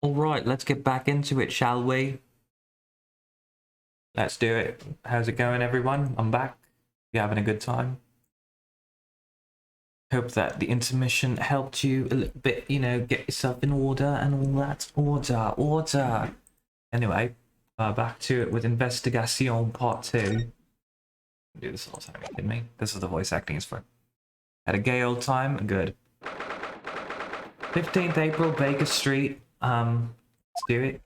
Alright, let's get back into it, shall we? Let's do it. How's it going, everyone? I'm back. You having a good time? Hope that the intermission helped you a little bit, get yourself in order and all that. Order. Anyway, back to it with Investigation Part 2. Do this all the time, you kidding me? This is the voice acting is for. Had a gay old time? Good. 15th April, Baker Street. Let's do it.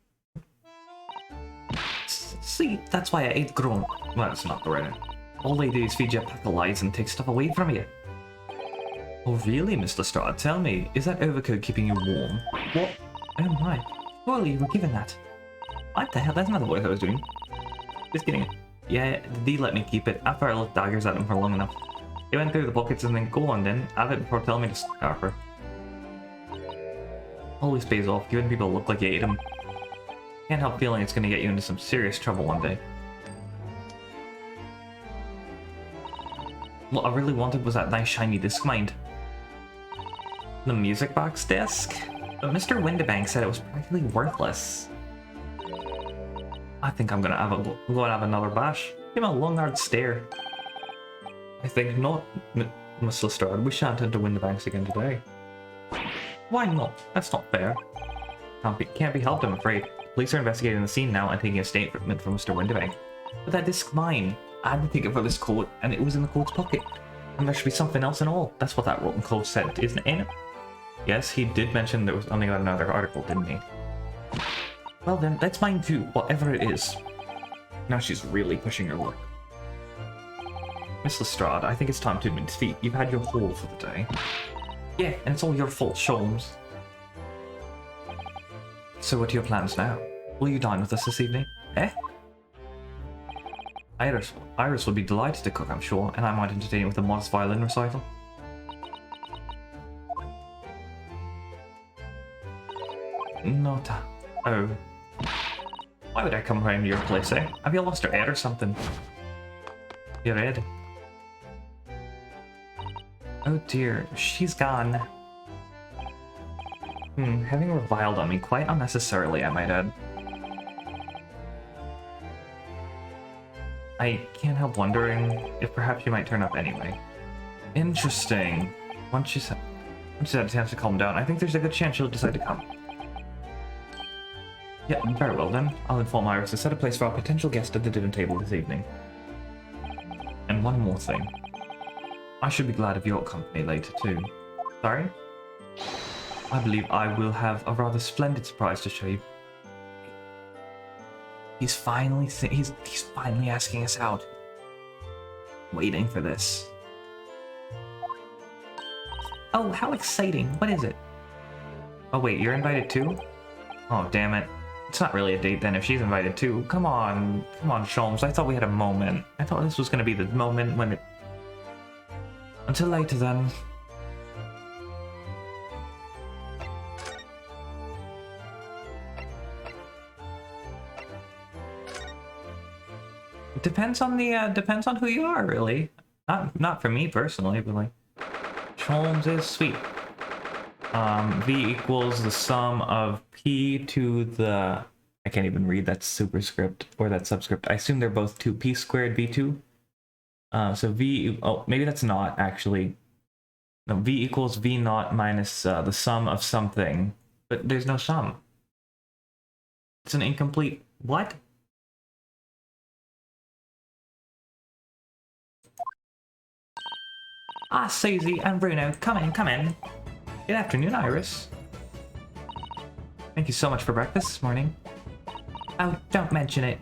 See, that's why I ate grown. Well, that's not the right. All they do is feed you a pack of lies and take stuff away from you. Oh really, Miss Lestrade? Tell me, is that overcoat keeping you warm? What? Oh my. Surely you were given that. What the hell? That's not the voice I was doing. Just kidding. Yeah, D let me keep it after I looked daggers at him for long enough. He went through the pockets and then go on then, have it before telling me to scarf her. Always pays off, giving people a look like you ate them. Can't help feeling it's going to get you into some serious trouble one day. What I really wanted was that nice shiny disc mind. The music box disc? But Mr. Windibank said it was practically worthless. I think I'm gonna have another bash. Give him a long hard stare. I think not, Miss Lestrade. We shan't enter Windibanks again today. Why not? That's not fair. Can't be helped, I'm afraid. Police are investigating the scene now and taking a statement from Mr. Windibank. But that disc mine. I had to take it for this coat, and it was in the coat's pocket. And there should be something else in all. That's what that rotten clothes said, isn't it? Yes, he did mention there was only another article, didn't he? Well then, that's mine too, whatever it is. Now she's really pushing her luck. Miss Lestrade, I think it's time to admit defeat. You've had your haul for the day. Yeah, and it's all your fault, Sholmes. So what are your plans now? Will you dine with us this evening? Eh? Iris will be delighted to cook, I'm sure, and I might entertain you with a modest violin recital. Nota. Oh. Why would I come round to your place, eh? Have you lost your head or something? Your head? Oh dear, she's gone. Having reviled on me quite unnecessarily, I might add. I can't help wondering if perhaps you might turn up anyway. Interesting. Once she's had a chance to calm down, I think there's a good chance she'll decide to come. Yeah, very well then. I'll inform Iris to set a place for our potential guest at the dinner table this evening. And one more thing. I should be glad of your company later too. Sorry? I believe I will have a rather splendid surprise to show you. He's finally asking us out. Waiting for this. Oh, how exciting! What is it? Oh wait, you're invited too? Oh damn it! It's not really a date then if she's invited too. Come on, Sholmes. I thought we had a moment. I thought this was going to be the moment when it. Until later then. It depends on who you are, really. Not for me personally, but like, Sholmes is sweet. V equals the sum of P to the... I can't even read that superscript or that subscript. I assume they're both 2P squared V2. So V... Oh, maybe that's not actually... No, V equals V naught minus the sum of something. But there's no sum. It's an incomplete... What? Ah, Susie and Bruno, come in. Good afternoon, Iris. Thank you so much for breakfast this morning. Oh, don't mention it.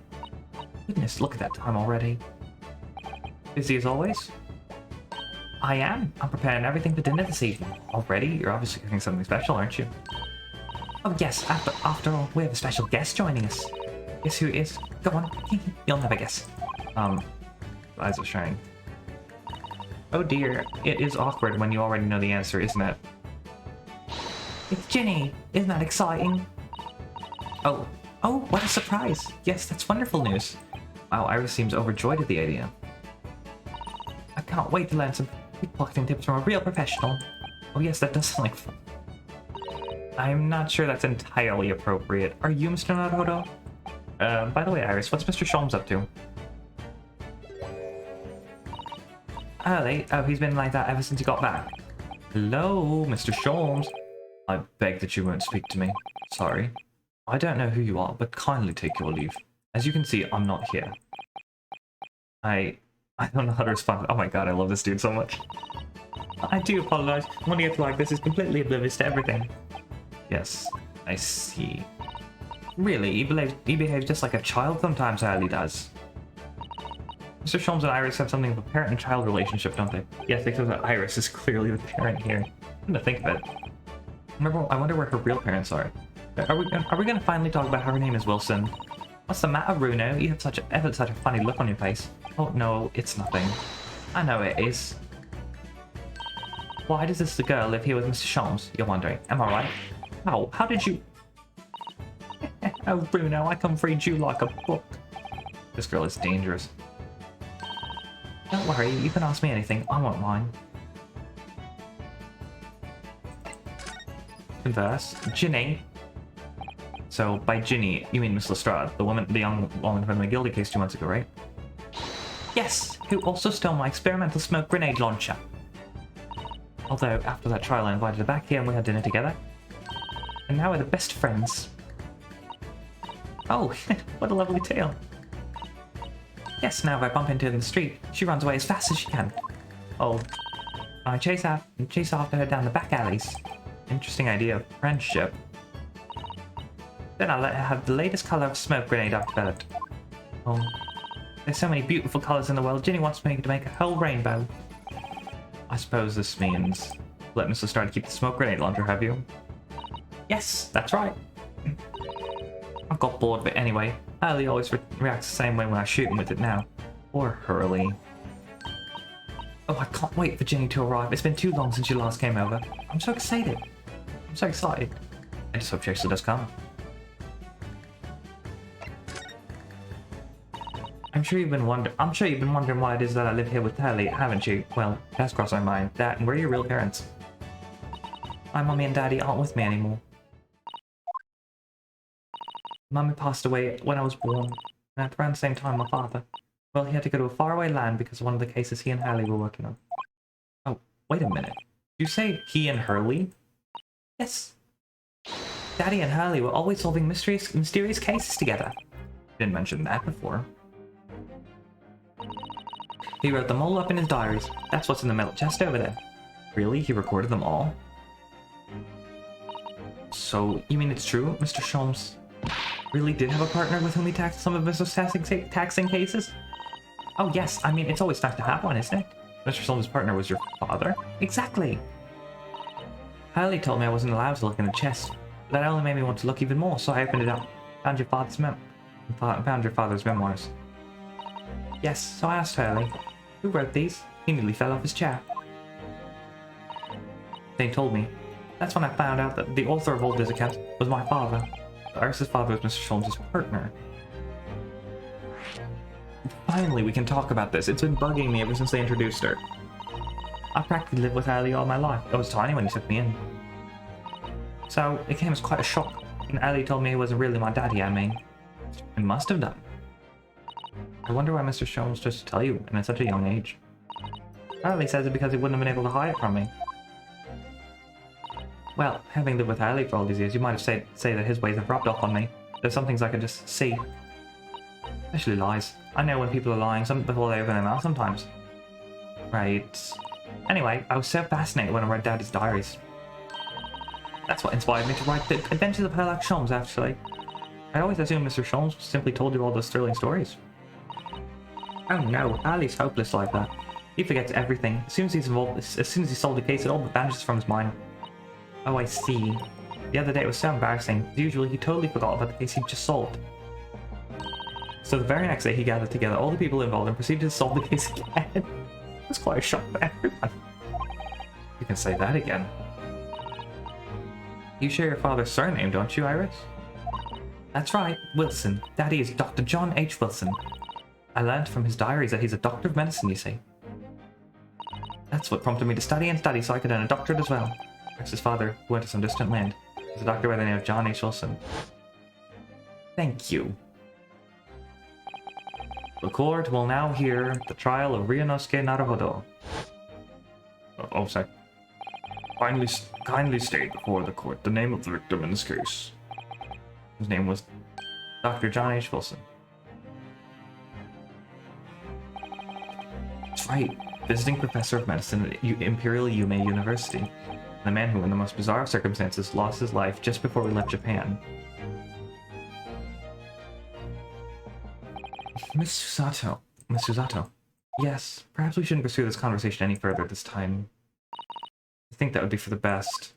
Goodness, look at that time already. Busy as always? I am. I'm preparing everything for dinner this evening. Already? You're obviously cooking something special, aren't you? Oh yes, after all, we have a special guest joining us. Guess who it is? Go on, you'll never guess. Eyes are shining. Oh dear, it is awkward when you already know the answer, isn't it? It's Ginny! Isn't that exciting? Oh, what a surprise! Yes, that's wonderful news. Wow, Iris seems overjoyed at the idea. I can't wait to learn some pickpocketing tips from a real professional. Oh yes, that does sound like fun. I'm not sure that's entirely appropriate. Are you Mr. Naruto? By the way, Iris, what's Mr. Sholmes up to? Early? Oh, he's been like that ever since he got back. Hello, Mr. Sholmes. I beg that you won't speak to me. Sorry. I don't know who you are, but kindly take your leave. As you can see, I'm not here. I don't know how to respond. Oh my god, I love this dude so much. I do apologize. When he gets like this, he's completely oblivious to everything. Yes, I see. Really, he behaves just like a child sometimes, Harley does. Mr. Sholmes and Iris have something of a parent and child relationship, don't they? Yes, because Iris is clearly the parent here. I'm gonna think of it. I wonder where her real parents are. Are we gonna finally talk about how her name is Wilson? What's the matter, Bruno? You have such a funny look on your face. Oh no, it's nothing. I know it is. Why does this girl live here with Mr. Sholmes? You're wondering. Am I right? Oh, how did you... Oh, Bruno, I come read you like a book. This girl is dangerous. Don't worry, you can ask me anything. I won't mind. Converse. Ginny. So, by Ginny, you mean Miss Lestrade, the young woman from the Gilded case 2 months ago, right? Yes, who also stole my experimental smoke grenade launcher. Although, after that trial, I invited her back here and we had dinner together. And now we're the best friends. Oh, what a lovely tale. Yes, now if I bump into her in the street, she runs away as fast as she can. Oh, I chase after her down the back alleys. Interesting idea of friendship. Then I let her have the latest color of smoke grenade I've developed. Oh, there's so many beautiful colors in the world. Ginny wants me to make a whole rainbow. I suppose this means let Mr. Lestrade keep the smoke grenade launcher, have you? Yes, that's right. I got bored of it anyway. Hurley always reacts the same way when I shoot him with it now. Or Hurley. Oh, I can't wait for Ginny to arrive. It's been too long since you last came over. I'm so excited. I'm so excited. I just hope she actually does come. I'm sure you've been wondering why it is that I live here with Hurley, haven't you? Well, that's crossed my mind. That and where are your real parents? My mummy and daddy aren't with me anymore. Mummy passed away when I was born, and at around the same time my father. Well, he had to go to a faraway land because of one of the cases he and Hurley were working on. Oh, wait a minute. Did you say he and Hurley? Yes. Daddy and Hurley were always solving mysterious cases together. Didn't mention that before. He wrote them all up in his diaries. That's what's in the metal chest over there. Really? He recorded them all? So, you mean it's true, Mr. Sholmes really did have a partner with whom he taxed some of Mr. taxing cases? Oh yes, I mean, it's always nice to have one, isn't it? Mr. Sholmes' partner was your father? Exactly! Hurley told me I wasn't allowed to look in the chest. That only made me want to look even more, so I opened it up. Found your father's memoirs. Yes, so I asked Hurley, who wrote these? He nearly fell off his chair. They told me. That's when I found out that the author of all these accounts was my father. Iris' father was Mr. Sholmes' partner. Finally, we can talk about this. It's been bugging me ever since they introduced her. I practically lived with Hurley all my life. I was tiny when he took me in. So, it came as quite a shock when Hurley told me he wasn't really my daddy, I mean. It must have done. I wonder why Mr. Sholmes chose to tell you, and at such a young age. Hurley says it because he wouldn't have been able to hide it from me. Well, having lived with Hurley for all these years, you might have say that his ways have rubbed off on me. There's some things I can just see. Especially lies. I know when people are lying before they open their mouth sometimes. Right. Anyway, I was so fascinated when I read Daddy's diaries. That's what inspired me to write The Adventures of Herlock Sholmes, actually. I always assumed Mr. Sholmes simply told you all those thrilling stories. Oh no, Hurley's hopeless like that. He forgets everything. As soon as he solved the case, it all but vanishes from his mind. Oh, I see. The other day it was so embarrassing. Usually he totally forgot about the case he just solved. So the very next day he gathered together all the people involved and proceeded to solve the case again. It was quite a shock for everyone. You can say that again. You share your father's surname, don't you, Iris? That's right, Wilson. Daddy is Dr. John H. Wilson. I learned from his diaries that he's a doctor of medicine, you see. That's what prompted me to study and study so I could earn a doctorate as well. Iris' father went to some distant land. It's a doctor by the name of John H. Wilson. Thank you. The court will now hear the trial of Ryunosuke Naruhodo. Oh, sorry. Kindly state before the court the name of the victim in this case. His name was Dr. John H. Wilson. That's right. Visiting professor of medicine at Imperial Yume University. The man who, in the most bizarre of circumstances, lost his life just before we left Japan. Miss Susato. Miss Susato. Yes, perhaps we shouldn't pursue this conversation any further this time. I think that would be for the best.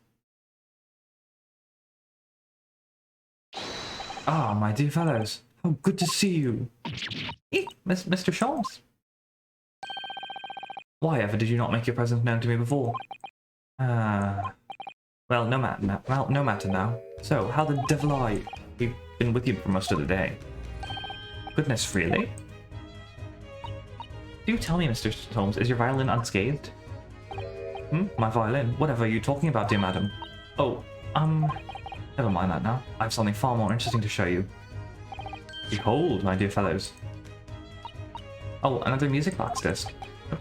Ah, my dear fellows. How good to see you. Mr. Sholmes. Why ever did you not make your presence known to me before? Well, no matter now. So, how the devil are you? We've been with you for most of the day. Goodness, really? Do tell me, Mr. Holmes, is your violin unscathed? My violin? Whatever are you talking about, dear madam? Oh, never mind that now. I have something far more interesting to show you. Behold, my dear fellows. Oh, another music box disc.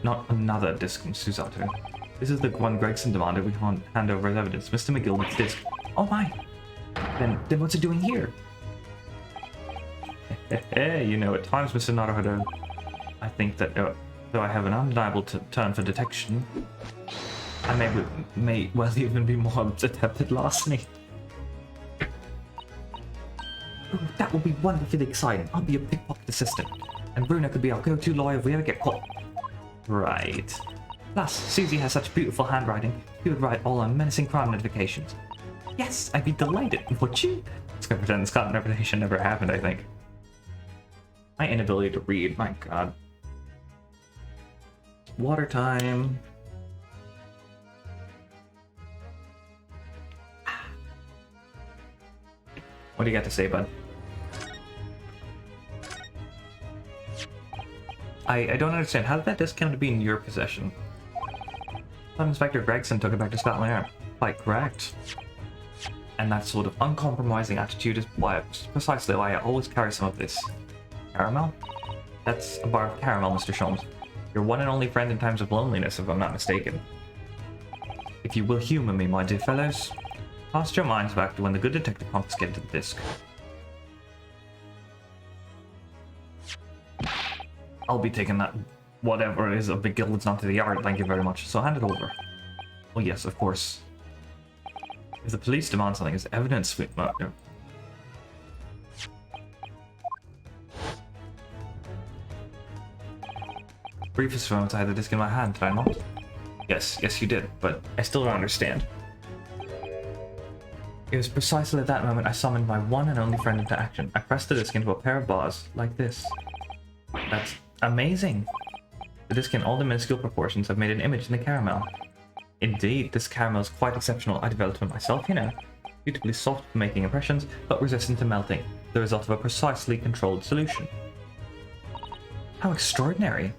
Not another disc from Susato. This is the one Gregson demanded we hand over as evidence. Mr. McGill needs disc. Oh my! Then what's it doing here? Hey, you know, at times, Mr. Naruhodo, I think that though I have an undeniable turn for detection, I may well even be more adept at larceny. Ooh, that will be wonderfully exciting. I'll be a pickpocket assistant, and Bruno could be our go-to lawyer if we ever get caught. Right. Plus, Susie has such beautiful handwriting. She would write all our menacing crime notifications. Yes, I'd be delighted, would you? Just gonna pretend this crime notification never happened, I think. My inability to read, my god. Water time. What do you got to say, bud? I don't understand. How did that disc come to be in your possession? Inspector Gregson took it back to Scotland Yard. Quite correct. And that sort of uncompromising attitude is precisely why I always carry some of this. Caramel? That's a bar of caramel, Mr. Sholmes. Your one and only friend in times of loneliness, if I'm not mistaken. If you will humor me, my dear fellows, cast your minds back to when the good detective confiscated the disc. I'll be taking that whatever it is of McGill that's not to the yard, thank you very much. So hand it over. Oh yes, of course. If the police demand something as evidence, briefest moment I had the disc in my hand, did I not? Yes, you did, but I still don't understand. It was precisely at that moment I summoned my one and only friend into action. I pressed the disc into a pair of bars, like this. That's amazing! The disc in all the minuscule proportions have made an image in the caramel. Indeed, this caramel is quite exceptional. I developed it myself, you know. Beautifully soft for making impressions, but resistant to melting. The result of a precisely controlled solution. How extraordinary!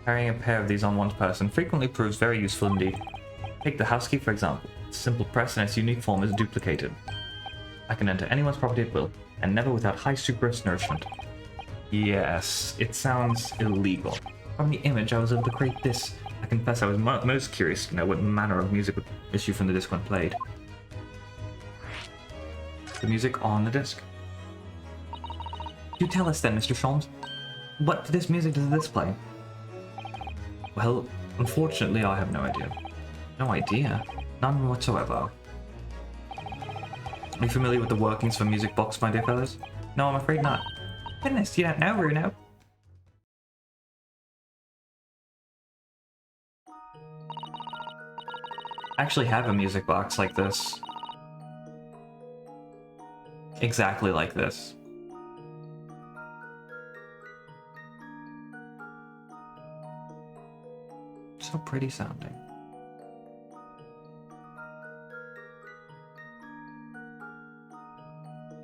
Carrying a pair of these on one's person frequently proves very useful indeed. Take the house key, for example. Its simple press and its unique form is duplicated. I can enter anyone's property at will, and never without high superous nourishment. Yes, it sounds illegal. From the image, I was able to create this. I confess I was most curious to know what manner of music would issue from the disc when played. The music on the disc. Do tell us then, Mr. Sholmes. What music does this play? Well, unfortunately, I have no idea. No idea? None whatsoever. Are you familiar with the workings of a music box, my dear fellows? No, I'm afraid not. Goodness, you don't know, Bruno. I actually have a music box like this. Exactly like this. So pretty sounding.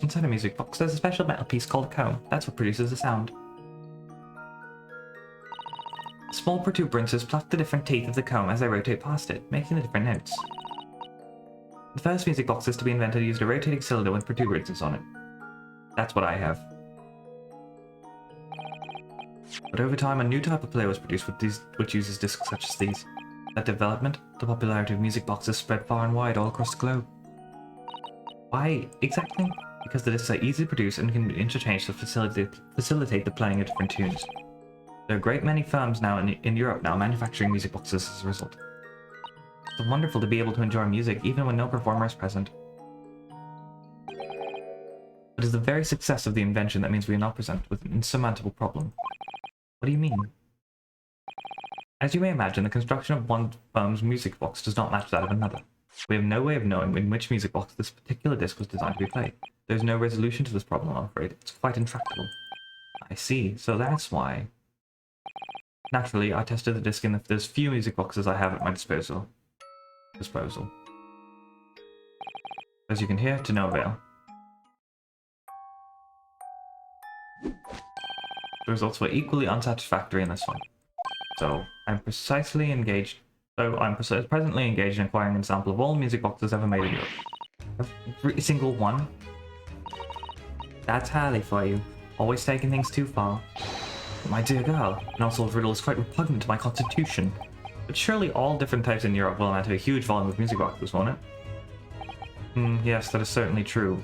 Inside a music box, there's a special metal piece called a comb. That's what produces the sound. Small protuberances pluck the different teeth of the comb as they rotate past it, making the different notes. The first music boxes to be invented used a rotating cylinder with protuberances on it. That's what I have. But over time, a new type of player was produced which uses discs such as these. That development, the popularity of music boxes spread far and wide all across the globe. Why exactly? Because the discs are easy to produce and can be interchanged to facilitate the playing of different tunes. There are a great many firms now in Europe now manufacturing music boxes as a result. It's wonderful to be able to enjoy music even when no performer is present. It is the very success of the invention that means we are now presented with an insurmountable problem. What do you mean? As you may imagine, the construction of one firm's music box does not match that of another. We have no way of knowing in which music box this particular disc was designed to be played. There is no resolution to this problem, I'm afraid. It's quite intractable. I see, so that's why. Naturally, I tested the disc in those few music boxes I have at my disposal. As you can hear, to no avail. The results were equally unsatisfactory in this one. So, I'm presently engaged in acquiring a sample of all music boxes ever made in Europe. Every single one? That's Harley for you. Always taking things too far. My dear girl, an unsolved riddle is quite repugnant to my constitution. But surely all different types in Europe will amount to a huge volume of music boxes, won't it? Yes, that is certainly true.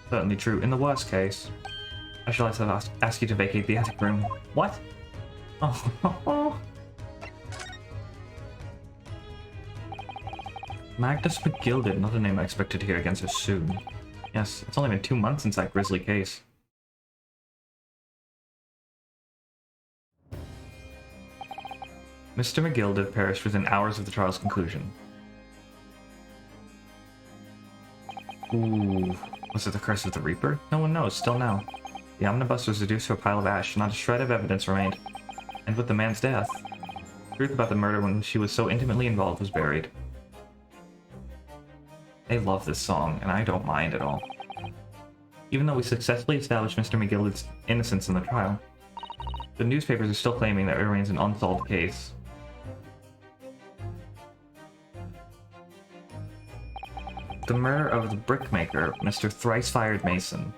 Certainly true. In the worst case, I shall have to ask you to vacate the attic room. What? Oh. Magnus McGilded, not a name I expected to hear again so soon. Yes, it's only been 2 months since that grisly case. Mr. McGilded perished within hours of the trial's conclusion. Ooh, was it the curse of the Reaper? No one knows, still now. The omnibus was reduced to a pile of ash, not a shred of evidence remained. And with the man's death, the truth about the murder when she was so intimately involved was buried. I love this song, and I don't mind at all. Even though we successfully established Mr. McGilded's innocence in the trial, the newspapers are still claiming that it remains an unsolved case. The murder of the brickmaker, Mr. Thrice-Fired Mason.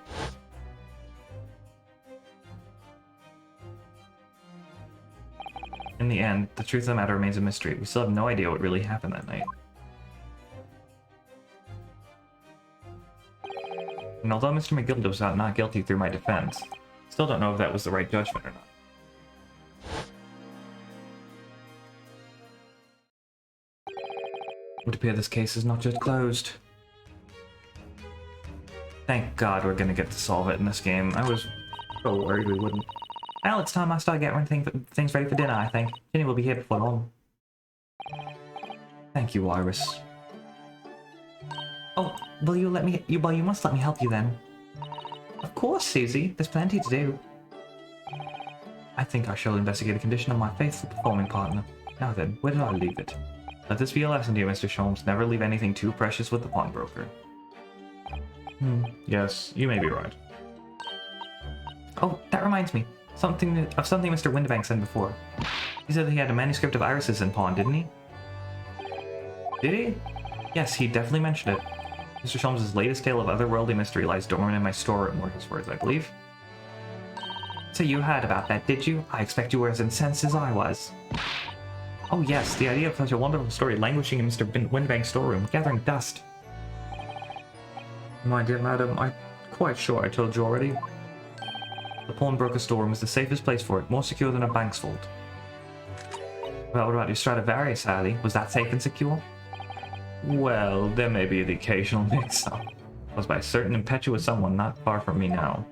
In the end, the truth of the matter remains a mystery. We still have no idea what really happened that night. And although Mr. McGilded was found not guilty through my defense, still don't know if that was the right judgment or not. It would appear this case is not yet closed. Thank God we're gonna get to solve it in this game. I was so worried we wouldn't. Well, it's time I start getting things ready for dinner, I think. Ginny will be here before long. Thank you, Iris. Oh, will you let me? You must let me help you then. Of course, Susie. There's plenty to do. I think I shall investigate the condition of my faithful performing partner. Now then, where did I leave it? Let this be a lesson to you, Mr. Sholmes. Never leave anything too precious with the pawnbroker. Yes, you may be right. Oh, that reminds me. Something Mr. Windibank said before. He said that he had a manuscript of Iris's in pawn, didn't he? Did he? Yes, he definitely mentioned it. Mr. Sholmes' latest tale of otherworldly mystery lies dormant in my storeroom, were his words, I believe. So you heard about that, did you? I expect you were as incensed as I was. Oh yes, the idea of such a wonderful story languishing in Mr. Windibank's storeroom, gathering dust. My dear madam, I'm quite sure I told you already. The pawnbroker's storeroom is the safest place for it, more secure than a bank's vault. Well, what about your Stradivarius, Harley? Was that safe and secure? Well, there may be the occasional mix-up. Caused by a certain impetuous someone not far from me now.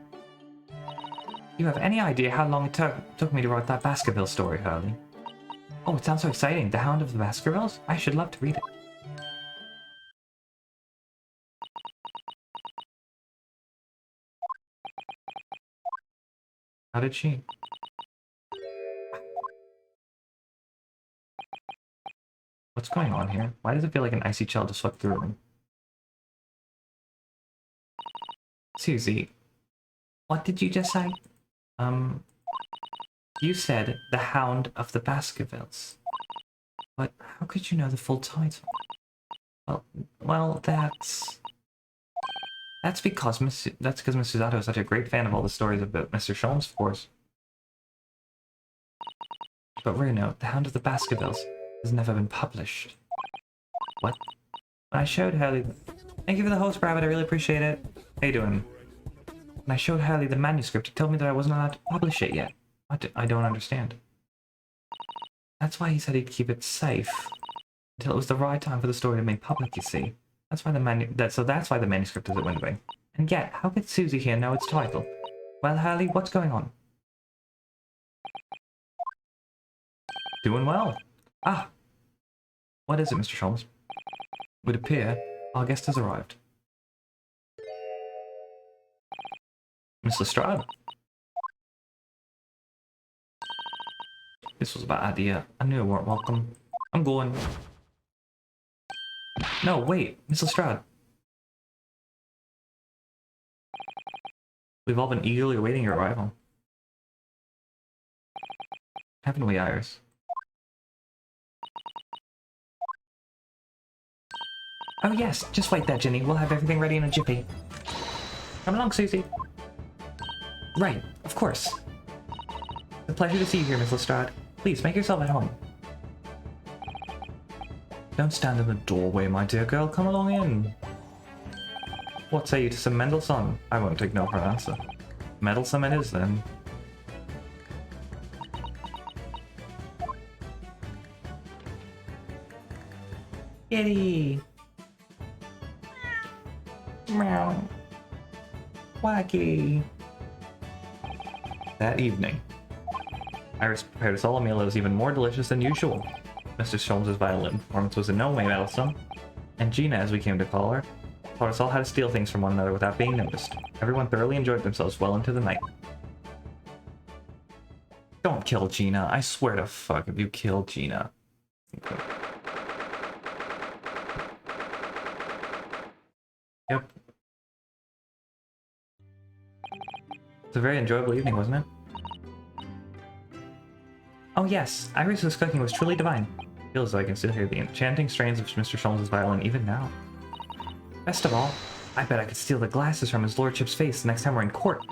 You have any idea how long it took me to write that Baskerville story, Harley? Oh, it sounds so exciting. The Hound of the Baskervilles? I should love to read it. How did she? What's going on here? Why does it feel like an icy chill just swept through the room? Susie, what did you just say? You said The Hound of the Baskervilles. But how could you know the full title? Well, that's because Mr. Zato is such a great fan of all the stories about Mr. Sholmes, of course. But Reno, the Hound of the Baskervilles, has never been published. What? When I showed Hurley... Thank you for the host, Rabbit, I really appreciate it. How you doing? When I showed Hurley the manuscript, he told me that I wasn't allowed to publish it yet. I don't understand. That's why he said he'd keep it safe until it was the right time for the story to be made public, you see. That's why that's why the manuscript is at Winterbank. And yet, how could Susie here know its title? Well, Hurley, what's going on? Doing well. Ah! What is it, Mr. Sholmes? It would appear our guest has arrived. Miss Lestrade. This was a bad idea. I knew you weren't welcome. I'm going. No, wait, Miss Lestrade. We've all been eagerly awaiting your arrival. Haven't we, Iris? Oh yes, just wait there, Ginny. We'll have everything ready in a jiffy. Come along, Susie. Right, of course. It's a pleasure to see you here, Miss Lestrade. Please, make yourself at home. Don't stand in the doorway, my dear girl. Come along in. What say you to some Mendelssohn? I won't take no for an answer. Meddlesome it is, then. Kitty! Meow. Wacky! That evening, Iris prepared us all a meal that was even more delicious than usual. Mr. Sholmes' violin performance was in no way meddlesome, and Gina, as we came to call her, taught us all how to steal things from one another without being noticed. Everyone thoroughly enjoyed themselves well into the night. Don't kill Gina. I swear to fuck if you kill Gina. Okay. Yep. It's a very enjoyable evening, wasn't it? Oh yes, Iris's cooking was truly divine. Feels as though I can still hear the enchanting strains of Mr. Sholmes' violin even now. Best of all, I bet I could steal the glasses from his lordship's face the next time we're in court.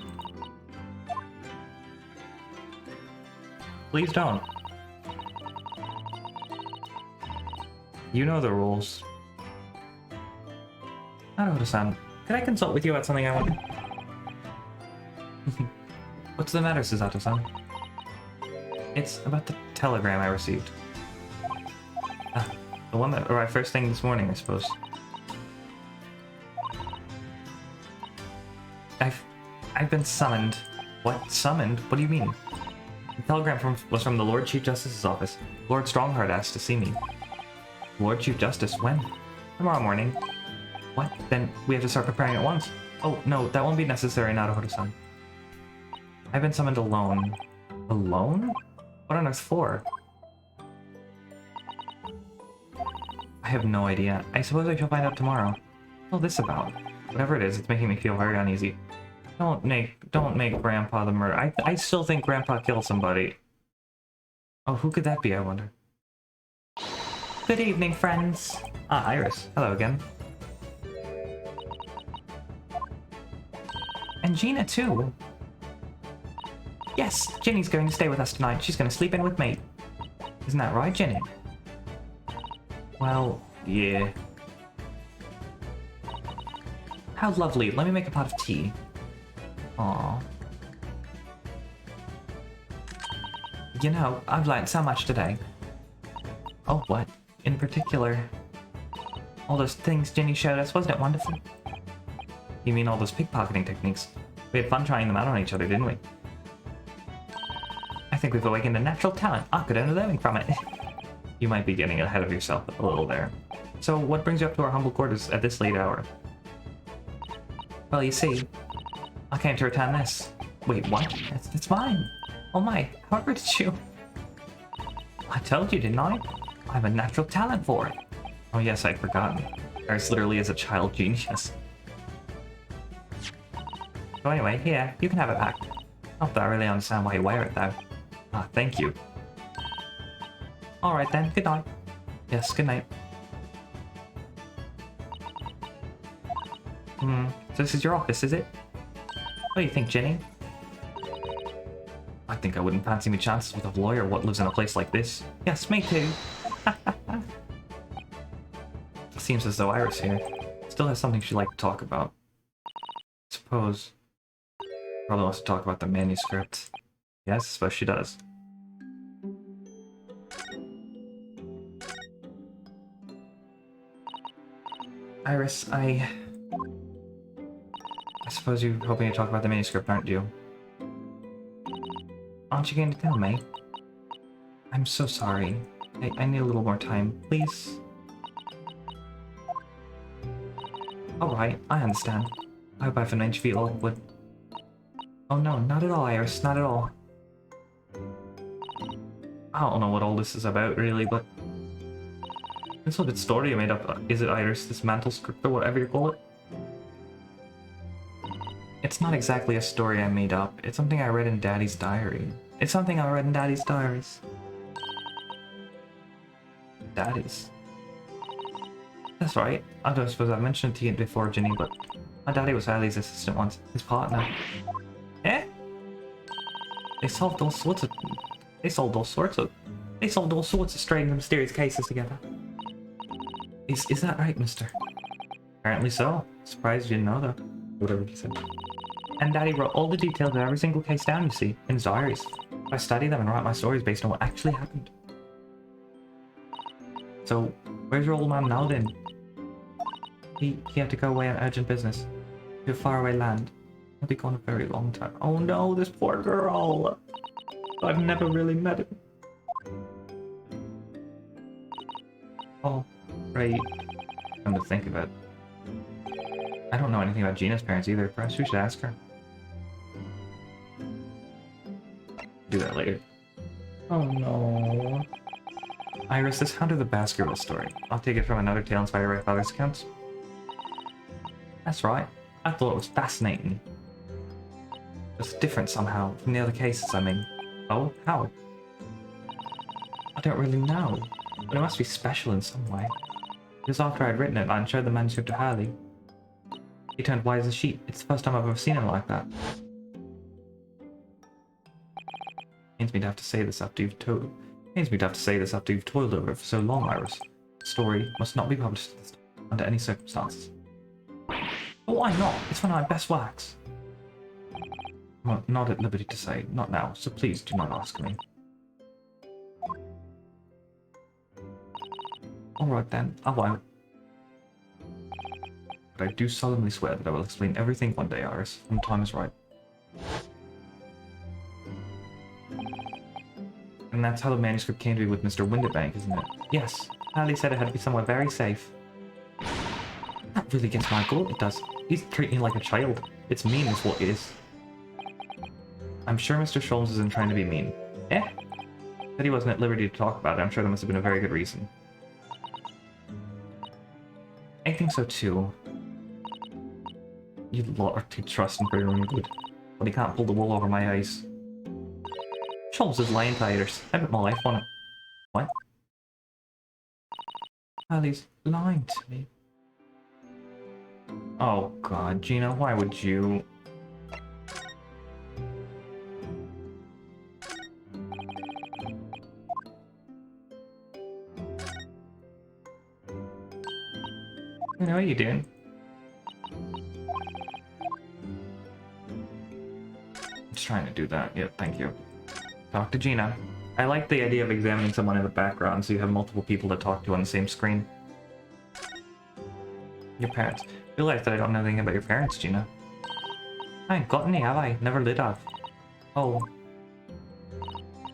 Please don't. You know the rules. Naruto-san, could I consult with you about something I want? What's the matter, Susato-san? It's about the telegram I received. The one that arrived first thing this morning, I suppose. I've been summoned. What? Summoned? What do you mean? The telegram was from the Lord Chief Justice's office. Lord Strongheart asked to see me. Lord Chief Justice? When? Tomorrow morning. What? Then we have to start preparing at once. Oh, no, that won't be necessary, Naruto-san. I've been summoned alone. Alone? What on earth for? I have no idea. I suppose I shall find out tomorrow. What's this about? Whatever it is, it's making me feel very uneasy. Don't make Grandpa the murderer. I still think Grandpa killed somebody. Oh, who could that be, I wonder? Good evening, friends. Ah, Iris. Hello again. And Gina, too. Yes, Ginny's going to stay with us tonight. She's going to sleep in with me. Isn't that right, Ginny? Well, yeah. How lovely. Let me make a pot of tea. Aww. You know, I've learned so much today. Oh, what? In particular? All those things Ginny showed us, wasn't it wonderful? You mean all those pickpocketing techniques? We had fun trying them out on each other, didn't we? I think we've awakened a natural talent. I could earn a living from it. You might be getting ahead of yourself a little there. So, what brings you up to our humble quarters at this late hour? Well, you see, I came to return this. Wait, what? It's mine. Oh my, however did you... I told you, didn't I? I have a natural talent for it. Oh yes, I'd forgotten. Iris literally is a child genius. So anyway, here, you can have it back. Not that I really understand why you wear it, though. Ah, thank you. Alright then, good night. Yes, good night. So this is your office, is it? What do you think, Jenny? I think I wouldn't fancy me chances with a lawyer what lives in a place like this. Yes, me too. Seems as though Iris here still has something she'd like to talk about. Suppose. Probably wants to talk about the manuscript. Yes, I suppose she does. Iris, I suppose you're hoping to talk about the manuscript, aren't you? Aren't you going to tell me? I'm so sorry. I need a little more time, please. Alright, I understand. I hope I haven't made you feel awkward. Oh no, not at all, Iris, not at all. I don't know what all this is about, really, but... This little bit story you made up, is it, Iris? This mantle script or whatever you call it? It's not exactly a story I made up. It's something I read in Daddy's diary. It's something I read in Daddy's diaries. Daddy's? That's right. I don't suppose I've mentioned it to you before, Ginny, but my daddy was Hallie's assistant once, his partner. Eh? They solved all sorts of strange and mysterious cases together. Is that right, mister? Apparently so. Surprised you didn't know that. Whatever he said. And Daddy wrote all the details of every single case down, you see, in his diaries. I study them and write my stories based on what actually happened. So, where's your old man now then? He had to go away on urgent business to a faraway land. He'll be gone a very long time. Oh no, this poor girl! I've never really met him. Oh, right. Come to think of it. I don't know anything about Gina's parents either. Perhaps we should ask her. Do that later. Oh no. Iris, this Hunter the Baskerville story. I'll take it from another tale inspired by my father's accounts. That's right. I thought it was fascinating. It's different somehow from the other cases, I mean. Oh, how? I don't really know, but it must be special in some way. Because after I'd written it, I showed the manuscript to Harley. He turned white as a sheet. It's the first time I've ever seen him like that. Pains me to have to say this after you've toiled over it for so long, Iris. The story must not be published under any circumstances. But why not? It's one of my best works. I'm not at liberty to say, not now, so please do not ask me. Alright then, I won't. But I do solemnly swear that I will explain everything one day, Iris, when the time is right. And that's how the manuscript came to be with Mr. Windibank, isn't it? Yes, Harley said it had to be somewhere very safe. That really gets my goat, it does. He's treating me like a child. It's mean is what it is. I'm sure Mr. Sholmes isn't trying to be mean. Eh? Said he wasn't at liberty to talk about it. I'm sure there must have been a very good reason. I think so too. You lot are too trusting for your own good. But he can't pull the wool over my eyes. Sholmes is lying to Iris. I bet my life on it. What? Hallie's lying to me. Oh god, Gina, why would you? What are you doing? Just trying to do that. Yeah, thank you. Talk to Gina. I like the idea of examining someone in the background so you have multiple people to talk to on the same screen. Your parents. Realize that I don't know anything about your parents, Gina. I ain't got any, have I? Never did have. Oh.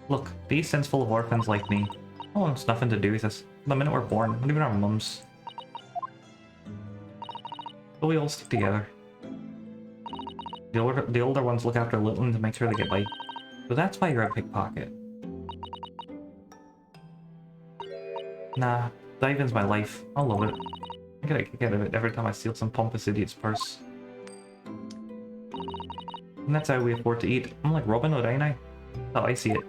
Look, the East End's full of orphans like me. No one's nothing to do with us. The minute we're born, not even our mums. But we all stick together. The older ones look after the little ones to make sure they get by. So that's why you're a pickpocket. Nah, diving's my life. I love it. I get a kick out of it every time I steal some pompous idiot's purse. And that's how we afford to eat. I'm like Robin Hood, ain't I? That's how I see it.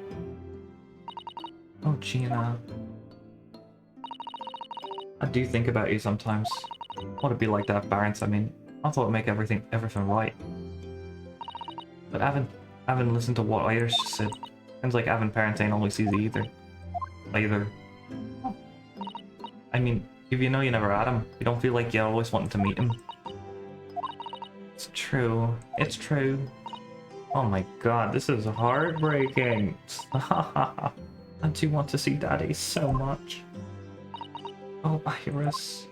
Oh, Gina. I do think about you sometimes. What it'd be like to have parents, I mean. I thought it'd make everything right. But I haven't listened to what Iris just said. Sounds like having parents ain't always easy either. I mean, if you know you never had him, you don't feel like you always wanted to meet him. It's true. It's true. Oh my god, this is heartbreaking. I do want to see Daddy so much. Oh, Iris.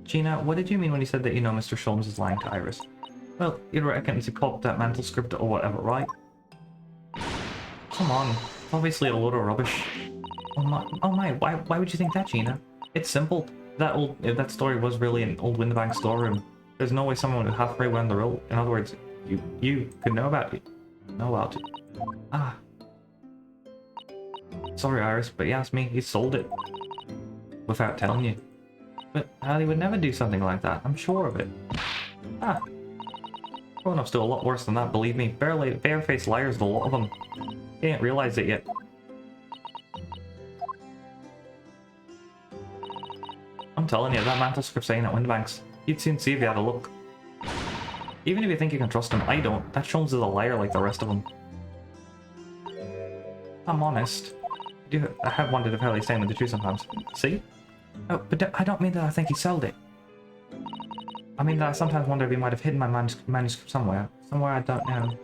Gina, what did you mean when you said that you know Mr. Sholmes is lying to Iris? Well, you reckon he popped that mental script or whatever, right? Come on, it's obviously a load of rubbish. Oh my, why would you think that, Gina? It's simple. If that story was really an old Windibank storeroom, there's no way someone would halfway went the road. In other words, you could know about it. Ah. Sorry, Iris, but he asked me, he sold it. Without telling you. But Ali would never do something like that, I'm sure of it. Ah. Grown-ups do a lot worse than that, believe me. Barefaced liars, the lot of them. They didn't realize it yet. I'm telling you, that mantle script saying at Windibanks, you'd soon see if you had a look. Even if you think you can trust him, I don't. That Sholmes is a liar like the rest of them. I'm honest. I have wondered if Harley's saying the truth sometimes. See? Oh, but I don't mean that I think he sold it. I mean that I sometimes wonder if he might have hidden my manuscript somewhere. Somewhere I don't know.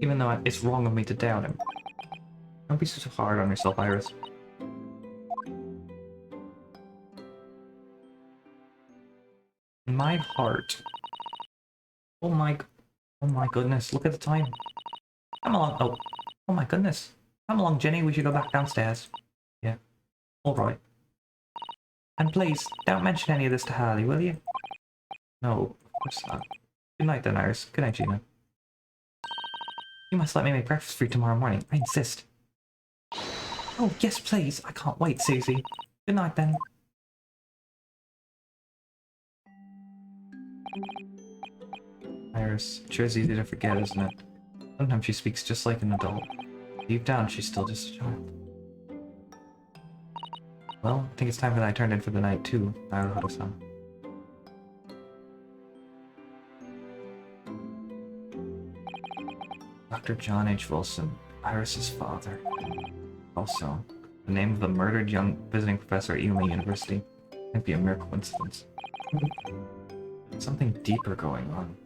Even though it's wrong of me to doubt him. Don't be so hard on yourself, Iris. My heart. Oh my goodness, look at the time. Come along. Oh my goodness. Come along, Jenny, we should go back downstairs. Yeah. Alright. And please, don't mention any of this to Harley, will you? No, of course not. Good night then, Iris. Good night, Gina. You must let me make breakfast for you tomorrow morning. I insist. Oh, yes, please. I can't wait, Susie. Good night then. Iris, sure is easy to forget, isn't it? Sometimes she speaks just like an adult. Deep down, she's still just a child. Well, I think it's time that I turned in for the night too, Naruto-san. Dr. John H. Wilson, Iris's father. Also, the name of the murdered young visiting professor at Yuma University. Might be a mere coincidence. Something deeper going on.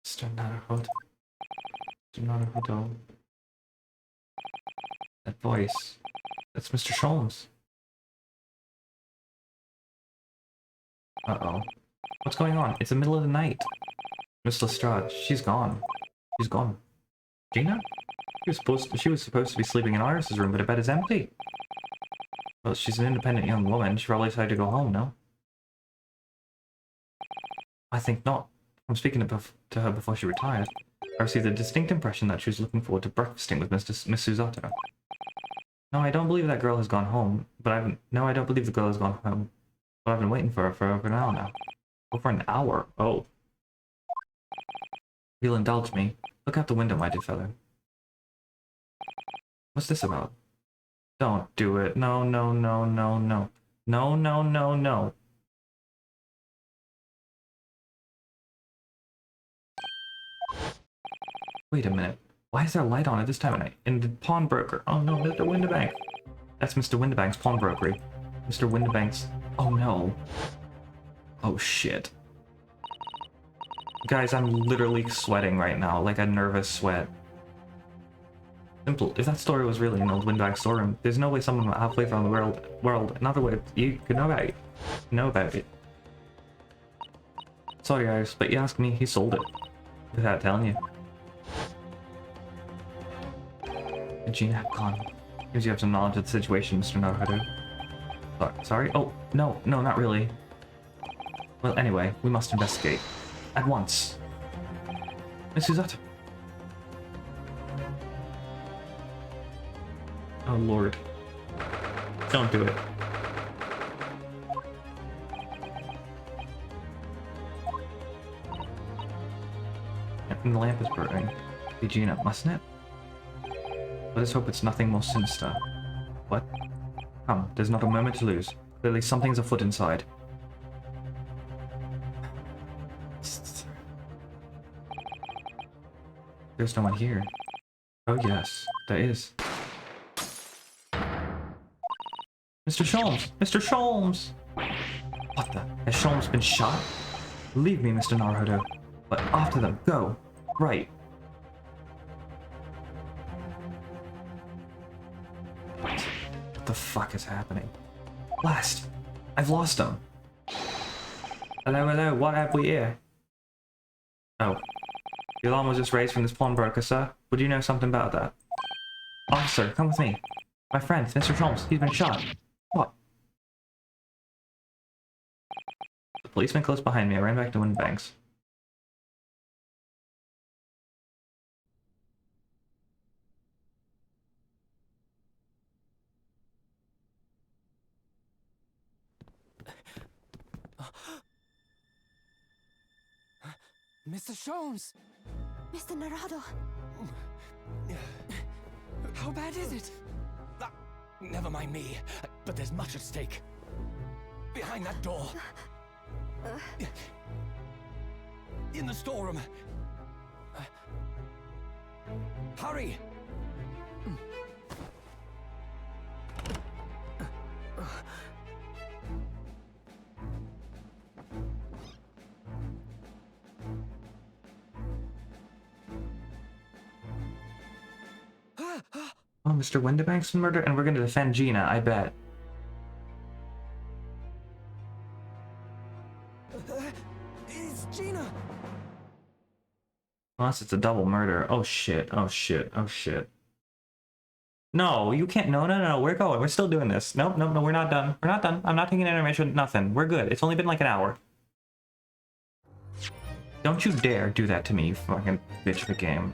Mr. Naruhodo. Mr. Naruhodo. That voice. That's Mr. Sholmes. Uh-oh. What's going on? It's the middle of the night. Miss Lestrade, she's gone. She's gone. Gina? She was supposed to be sleeping in Iris's room, but her bed is empty. Well, she's an independent young woman. She probably decided to go home, no? I think not. I'm speaking to her before she retired. I received a distinct impression that she was looking forward to breakfasting with Miss Susato. No, I don't believe that girl has gone home, but I don't believe the girl has gone home. But I've been waiting for her for over an hour now. Over an hour? Oh. You'll indulge me. Look out the window, my dear fellow. What's this about? Don't do it. No, no, no, no, no. No, no, no, no. Wait a minute. Why is there a light on at this time of night? In the pawnbroker. Oh no, Mr. Windibank. That's Mr. Windibank's pawnbrokery. Mr. Windibank's... Oh no. Oh shit. Guys, I'm literally sweating right now, like a nervous sweat. Simple. If that story was really an old Windibank storeroom, there's no way someone halfway around the world, in other words, you could know about it. Know about it. Sorry, Iris, but you asked me, he sold it. Without telling you. Gina had gone. Because you have some knowledge of the situation, Mr. Naruhodo. Sorry? Oh, no, not really. Well, anyway, we must investigate. At once. Miss Susato. Oh lord. Don't do it. And the lamp is burning. Hey, Gina, mustn't it? Let us hope it's nothing more sinister. What? Come, there's not a moment to lose. Clearly something's afoot inside. There's no one here. Oh yes, there is. Mr. Sholmes! Mr. Sholmes! What the? Has Sholmes been shot? Leave me, Mr. Naruhodo. But after them, go! Right. What the fuck is happening? Blast! I've lost him! Hello, hello, what have we here? Oh. The alarm was just raised from this pawnbroker, sir. Would you know something about that? Officer, come with me. My friend, Mr. Sholmes, he's been shot. What? The policeman close behind me. I ran back to Windbanks. Mr. Sholmes! Mr. Naruhodo! How bad is it? Never mind me, but there's much at stake. Behind that door. In the storeroom. Hurry! Oh, Mr. Windibanks murder, and we're gonna defend Gina, I bet. It's Gina! Unless it's a double murder. Oh shit, oh shit, oh shit. No, you can't. No, no, no, we're going. We're still doing this. Nope, nope, no, we're not done. We're not done. I'm not taking an intermission. Nothing. We're good. It's only been like an hour. Don't you dare do that to me, you fucking bitch of a game.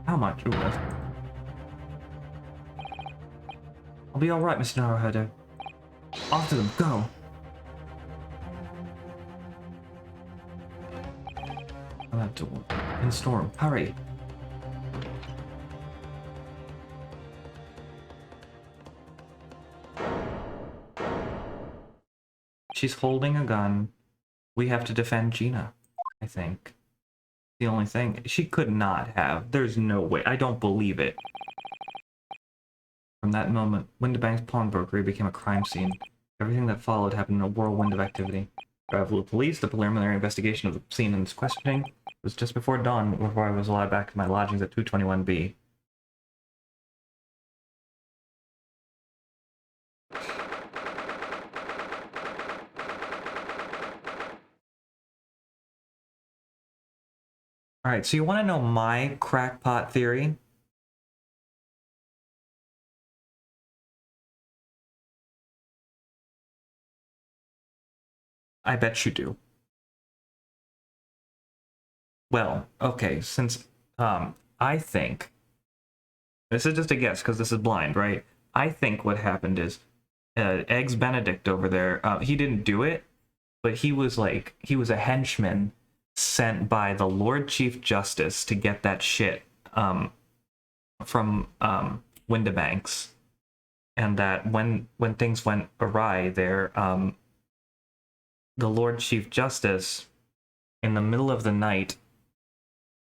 How much? Ooh, that's... I'll be alright, Mr. Naruhodo. After them, go! Oh, that door. In storm, hurry! She's holding a gun. We have to defend Gina, I think. The only thing. She could not have. There's no way. I don't believe it. From that moment, Windibank's pawnbrokery became a crime scene. Everything that followed happened in a whirlwind of activity. Travel police, the preliminary investigation of the scene and its questioning was just before dawn before I was allowed back to my lodgings at 221B. Alright, so you want to know my crackpot theory? I bet you do. Well, okay, since, I think... This is just a guess, because this is blind, right? I think what happened is, Eggs Benedict over there, he didn't do it, but he was like, he was a henchman sent by the Lord Chief Justice to get that shit, from, Windibanks. And that when things went awry there, the Lord Chief Justice, in the middle of the night,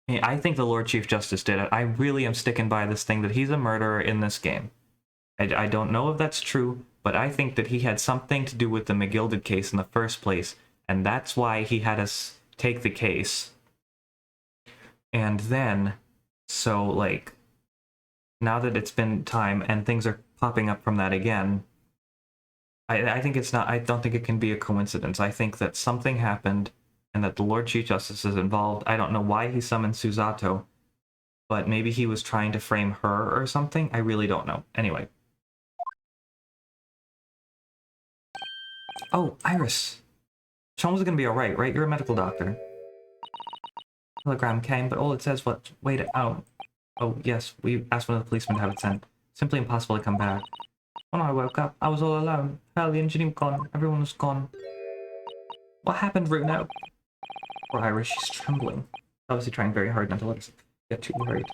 I think the Lord Chief Justice did it. I really am sticking by this thing that he's a murderer in this game. I don't know if that's true, but I think that he had something to do with the McGilded case in the first place, and that's why he had us take the case. And then, so, like, now that it's been time and things are popping up from that again, I think it's not, I don't think it can be a coincidence. I think that something happened and that the Lord Chief Justice is involved. I don't know why he summoned Susato, but maybe he was trying to frame her or something. I really don't know. Anyway. Oh, Iris. Sholmes is gonna be alright, right? You're a medical doctor. Telegram came, but all it says was, wait, oh, yes, we asked one of the policemen to have it sent. Simply impossible to come back. When I woke up, I was all alone. Hurley and Ginny were gone. Everyone was gone. What happened, Bruno? Poor Iris, she's trembling. Obviously trying very hard not to let us get too worried.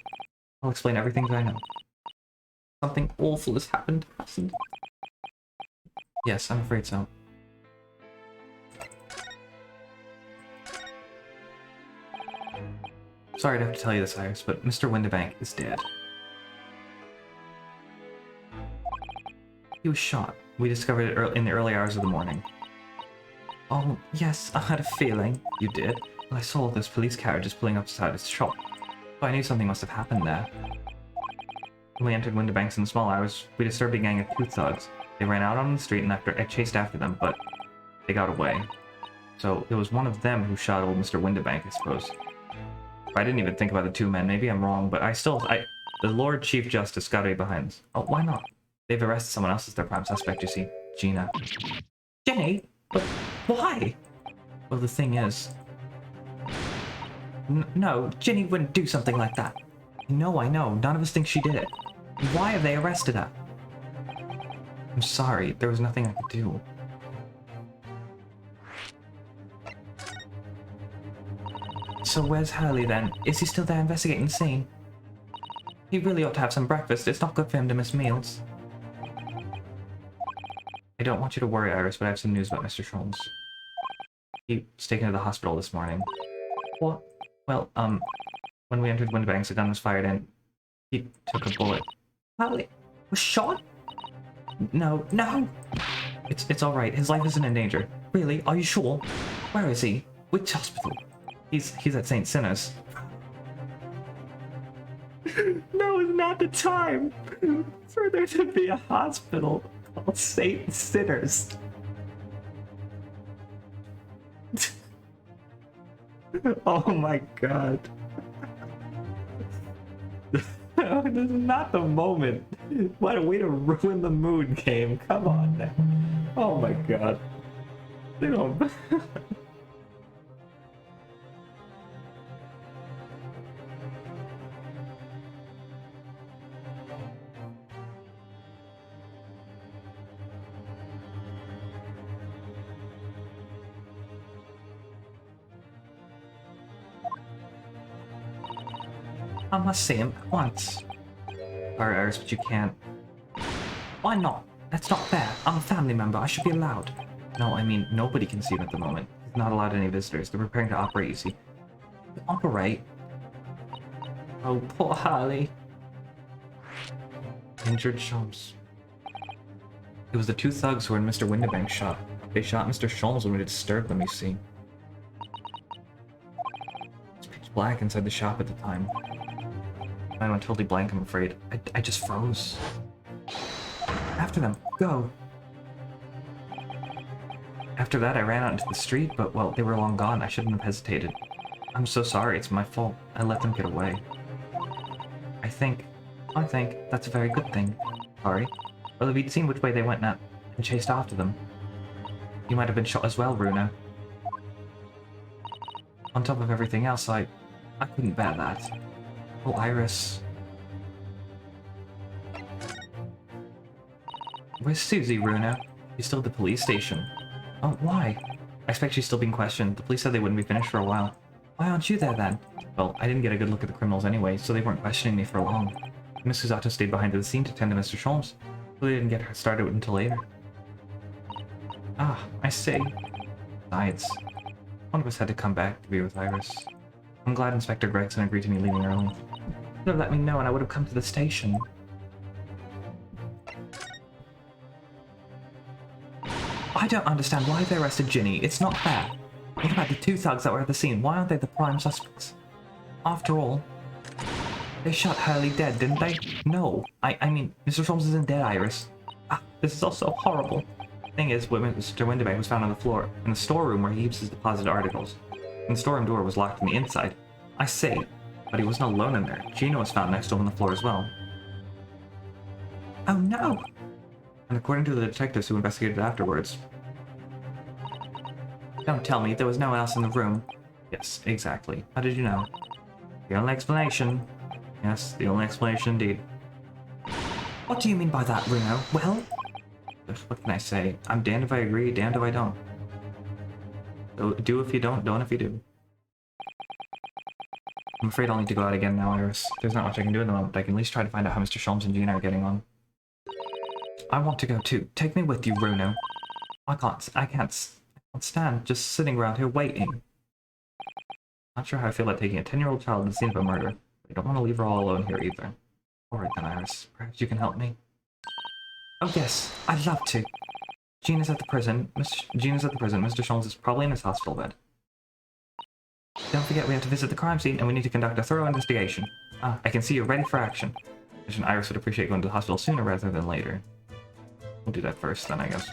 I'll explain everything that I know. Something awful has happened, hasn't it? Yes, I'm afraid so. Sorry to have to tell you this, Iris, but Mr. Windibank is dead. He was shot. We discovered it in the early hours of the morning. Oh, yes, I had a feeling. You did? Well, I saw those police carriages pulling up beside his shop. So I knew something must have happened there. When we entered Windibanks in the small hours, we disturbed a gang of two thugs. They ran out on the street and I chased after them, but they got away. So it was one of them who shot old Mr. Windibank, I suppose. I didn't even think about the two men. Maybe I'm wrong, but the Lord Chief Justice got away behind us. Oh, why not? They've arrested someone else as their prime suspect, you see. Gina. Jenny? But why? Well, the thing is... No, Ginny wouldn't do something like that. No, I know. None of us think she did it. Why have they arrested her? I'm sorry. There was nothing I could do. So where's Hurley then? Is he still there investigating the scene? He really ought to have some breakfast. It's not good for him to miss meals. I don't want you to worry, Iris, but I have some news about Mr. Sholmes. He was taken to the hospital this morning. What? Well, when we entered Windibanks, a gun was fired and he took a bullet. Hurley was shot? No. It's alright. His life isn't in danger. Really? Are you sure? Where is he? Which hospital? He's at St. Sinner's. No, it's not the time for there to be a hospital called St. Sinner's. Oh my god. This is not the moment. What a way to ruin the mood game. Come on now. Oh my god. They don't... I must see him at once. Sorry, Iris, but you can't. Why not? That's not fair. I'm a family member. I should be allowed. No, I mean, nobody can see him at the moment. He's not allowed any visitors. They're preparing to operate, you see. Operate? Oh, poor Harley. Injured Sholmes. It was the two thugs who were in Mr. Windibank's shop. They shot Mr. Sholmes when we disturbed them, you see. It's pitch black inside the shop at the time. I went totally blank, I'm afraid. I just froze. After them, go! After that, I ran out into the street, but, well, they were long gone. I shouldn't have hesitated. I'm so sorry, it's my fault. I let them get away. I think that's a very good thing. Sorry. Well, if you'd seen which way they went now and chased after them, you might have been shot as well, Bruno. On top of everything else, I couldn't bear that. Oh, Iris. Where's Susie, Bruno? She's still at the police station. Oh, why? I expect she's still being questioned. The police said they wouldn't be finished for a while. Why aren't you there then? Well, I didn't get a good look at the criminals anyway, so they weren't questioning me for long. Miss Susato stayed behind to the scene to tend to Mr. Sholmes, so they didn't get her started until later. Ah, I see. Besides, one of us had to come back to be with Iris. I'm glad Inspector Gregson agreed to me leaving early. He would have let me know and I would have come to the station. I don't understand why they arrested Ginny. It's not fair. What about the two thugs that were at the scene? Why aren't they the prime suspects? After all, they shot Hurley dead, didn't they? No. I mean, Mr. Sholmes isn't dead, Iris. Ah, this is all so horrible. The thing is, Mr. Windibank was found on the floor, in the storeroom where he keeps his deposited articles. And the storeroom door was locked from the inside. I see, but he wasn't alone in there. Gina was found next to him on the floor as well. Oh no! And according to the detectives who investigated afterwards... Don't tell me there was no one else in the room. Yes, exactly. How did you know? The only explanation. Yes, the only explanation indeed. What do you mean by that, Bruno? Well, What can I say? I'm damned if I agree, damned if I don't. Do if you don't if you do. I'm afraid I'll need to go out again now, Iris. There's not much I can do in the moment, but I can at least try to find out how Mr. Sholmes and Gina are getting on. I want to go too. Take me with you, Bruno. I can't stand just sitting around here waiting. Not sure how I feel about taking a 10-year-old child to the scene of a murder, but I don't want to leave her all alone here either. Alright then, Iris. Perhaps you can help me? Oh yes, I'd love to. Gina's at the prison. Mr. Sholmes is probably in his hospital bed. Don't forget we have to visit the crime scene and we need to conduct a thorough investigation. Ah, I can see you're ready for action. Iris would appreciate going to the hospital sooner rather than later. We'll do that first then, I guess.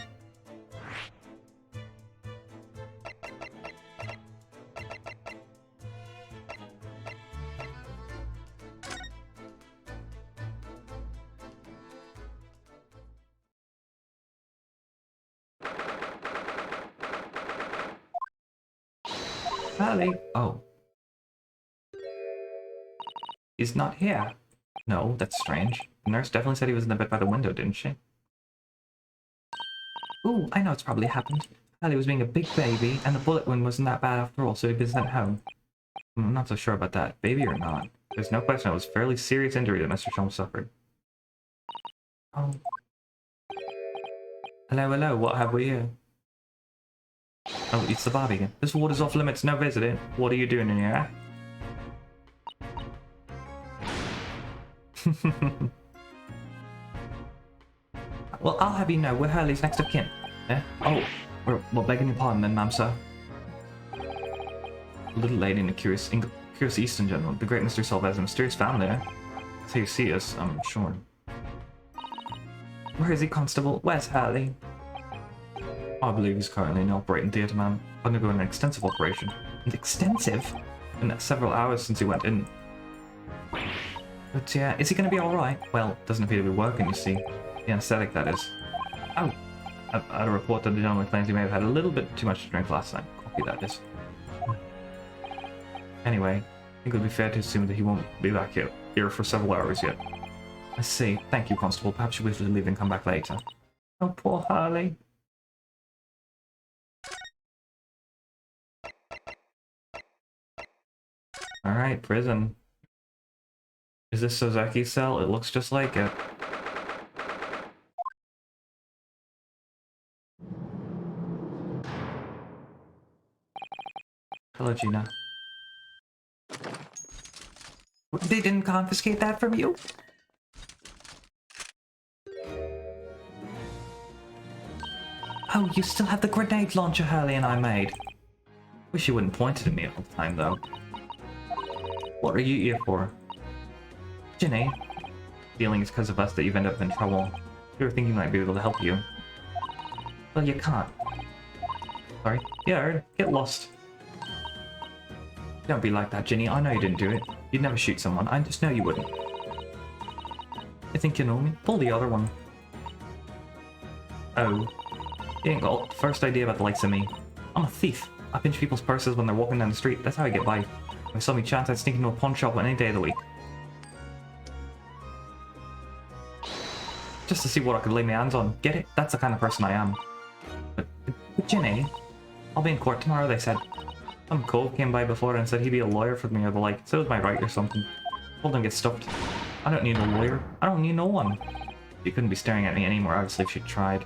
Sally! Oh. He's not here. No, that's strange. The nurse definitely said he was in the bed by the window, didn't she? Ooh, I know it's probably happened. Sally was being a big baby, and the bullet wound wasn't that bad after all, so he'd been sent home. I'm not so sure about that, baby or not. There's no question it was a fairly serious injury that Mr. Sholmes suffered. Oh. Hello, what have we here? Oh, it's the Bobby again. This ward is off limits, no visiting. What are you doing in here? Well, I'll have you know, we're Hurley's next of kin. Eh? Oh, we're begging your pardon then, ma'am, sir. A little lady in a curious Eastern general. The great Mr. Solve has a mysterious family, eh? That's how you see us, I'm sure. Where is he, Constable? Where's Hurley? I believe he's currently in the operating theatre, ma'am. Undergoing an extensive operation. And extensive? And that's several hours since he went in. But yeah, is he going to be alright? Well, doesn't appear to be working, you see. The anesthetic, that is. Oh! I had a report that the gentleman claims he may have had a little bit too much to drink last night. Copy that is. Anyway, I think it would be fair to assume that he won't be back here for several hours yet. I see. Thank you, Constable. Perhaps you wish to leave and come back later. Oh, poor Harley. Alright, prison. Is this Sozeki's cell? It looks just like it. Hello, Gina. They didn't confiscate that from you? Oh, you still have the grenade launcher Hurley and I made. Wish you wouldn't point it at me all the time, though. What are you here for? Ginny? Feeling it's because of us that you've ended up in trouble. You were thinking you might be able to help you. Well, you can't. Sorry? Yeah, I heard. Get lost. Don't be like that, Ginny. I know you didn't do it. You'd never shoot someone. I just know you wouldn't. I think you know me. Pull the other one. Oh. You ain't got the first idea about the likes of me. I'm a thief. I pinch people's purses when they're walking down the street. That's how I get by. If I saw me chance, I'd sneak into a pawn shop on any day of the week. Just to see what I could lay my hands on. Get it? That's the kind of person I am. But Ginny, I'll be in court tomorrow, they said. Some cove came by before and said he'd be a lawyer for me or the like. So it was my right or something. Told him to get stuffed. I don't need a lawyer. I don't need no one. She couldn't be staring at me anymore, obviously, if she tried.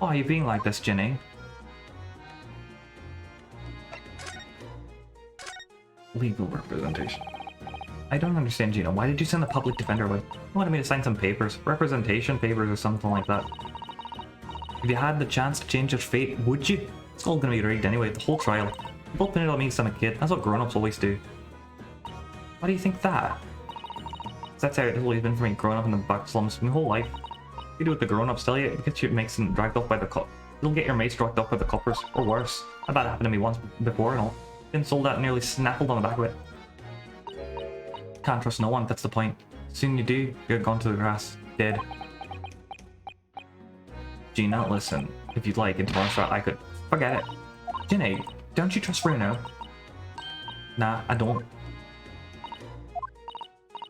Why are you being like this, Ginny? Legal representation. I don't understand, Gina. Why did you send the public defender away? You wanted me to sign some papers. Representation papers or something like that. If you had the chance to change your fate, would you? It's all gonna be rigged anyway, the whole trial. You both pinned it on me because I'm a kid. That's what grown-ups always do. Why do you think that? That's how it's always been for me, growing up in the back slums my whole life. You do what the grown-ups tell you, it gets your mates dragged off by the cop. You'll get your mates dragged off by the coppers, or worse. That happened to me once before and all. Been sold out and nearly snaffled on the back of it. Can't trust no one, that's the point. Soon you do, you're gone to the grass. Dead. Gina, listen. If you'd like, in tomorrow's trial, I could... Forget it. Ginny, don't you trust Bruno? Nah, I don't.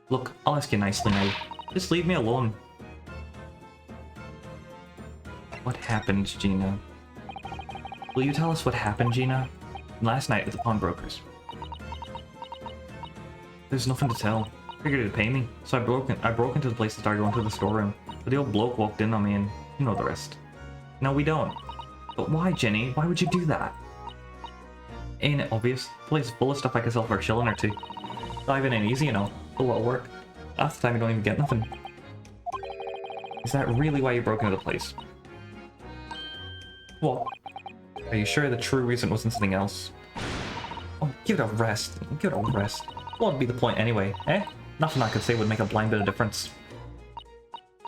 Look, I'll ask you nicely now. Just leave me alone. What happened, Gina? Will you tell us what happened, Gina? Last night at the pawnbrokers. There's nothing to tell. Figured it'd pay me, so I broke into the place and started going to the storeroom. But the old bloke walked in on me and you know the rest. No, we don't. But why, Jenny? Why would you do that? Ain't it obvious? The place is full of stuff I could sell for a shilling or two. Diving ain't easy, you know. A lot of work. Half the time you don't even get nothing. Is that really why you broke into the place? What? Are you sure the true reason wasn't something else? Oh, give it a rest. Give it a rest. What would be the point anyway, eh? Nothing I could say would make a blind bit of difference.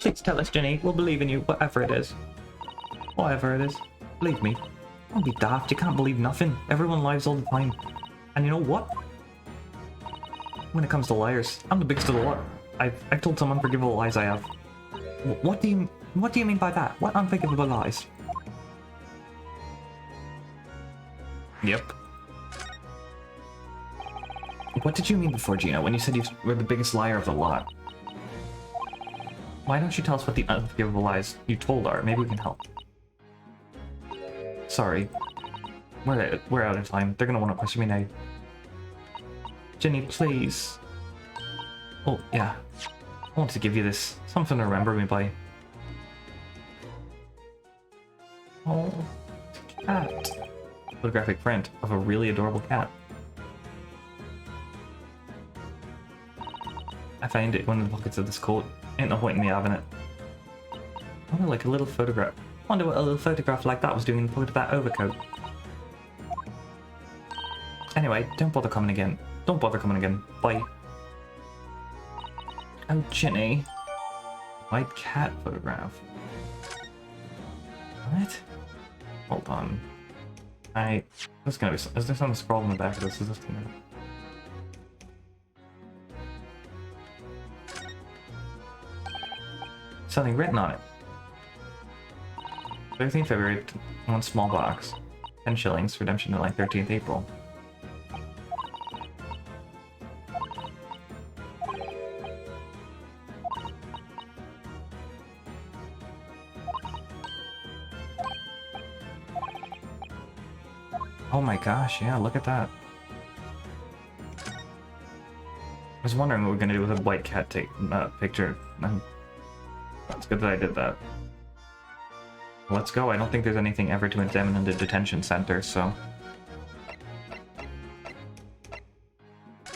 Please tell us, Jenny. We'll believe in you, whatever it is. Whatever it is. Believe me. Don't be daft. You can't believe nothing. Everyone lies all the time. And you know what? When it comes to liars, I'm the biggest of the lot. I've told some unforgivable lies I have. What do you mean by that? What unforgivable lies? Yep. What did you mean before, Gina, when you said you were the biggest liar of the lot? Why don't you tell us what the unforgivable lies you told are? Maybe we can help. Sorry. We're out of time. They're gonna want to question me now. Jenny, please. Oh, yeah. I want to give you this. Something to remember me by. Oh, it's a cat. Photographic print of a really adorable cat. I found it in one of the pockets of this coat. Ain't no point in me having it. I wonder, like a little photograph. I wonder what a little photograph like that was doing in the pocket of that overcoat. Anyway, don't bother coming again. Don't bother coming again. Bye. Oh, Jenny. White cat photograph. What? Hold on. There's gonna be. Is there something scrawled in the back of this? Is this gonna... Something written on it. 13th February, one small box. 10 shillings, redemption to like 13th April. Oh my gosh, yeah, look at that. I was wondering what we're gonna do with a white cat picture. It's good that I did that. Let's go. I don't think there's anything ever to examine in the detention center, so...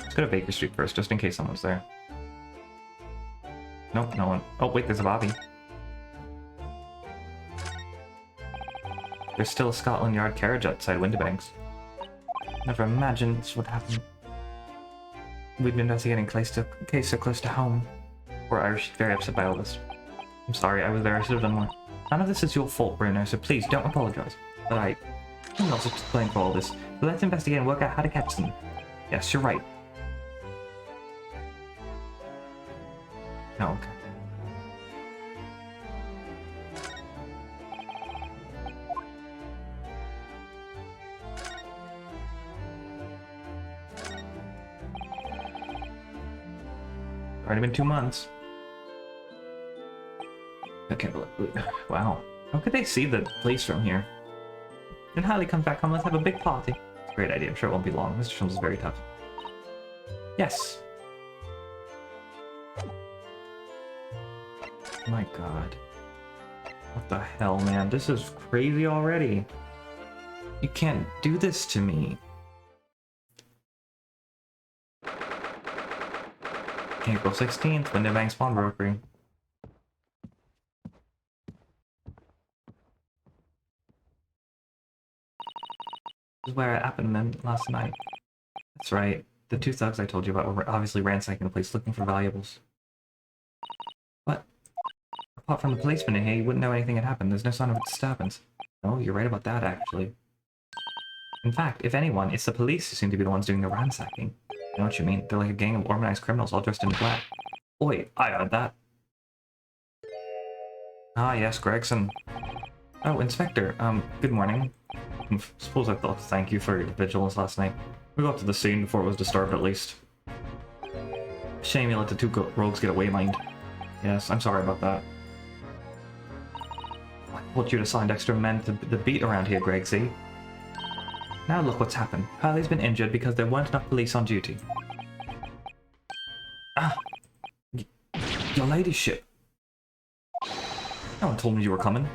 Let's go to Baker Street first, just in case someone's there. Nope, no one. Oh, wait, there's a Bobby. There's still a Scotland Yard carriage outside Windibanks. Never imagined this would happen. We've been investigating a case so close to home. Poor Irish is very upset by all this. I'm sorry, I was there, I should have done more. None of this is your fault, Bruno, so please don't apologize. But I'm not to blame for all this. So let's investigate and work out how to catch them. Yes, you're right. Oh, okay. Already been 2 months. Okay, wow. How could they see the place from here? When Harley comes back home, let's have a big party. It's a great idea. I'm sure it won't be long. Mr. Sholmes is very tough. Yes. My god. What the hell, man? This is crazy already. You can't do this to me. April 16th, Windibanks Pawnbrokery. This is where it happened last night. That's right. The 2 thugs I told you about were obviously ransacking the place looking for valuables. What? Apart from the policeman in here, you wouldn't know anything had happened. There's no sign of a disturbance. No, you're right about that, actually. In fact, if anyone, it's the police who seem to be the ones doing the ransacking. I know what you mean. They're like a gang of organized criminals all dressed in black. Oi, I heard that. Ah, yes, Gregson. Oh, Inspector, good morning. I suppose I thought to thank you for your vigilance last night. We got to the scene before it was disturbed, at least. Shame you let the 2 rogues get away, mind. Yes, I'm sorry about that. thought you'd assigned extra men to the beat around here, Gregsy. Now look what's happened. Hurley's been injured because there weren't enough police on duty. Ah! Your ladyship. No one told me you were coming.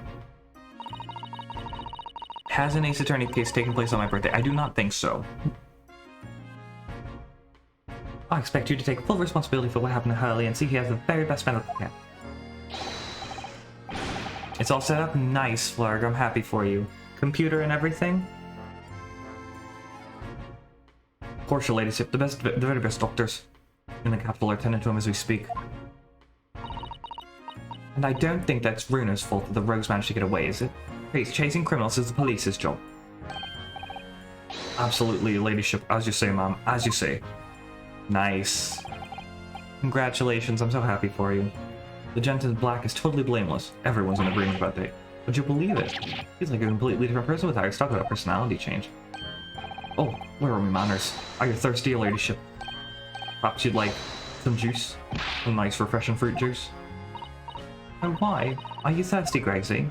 Has an Ace Attorney case taken place on my birthday? I do not think so. I expect you to take full responsibility for what happened to Hurley and see he has the very best medical care. It's all set up nice, Flurg. I'm happy for you. Computer and everything? Of course, your ladyship. The very best doctors in the capital are tending to him as we speak. And I don't think that's Runa's fault that the rogues managed to get away, is it? Chasing criminals is the police's job. Absolutely, your ladyship. As you say, ma'am. As you say. Nice. Congratulations, I'm so happy for you. The gent in black is totally blameless. Everyone's in agreement about that. Would you believe it? He's like a completely different person with Iris. Talk about a personality change. Oh, where are my manners? Are you thirsty, your ladyship? Perhaps you'd like some juice? Some nice refreshing fruit juice? Oh, why? Are you thirsty, Gregsy?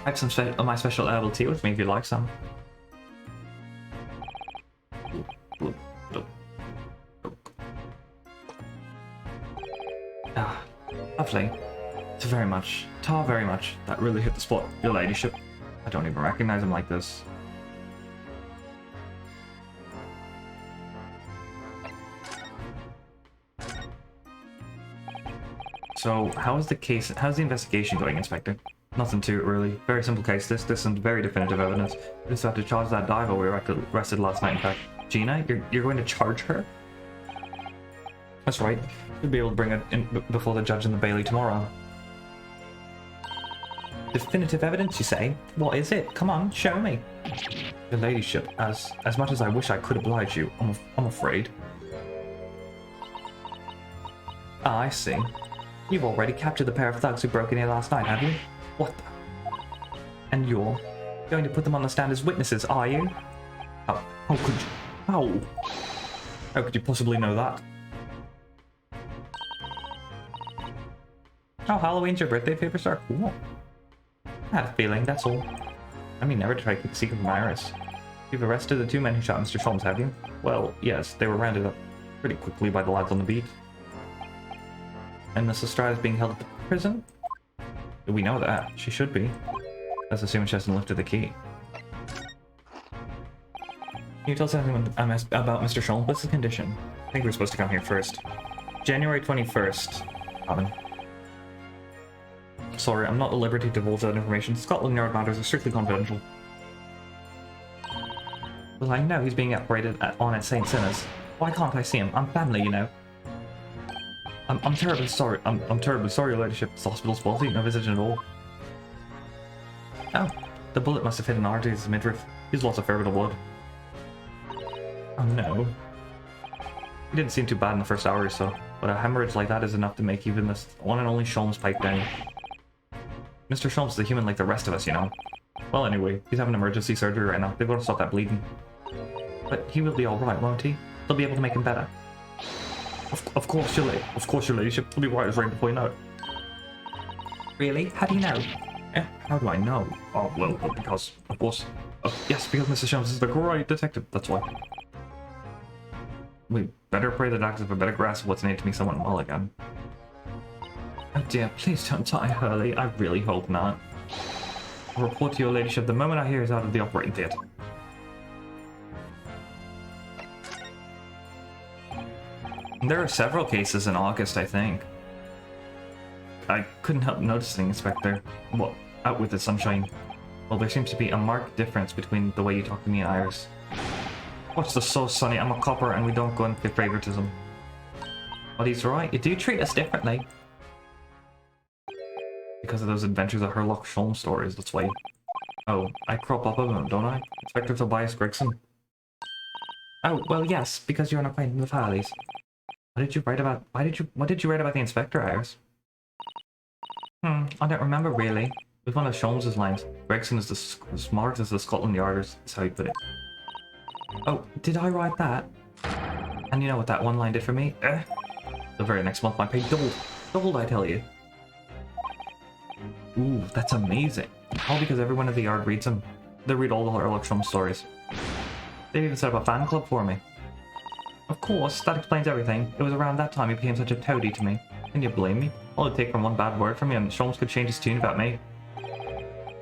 I have some of my special herbal tea with me if you'd like some. Ah, lovely. It's very much. Tar very much. That really hit the spot, your ladyship. I don't even recognize him like this. So, how's the investigation going, Inspector? Nothing to it, really. Very simple case. This isn't very definitive evidence. We just have to charge that diver we arrested last night, in fact. Gina, you're going to charge her? That's right. You'll be able to bring it in before the judge and the bailey tomorrow. Definitive evidence, you say? What is it? Come on, show me. Your ladyship, as much as I wish I could oblige you, I'm afraid. Ah, I see. You've already captured the pair of thugs who broke in here last night, have you? What the? And you're going to put them on the stand as witnesses, are you? How could you? How could you possibly know that? Oh, Halloween's your birthday, Paperstar? Cool. I had a feeling, that's all. I mean, never try to keep a secret from Iris. You've arrested the two men who shot Mr. Sholmes, have you? Well, yes, they were rounded up pretty quickly by the lads on the beat. And Miss Estrada is being held at the prison? We know that. She should be. Let's assume she hasn't lifted the key. Can you tell us anything about Mr. Sholmes? What's his condition? I think we're supposed to come here first. January 21st. Robin. Sorry, I'm not at liberty to divulge that information. Scotland Yard matters are strictly confidential. Well, I know he's being operated on at St. Sinners. Why can't I see him? I'm family, you know. I'm terribly sorry. I'm terribly sorry, your ladyship. This hospital's faulty. No visiting at all. Oh, the bullet must have hit an artery in his midriff. He's lost a fair bit of blood. Oh no. He didn't seem too bad in the first hour or so, but a hemorrhage like that is enough to make even this one and only Sholmes pipe down. Mr. Sholmes is a human like the rest of us, you know. Well, anyway, he's having emergency surgery right now. They've got to stop that bleeding. But he will be alright, won't he? They'll be able to make him better. Of course, your ladyship. He'll be right as rain before you know it. Really? How do you know? How do I know? Oh, well, because, of course. Yes, because Mr. Sholmes is the great detective, that's why. We better pray the doctors have a better grasp of what's needed to make someone well again. Oh dear, please don't die, Hurley. I really hope not. I'll report to your ladyship the moment I hear he's out of the operating theatre. There are several cases in August, I think. I couldn't help noticing, Inspector. Well, out with the sunshine. Well, there seems to be a marked difference between the way you talk to me and Iris. What's the sauce, Sonny? I'm a copper and we don't go into favoritism. But he's right, you do treat us differently. Because of those Adventures of Sherlock Holmes stories, that's why. Oh, I crop up of them, don't I? Inspector Tobias Gregson. Oh, well, yes, because you're an acquaintance of Harley's. What did you write about? What did you write about the Inspector, Iris? I don't remember really. With one of Sholmes' lines, Gregson is as smart as the Scotland Yarders, is how you put it. Oh, did I write that? And you know what that one line did for me? The very next month my pay doubled. Doubled, I tell you. Ooh, that's amazing. All because everyone at the yard reads them. They read all the Herlock Sholmes stories. They even set up a fan club for me. Of course, that explains everything. It was around that time he became such a toady to me. Can you blame me? All it'd take from one bad word from me and Sholmes could change his tune about me.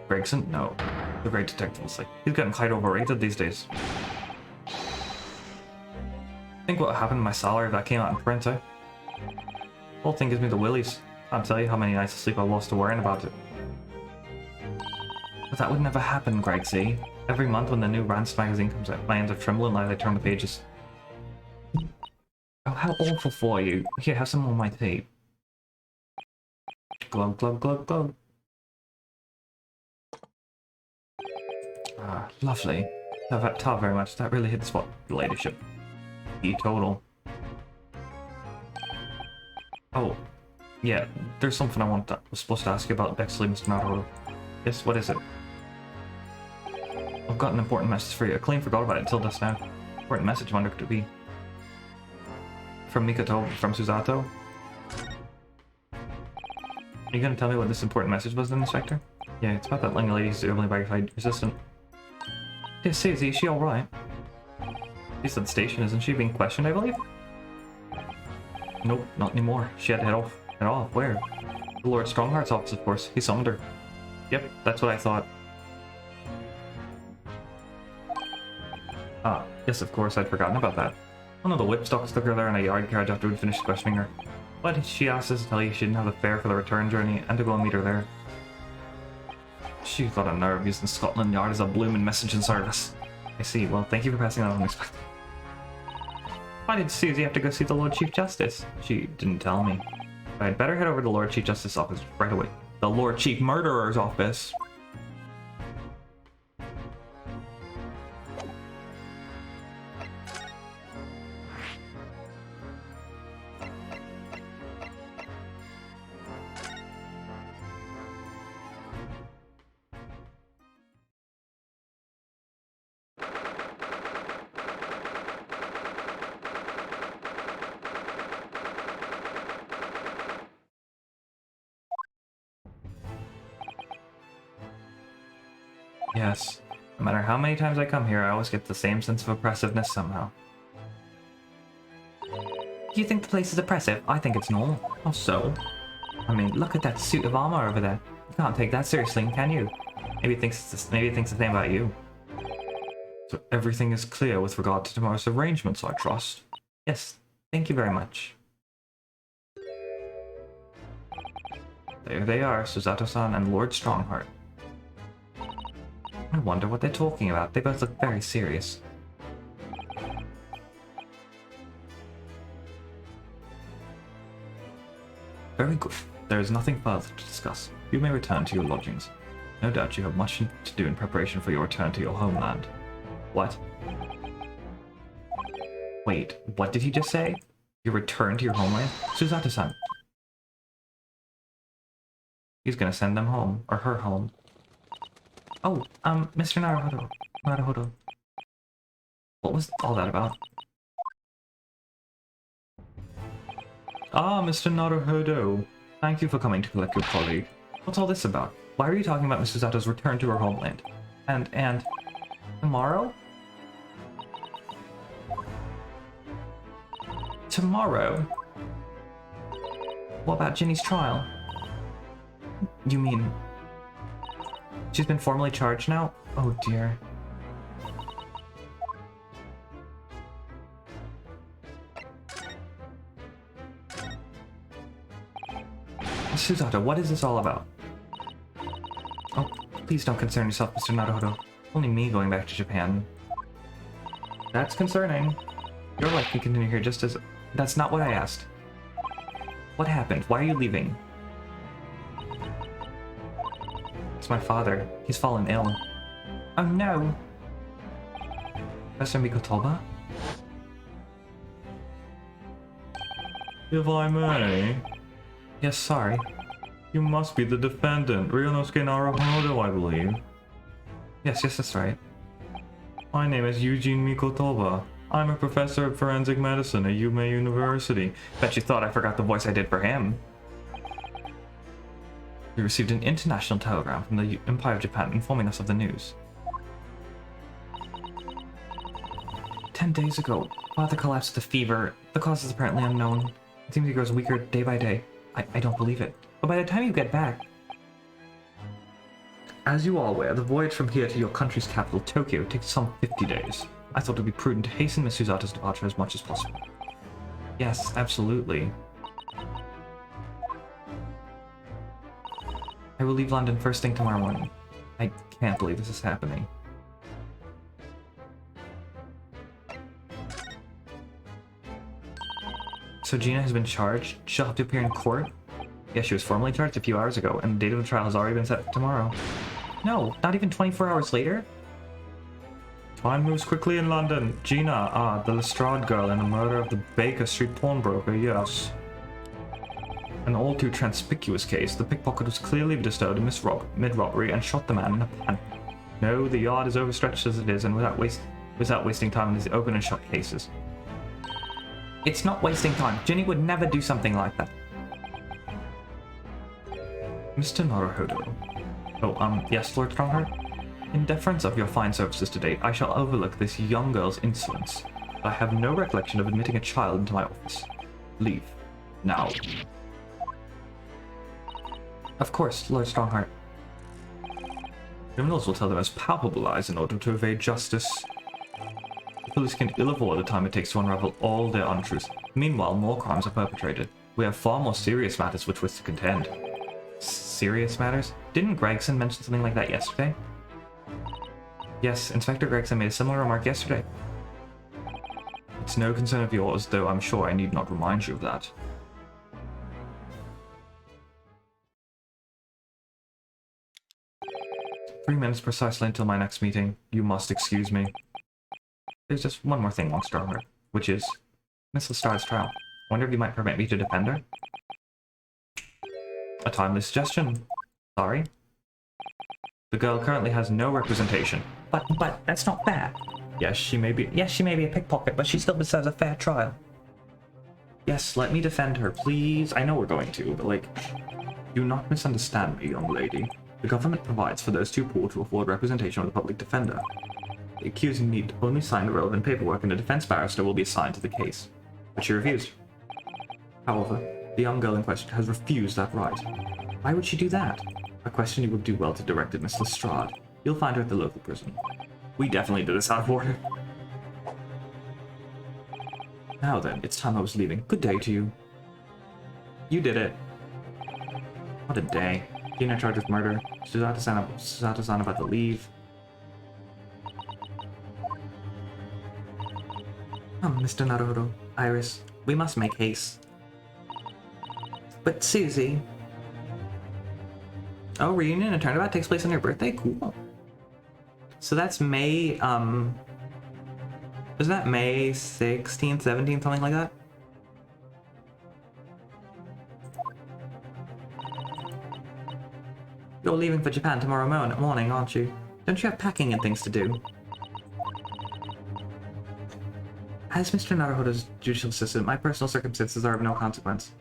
Gregson? No. The great detective was like, he's getting quite overrated these days. Think what happened to my salary if that came out in print, eh? Whole thing gives me the willies. Can't tell you how many nights of sleep I've lost to worrying about it. But that would never happen, Greg, see? Every month when the new Rance magazine comes out, my hands are trembling as I turn the pages. Oh, how awful for you. Here, have some more of my tea. Glug, glug, glug, glug. Ah, lovely. Love that tar very much. That really hit the spot, your ladyship. Total. Oh, yeah, there's something I was supposed to ask you about Bexley, Mr. Naruto. Yes, what is it? I've got an important message for you. I clean forgot about it until just now. Important message, I wonder could it be? From Mikoto, from Susato? Are you gonna tell me what this important message was then, Inspector? Yeah, it's about that young lady who's only verified resistant. Yeah, Susie, is she alright? She's at the station, isn't she? Being questioned, I believe? Nope, not anymore. She had to head off. Head off? Where? The Lord Strongheart's office, of course. He summoned her. Yep, that's what I thought. Ah, yes, of course, I'd forgotten about that. One of the whipstocks took her there in a yard carriage after we'd finished questioning her. But she asked us to tell you she didn't have the fare for the return journey and to go and meet her there. She's got a nerve using Scotland Yard as a bloomin' messaging service. I see. Well, thank you for passing that on, Inspector. Why did Susie have to go see the Lord Chief Justice? She didn't tell me. I'd better head over to the Lord Chief Justice's office right away. The Lord Chief Murderer's office. Yes. No matter how many times I come here, I always get the same sense of oppressiveness somehow. You think the place is oppressive? I think it's normal. How so? I mean, look at that suit of armor over there. You can't take that seriously, can you? Maybe it thinks the same about you. So everything is clear with regard to tomorrow's arrangements, I trust. Yes, thank you very much. There they are, Susato-san and Lord Strongheart. I wonder what they're talking about. They both look very serious. Very good. There is nothing further to discuss. You may return to your lodgings. No doubt you have much to do in preparation for your return to your homeland. What? Wait, what did he just say? You return to your homeland? Susato-san. He's gonna send them home, or her home. Oh, Mr. Naruhodo. What was all that about? Ah, Mr. Naruhodo. Thank you for coming to collect your colleague. What's all this about? Why are you talking about Miss Susato's return to her homeland? And... tomorrow? Tomorrow? What about Ginny's trial? You mean... she's been formally charged now? Oh dear. Susato, what is this all about? Oh, please don't concern yourself, Mr. Naruhodo. Only me going back to Japan. That's concerning. Your life can continue here just as... That's not what I asked. What happened? Why are you leaving? It's my father. He's fallen ill. Oh no! Professor Mikotoba? If I may... Yes, sorry. You must be the defendant, Ryunosuke Naruhodo, I believe. Yes, that's right. My name is Eugene Mikotoba. I'm a professor of forensic medicine at Yume University. Bet you thought I forgot the voice I did for him. We received an international telegram from the Empire of Japan informing us of the news. 10 days ago, father collapsed with a fever. The cause is apparently unknown. It seems he grows weaker day by day. I don't believe it. But by the time you get back... As you are aware, the voyage from here to your country's capital, Tokyo, takes some 50 days. I thought it would be prudent to hasten Miss Suzato's departure as much as possible. Yes, absolutely. I will leave London first thing tomorrow morning. I can't believe this is happening. So Gina has been charged? She'll have to appear in court? Yes, she was formally charged a few hours ago, and the date of the trial has already been set for tomorrow. No, not even 24 hours later? Time moves quickly in London. Gina, the Lestrade girl in the murder of the Baker Street pawnbroker, yes. An all too conspicuous case. The pickpocket was clearly disturbed in mid-robbery and shot the man in a panic. No, the yard is overstretched as it is, and without wasting time in these open and shut cases. It's not wasting time. Ginny would never do something like that. Mr. Naruhodo. Oh, yes, Lord Strongheart? In deference of your fine services to date, I shall overlook this young girl's insolence. I have no recollection of admitting a child into my office. Leave. Now. Of course, Lord Strongheart. Criminals will tell the most palpable lies in order to evade justice. The police can ill afford the time it takes to unravel all their untruths. Meanwhile, more crimes are perpetrated. We have far more serious matters which we're to contend. Serious matters? Didn't Gregson mention something like that yesterday? Yes, Inspector Gregson made a similar remark yesterday. It's no concern of yours, though I'm sure I need not remind you of that. "3 minutes precisely until my next meeting. You must excuse me." There's just one more thing, Longstrommer, which is Miss Lestrade's trial. Wonder if you might permit me to defend her? A timely suggestion. Sorry. The girl currently has no representation. But that's not fair. Yes, she may be a pickpocket, but she still deserves a fair trial. Yes, let me defend her, please. I know we're going to, but like, do not misunderstand me, young lady. The government provides for those too poor to afford representation with a public defender. The accused need only sign the relevant paperwork, and a defense barrister will be assigned to the case. But she refused. However, the young girl in question has refused that right. Why would she do that? A question you would do well to direct at Miss Lestrade. You'll find her at the local prison. We definitely did this out of order. Now then, it's time I was leaving. Good day to you. You did it. What a day. Gina charged with murder. Suzato-san about to leave. Mr. Naruhodo, Iris, we must make haste. But Susie... Oh, reunion and turnabout takes place on your birthday? Cool. So that's May, is that May 16th, 17th, something like that? You're leaving for Japan tomorrow morning, aren't you? Don't you have packing and things to do? As Mr. Naruhodo's judicial assistant, my personal circumstances are of no consequence.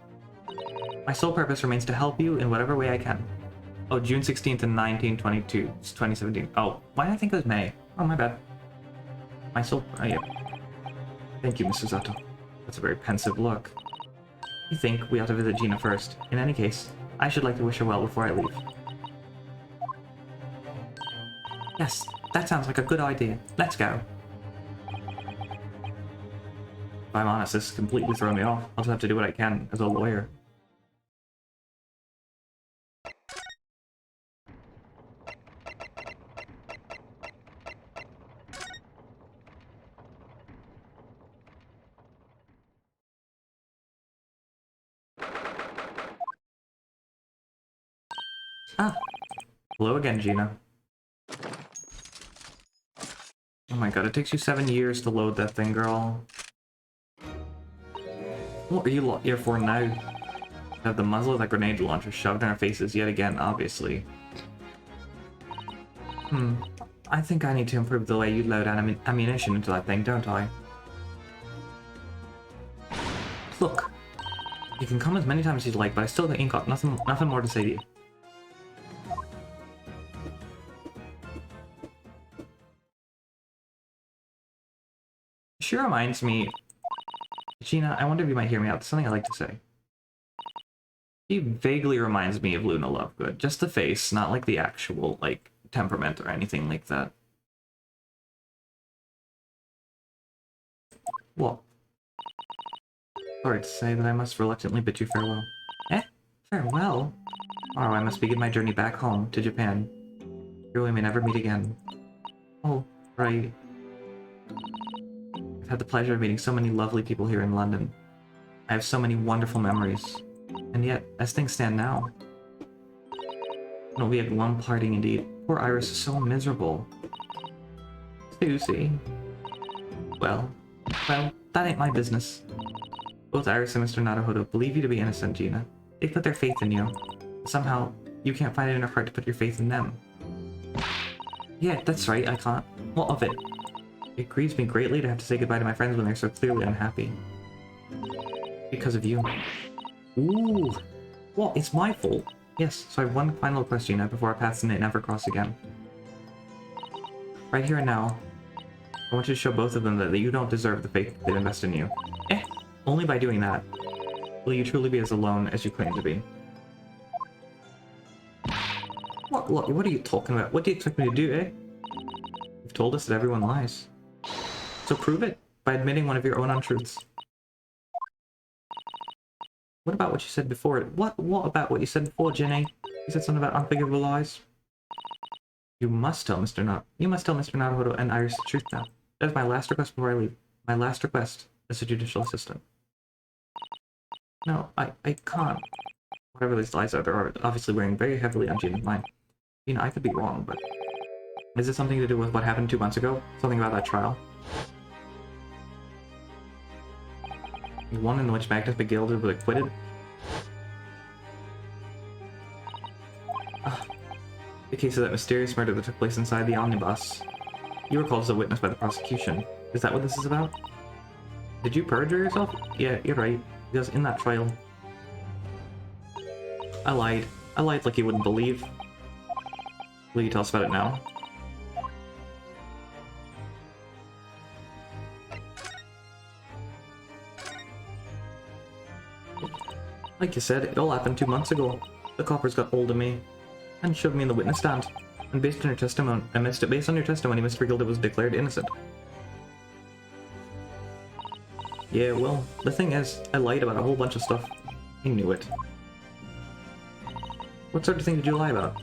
My sole purpose remains to help you in whatever way I can. Oh, June 16th and 1922. It's 2017. Oh, why did I think it was May? Oh, my bad. My sole... Oh, yeah. Thank you, Miss Suzato. That's a very pensive look. I think we ought to visit Gina first. In any case, I should like to wish her well before I leave. Yes, that sounds like a good idea. Let's go. If I'm honest, this is completely throwing me off. I'll just have to do what I can as a lawyer. Ah. Hello again, Gina. Oh my god, it takes you 7 years to load that thing, girl. What are you here for now? Have the muzzle of that grenade launcher shoved in our faces yet again, obviously. I think I need to improve the way you load ammunition into that thing, don't I? Look, you can come as many times as you'd like, but I still ain't got nothing more to say to you. She reminds me... Gina, I wonder if you might hear me out. There's something I'd like to say. She vaguely reminds me of Luna Lovegood. Just the face, not like the actual, like, temperament or anything like that. What? Sorry to say that I must reluctantly bid you farewell. Eh? Farewell? Tomorrow I must begin my journey back home, to Japan. Here we may never meet again. Oh, right. I've had the pleasure of meeting so many lovely people here in London. I have so many wonderful memories. And yet, as things stand now, it'll be a glum parting indeed. Poor Iris is so miserable. Susie. Well, that ain't my business. Both Iris and Mr. Naruhodo believe you to be innocent, Gina. They put their faith in you. Somehow, you can't find it in your heart to put your faith in them. Yeah, that's right, I can't. What of it? It grieves me greatly to have to say goodbye to my friends when they're so clearly unhappy. Because of you. Ooh! What? It's my fault? Yes, so I have one final request, Gina, before our paths never cross again. Right here and now, I want you to show both of them that you don't deserve the faith they invest in you. Eh? Only by doing that will you truly be as alone as you claim to be. What are you talking about? What do you expect me to do, eh? You've told us that everyone lies. So prove it by admitting one of your own untruths. What about what you said before? What about what you said before, Jenny? You said something about unforgivable lies? You must tell Mr. Naruhodo and Iris the truth now. That is my last request before I leave. My last request as a judicial assistant. No, I can't. Whatever these lies are, they're obviously wearing very heavily on Gina's mind. You know, I could be wrong, but... Is it something to do with what happened 2 months ago? Something about that trial? The one in which Magnus McGill was acquitted? The case of that mysterious murder that took place inside the omnibus. You were called as a witness by the prosecution. Is that what this is about? Did you perjure yourself? Yeah, you're right. Because in that trial... I lied. I lied like you wouldn't believe. Will you tell us about it now? Like you said, it all happened 2 months ago. The coppers got hold of me and shoved me in the witness stand. And based on your testimony, Mr. Gilda was declared innocent. Yeah, well, the thing is, I lied about a whole bunch of stuff. I knew it. What sort of thing did you lie about?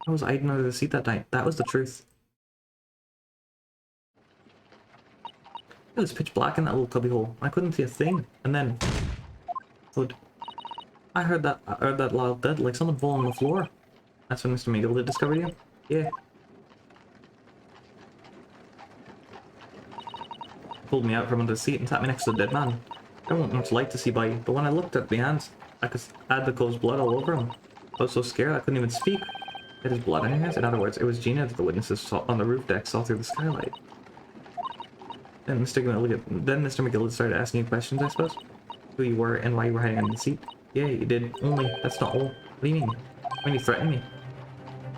I was hiding under the seat that night. That was the truth. It was pitch black in that little cubbyhole. I couldn't see a thing. And then... I heard that loud thud, like someone falling on the floor. That's when Mr. McGill did discover you? Yeah. Pulled me out from under the seat and sat me next to the dead man. There wasn't much light to see by, but when I looked at the hands, I could add the cove's blood all over him. I was so scared I couldn't even speak. It is blood in his hands. In other words, it was Gina that the witnesses saw on the roof deck saw through the skylight. Then Mr. McGill started asking you questions, I suppose? Who you were and why you were hiding under the seat? Yeah, you did. Only, that's not all. What do you mean? When you threatened me?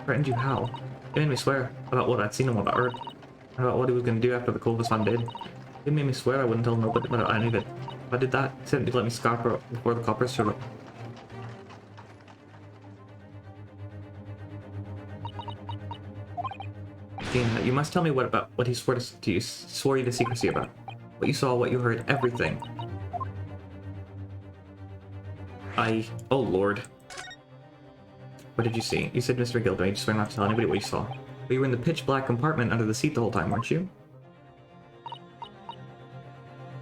Threatened you how? He made me swear about what I'd seen and what I heard. And about what he was going to do after the Cove was found dead. He made me swear I wouldn't tell nobody about any of it. If I did that, he said he'd let me scarper before the coppers showed up. Gina, you must tell me what he swore you to secrecy about. What you saw, what you heard, everything. Oh lord. What did you see? You said Mr. Gilda, you just swear not to tell anybody what you saw. But you were in the pitch black compartment under the seat the whole time, weren't you?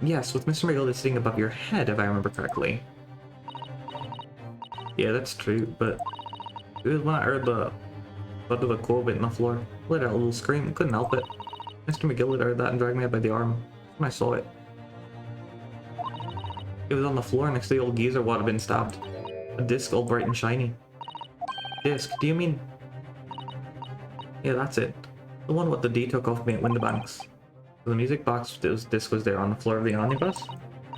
Yes, with Mr. McGill sitting above your head, if I remember correctly. Yeah, that's true, but it was when I heard the thud of the cove hitting the floor. I let out a little scream, couldn't help it. Mr. McGill had heard that and dragged me up by the arm when I saw it. It was on the floor next to the old geezer what had been stabbed. A disc all bright and shiny. Disc? Do you mean... Yeah, that's it. The one what the D took off me at Windibanks. So the music box disc was there on the floor of the omnibus.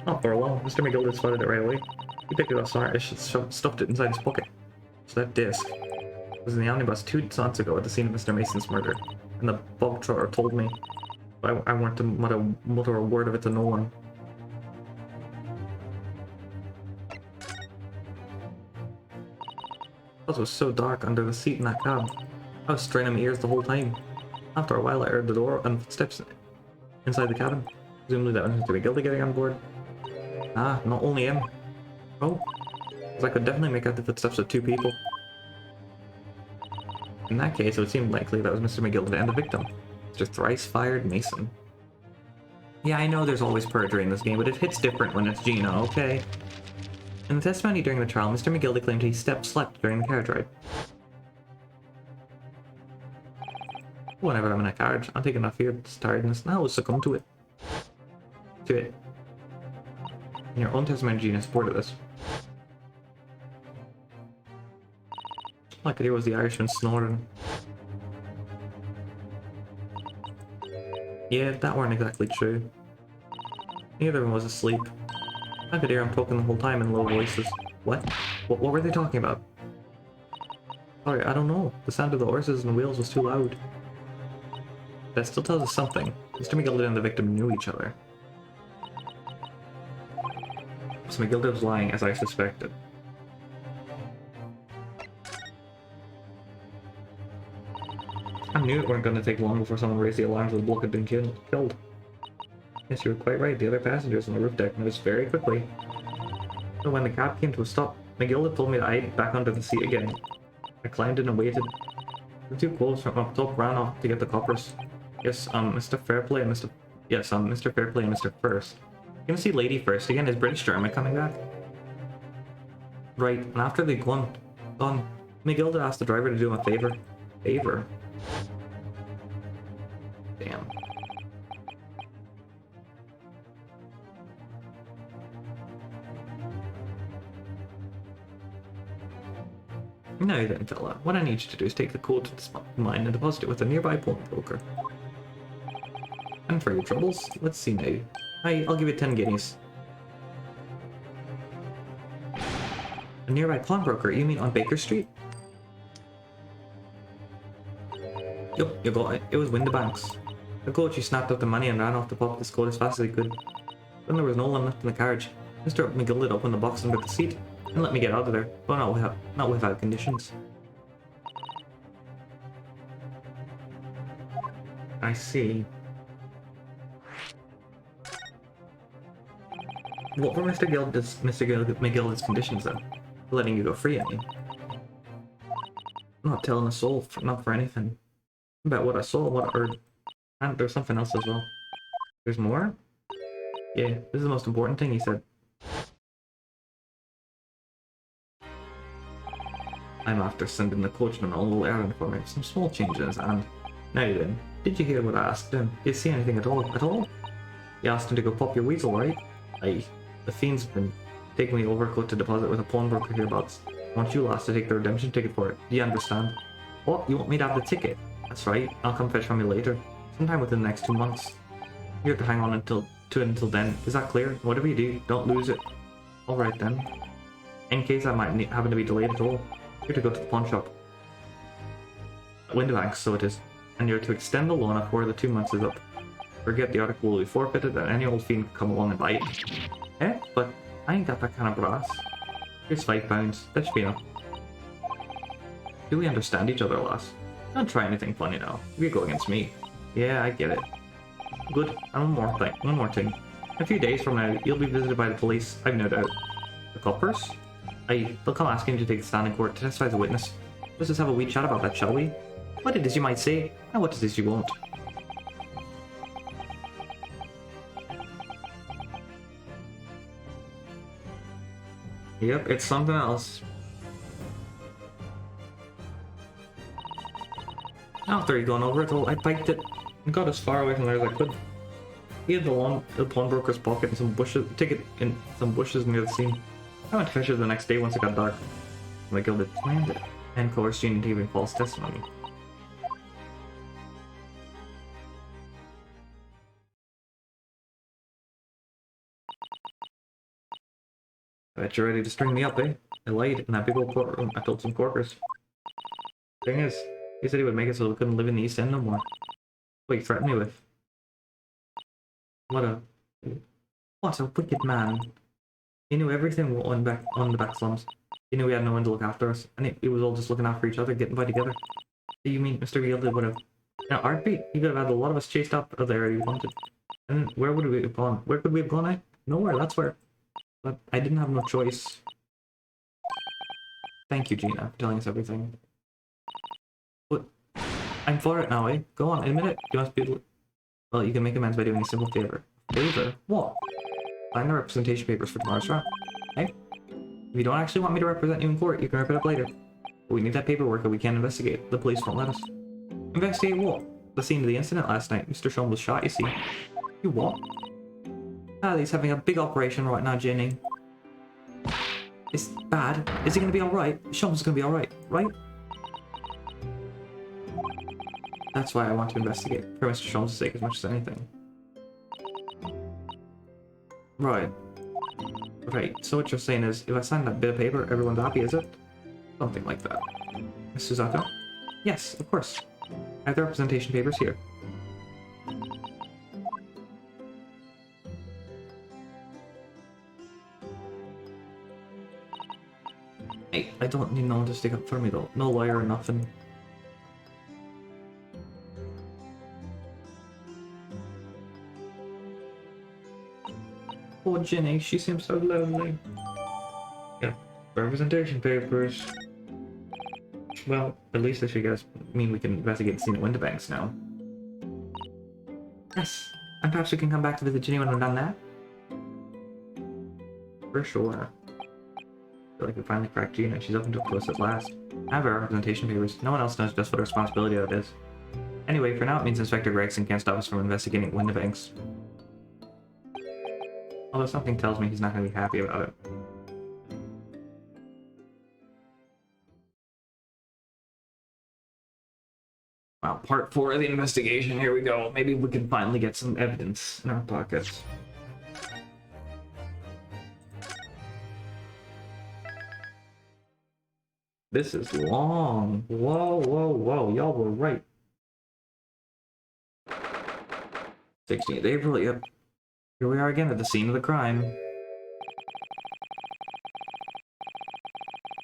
Not for long. Mr. McGill had spotted it right away. He picked it up smart and stuffed it inside his pocket. So that disc was in the omnibus 2 months ago at the scene of Mr. Mason's murder. And the bog trotter told me. I want to mutter a word of it to no one. It was so dark under the seat in that cab. I was straining my ears the whole time. After a while I heard the door and footsteps inside the cabin. Presumably that was Mr. McGildy getting on board. Ah, not only him. Oh, because I could definitely make out the footsteps of two people. In that case, it would seem likely that was Mr. McGildy and the victim, Mr. Thrice-Fired Mason. Yeah, I know there's always perjury in this game, but it hits different when it's Gina, okay? In the testimony during the trial, Mr. McGildy claimed he slept during the carriage ride. Whenever I'm in a carriage, I'm taking enough fear, tiredness, and I will succumb to it. In your own testimony, Gina supported this. All I could hear was the Irishman snoring. Yeah, that weren't exactly true. Neither of them was asleep. I could hear him talking the whole time in low voices. What? What were they talking about? Sorry, I don't know. The sound of the horses and wheels was too loud. That still tells us something. Mr. McGildy and the victim knew each other. So McGildy was lying, as I suspected. I knew it weren't going to take long before someone raised the alarms that the bloke had been killed. Yes, you were quite right. The other passengers on the roof deck noticed very quickly. So when the cab came to a stop, McGildy told me that I'd back under the seat again. I climbed in and waited. The two wolves from up top ran off to get the coppers. Yes, Mr. Fairplay and Mr. Yes, Mr. Fairplay and Mr. First. You gonna see Lady First again? Is British German coming back? Right, and after they'd gone, McGildy asked the driver to do him a favor. Favor? Damn. Now then, fella, what I need you to do is take the code to the mine and deposit it with a nearby pawnbroker. And for your troubles, let's see now. I'll give you 10 guineas. A nearby pawnbroker? You mean on Baker Street? Yup, you got it. It was Windibanks. The coach, snapped up the money and ran off to pop this code as fast as he could. When there was no one left in the carriage, Mr. McGildy opened the box under the seat and let me get out of there, but not without conditions. I see. What were Mr. McGildy's conditions then? Letting you go free, I mean. I'm not telling a soul, not for anything. About what I saw, what I heard. And there's something else as well. There's more? Yeah, this is the most important thing, he said. I'm after sending the coachman on a little errand for me, some small changes in his hand. Now then, did you hear what I asked him? Did you see anything at all? You asked him to go pop your weasel, right? Aye. The fiend's been taking my overcoat to deposit with a pawnbroker hereabouts. I want you lads to take the redemption ticket for it. Do you understand? What? You want me to have the ticket? That's right. I'll come fetch from you later. Sometime within the next 2 months. You have to hang on until then. Is that clear? Whatever you do, don't lose it. Alright then. In case I might happen to be delayed at all, you're to go to the pawn shop. Windibanks, so it is. And you're to extend the loan before the 2 months is up. Forget the article will be forfeited and any old fiend can come along and buy it. Eh? But I ain't got that kind of brass. Here's £5. That should be enough. Do we understand each other, lass? Don't try anything funny now. You go against me. Yeah, I get it. Good. And one more thing. A few days from now, you'll be visited by the police, I've no doubt. The coppers? Aye, they'll come asking you to take the stand in court to testify as a witness. Let's just have a wee chat about that, shall we? What it is you might say, and what it is you won't. Yep, it's something else. After he'd gone over it all, I biked it and got as far away from there as I could. He had the pawnbroker's pocket and some bushes, ticket in some bushes near the scene. I went to fetch it the next day once it got dark. McGildy planned it and coerced Gene into giving false testimony. I bet you're ready to string me up, eh? I lied in that big old courtroom. I told some corkers. Thing is, he said he would make it so we couldn't live in the East End no more. What you threatened me with? What a wicked man. He knew everything on the back slums. He knew we had no one to look after us, and it was all just looking after each other, getting by together. Do you mean Mr. Gilda would have... Now, Artbeat, he could have had a lot of us chased up there if he wanted. And where would we have gone? Where could we have gone, eh? Nowhere, that's where. But I didn't have no choice. Thank you, Gina, for telling us everything. But I'm for it now, eh? Go on, admit it. You must be... Well, you can make amends by doing a simple favor. Favor? What? Find the representation papers for tomorrow's trial. Hey? If you don't actually want me to represent you in court, you can rip it up later. But we need that paperwork or we can't investigate. The police won't let us. Investigate what? The scene of the incident last night. Mr. Sean was shot, you see. You what? Ah, he's having a big operation right now, Jenny. It's bad. Is he gonna be alright? Sean's gonna be alright, right? That's why I want to investigate. For Mr. Sean's sake as much as anything. Right. Right, so what you're saying is, if I sign that bit of paper, everyone's happy, is it? Something like that. Miss Susato? Yes, of course. I have the representation papers here. Hey, I don't need no one to stick up for me though. No lawyer or nothing. Oh, Jenny, she seems so lonely. Yeah, representation papers. Well, at least this should get us mean we can investigate the scene at Winterbanks now. Yes, and perhaps we can come back to visit Ginny when we're done that. For sure. I feel like we finally cracked Gina. She's open to us at last. I have our representation papers. No one else knows just what a responsibility that is. Anyway, for now it means Inspector Gregson can't stop us from investigating Winterbanks. Although something tells me he's not going to be happy about it. Wow, part 4 of the investigation, here we go. Maybe we can finally get some evidence in our pockets. This is long. Whoa, whoa, whoa, y'all were right. 16th April, yep. Here we are again at the scene of the crime.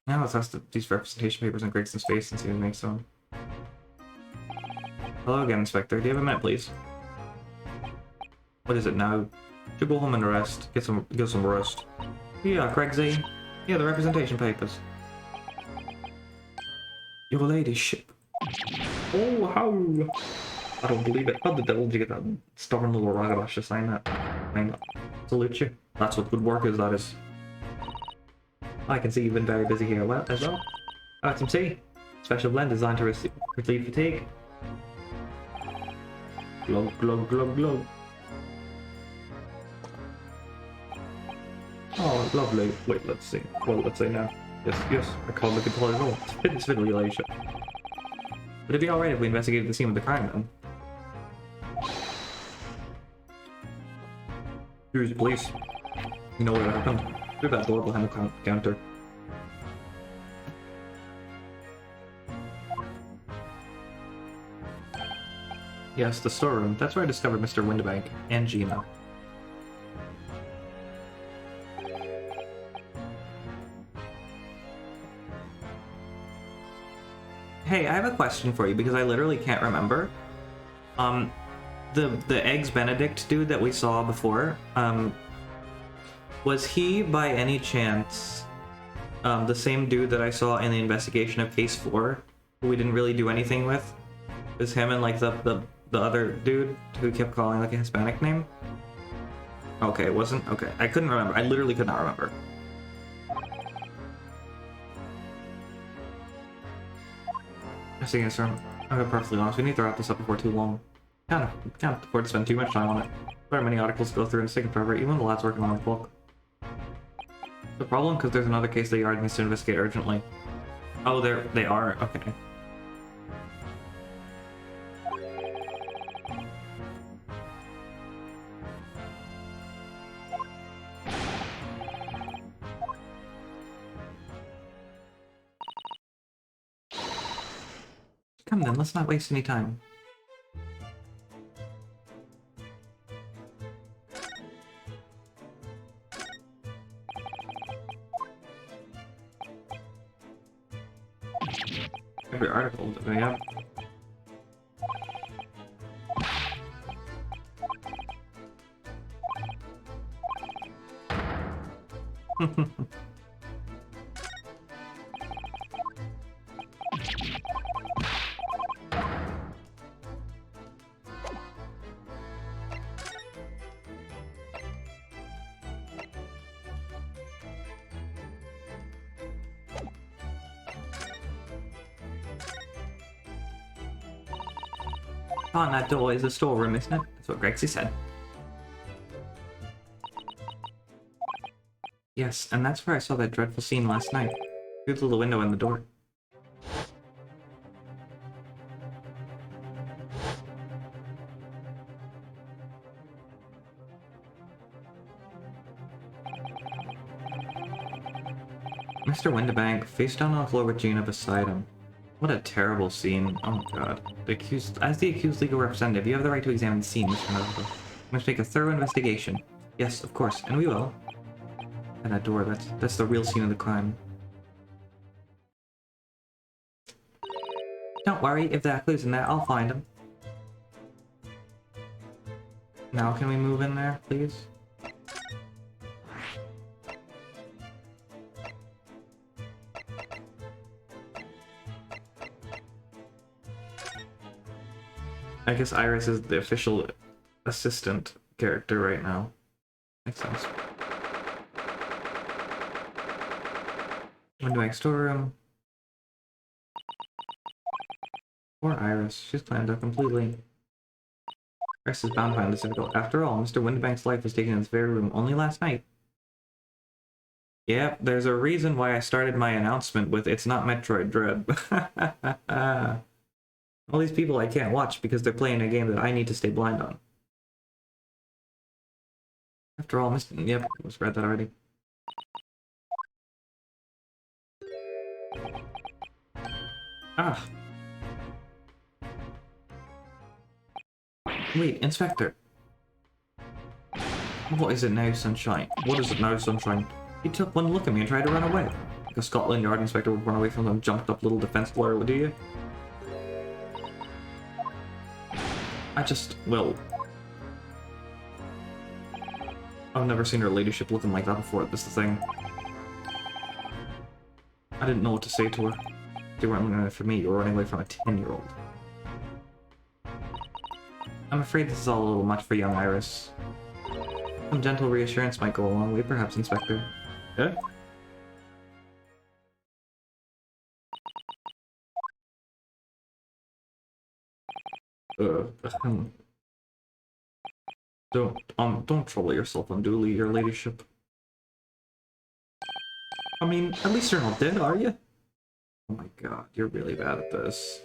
Now let's ask these representation papers in Gregson's face and see if he makes some. Hello again, Inspector. Do you have a minute, please? What is it now? Should go home and rest. Get some rest. Yeah, Craigsy. Yeah, the representation papers. Your ladyship. Oh, how? I don't believe it. How the devil did you get that stubborn little ragabash to sign that? Salute you. That's what good work is, that is. I can see you've been very busy here as well. I got some tea. Special blend designed to relieve fatigue. Glug, glug, glug, glug. Oh, lovely. Wait, let's see. Well, let's see now. Yes, yes, I can't look at the whole. It's fiddly, your ladyship. Would it be alright if we investigated the scene of the crime then? Here's the police. You know what happened? Through that door behind the counter. Yes, the storeroom. That's where I discovered Mr. Winterbank and Gina. Hey, I have a question for you because I literally can't remember. The Eggs Benedict dude that we saw before, was he by any chance the same dude that I saw in the investigation of Case 4, who we didn't really do anything with? It was him and like the other dude who kept calling like a Hispanic name? Okay, it wasn't? Okay, I couldn't remember. I literally could not remember. I think it's I'm perfectly honest, we need to wrap this up before too long. Can't afford to spend too much time on it. There are many articles to go through and it's taking forever, even the lad's working on a book. The problem? Because there's another case the yard needs to investigate urgently. Oh, they are? Okay. Come then, let's not waste any time. Every article, yeah. On that door is a storeroom, isn't it? That's what Grexy said. Yes, and that's where I saw that dreadful scene last night. Through the little window in the door. Mr. Windibank, face down on the floor with Gina beside him. What a terrible scene. Oh my god. As the accused legal representative, you have the right to examine the scene, Mr. Naruto. You must make a thorough investigation. Yes, of course, and we will. And that door, that's the real scene of the crime. Don't worry, if there are clues in there, I'll find them. Now can we move in there, please? I guess Iris is the official assistant character right now. Makes sense. Windibank storeroom. Poor Iris. She's planned out completely. Iris is bound to find this difficult. After all, Mr. Windibank's life was taken in this very room only last night. Yep, there's a reason why I started my announcement with "It's not Metroid Dread." All these people I can't watch because they're playing a game that I need to stay blind on. After all, yep, I just read that already. Ah. Wait, Inspector. What is it now, Sunshine? What is it now, Sunshine? He took one look at me and tried to run away. Like a Scotland Yard inspector would run away from some jumped up little defense lawyer, would you? Well... I've never seen her ladyship looking like that before, this is the thing. I didn't know what to say to her. They weren't looking at it for me, you were running away from a 10-year-old. I'm afraid this is all a little much for young Iris. Some gentle reassurance might go a long way, perhaps, Inspector. Yeah? Don't trouble yourself unduly, your ladyship. I mean, at least you're not dead, are you? Oh my god, you're really bad at this.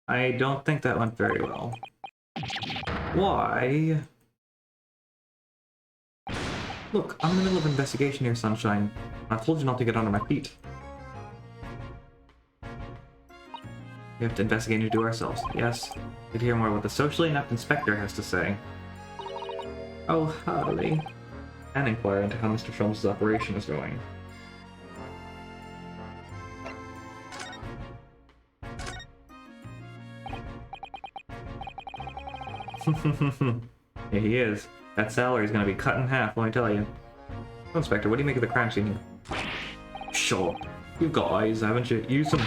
I don't think that went very well. Why? Look, I'm in the middle of an investigation here, Sunshine. I've told you not to get under my feet. We have to investigate and do ourselves. Yes, we'd hear more what the socially inept inspector has to say. Oh, howdy. And inquire into how Mr. Sholmes' operation is going. Yeah, he is. That salary is going to be cut in half, let me tell you. So, Inspector, what do you make of the crime scene here? Sure. You've got eyes, haven't you? Use them.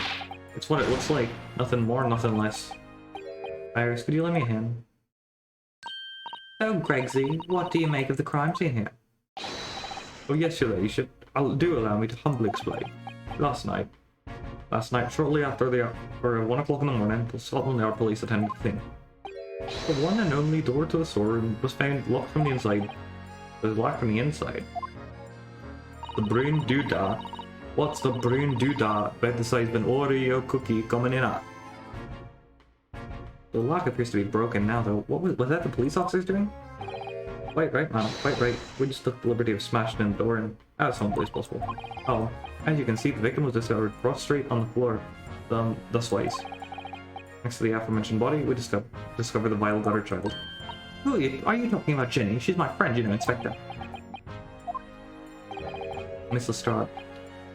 It's what it looks like. Nothing more, nothing less. Iris, could you lend me a hand? Oh, Gregsy, what do you make of the crime scene here? Oh, yes, your ladyship. Do allow me to humbly explain. Last night, shortly after 1 o'clock in the morning, the Scotland Yard police attended the thing. The one and only door to the storeroom was found locked from the inside. It was locked from the inside. The brain doodah. What's the brain doodah? Bet the size of an Oreo cookie coming in at. The lock appears to be broken now, though. What was that the police officers doing? Quite right, man. Quite right. We just took the liberty of smashing in the door and as someplace possible. Oh, as you can see, the victim was discovered prostrate on the floor, thus wise. Next to the aforementioned body, we discovered the vile gutter child. Who are you talking about, Jenny? She's my friend, you know, Inspector. Miss Lestrade.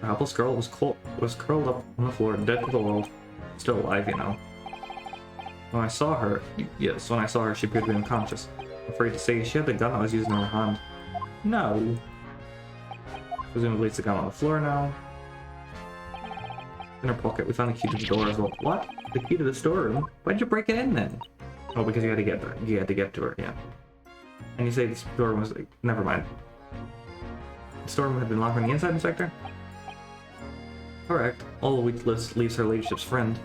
The helpless girl was curled up on the floor, dead to the world. Still alive, you know. When I saw her, yes, when I saw her, she appeared to be unconscious. I'm afraid to say she had the gun I was using in her hand. No. Presumably it's the gun on the floor now. In her pocket, we found the key to the door as well. What? The key to the storeroom? Why'd you break it in then? Oh, because you had to get there. You had to get to her, yeah. And you say the storeroom was like, never mind. The storeroom had been locked on the inside, Inspector? Correct. All the weak list leaves her ladyship's friend.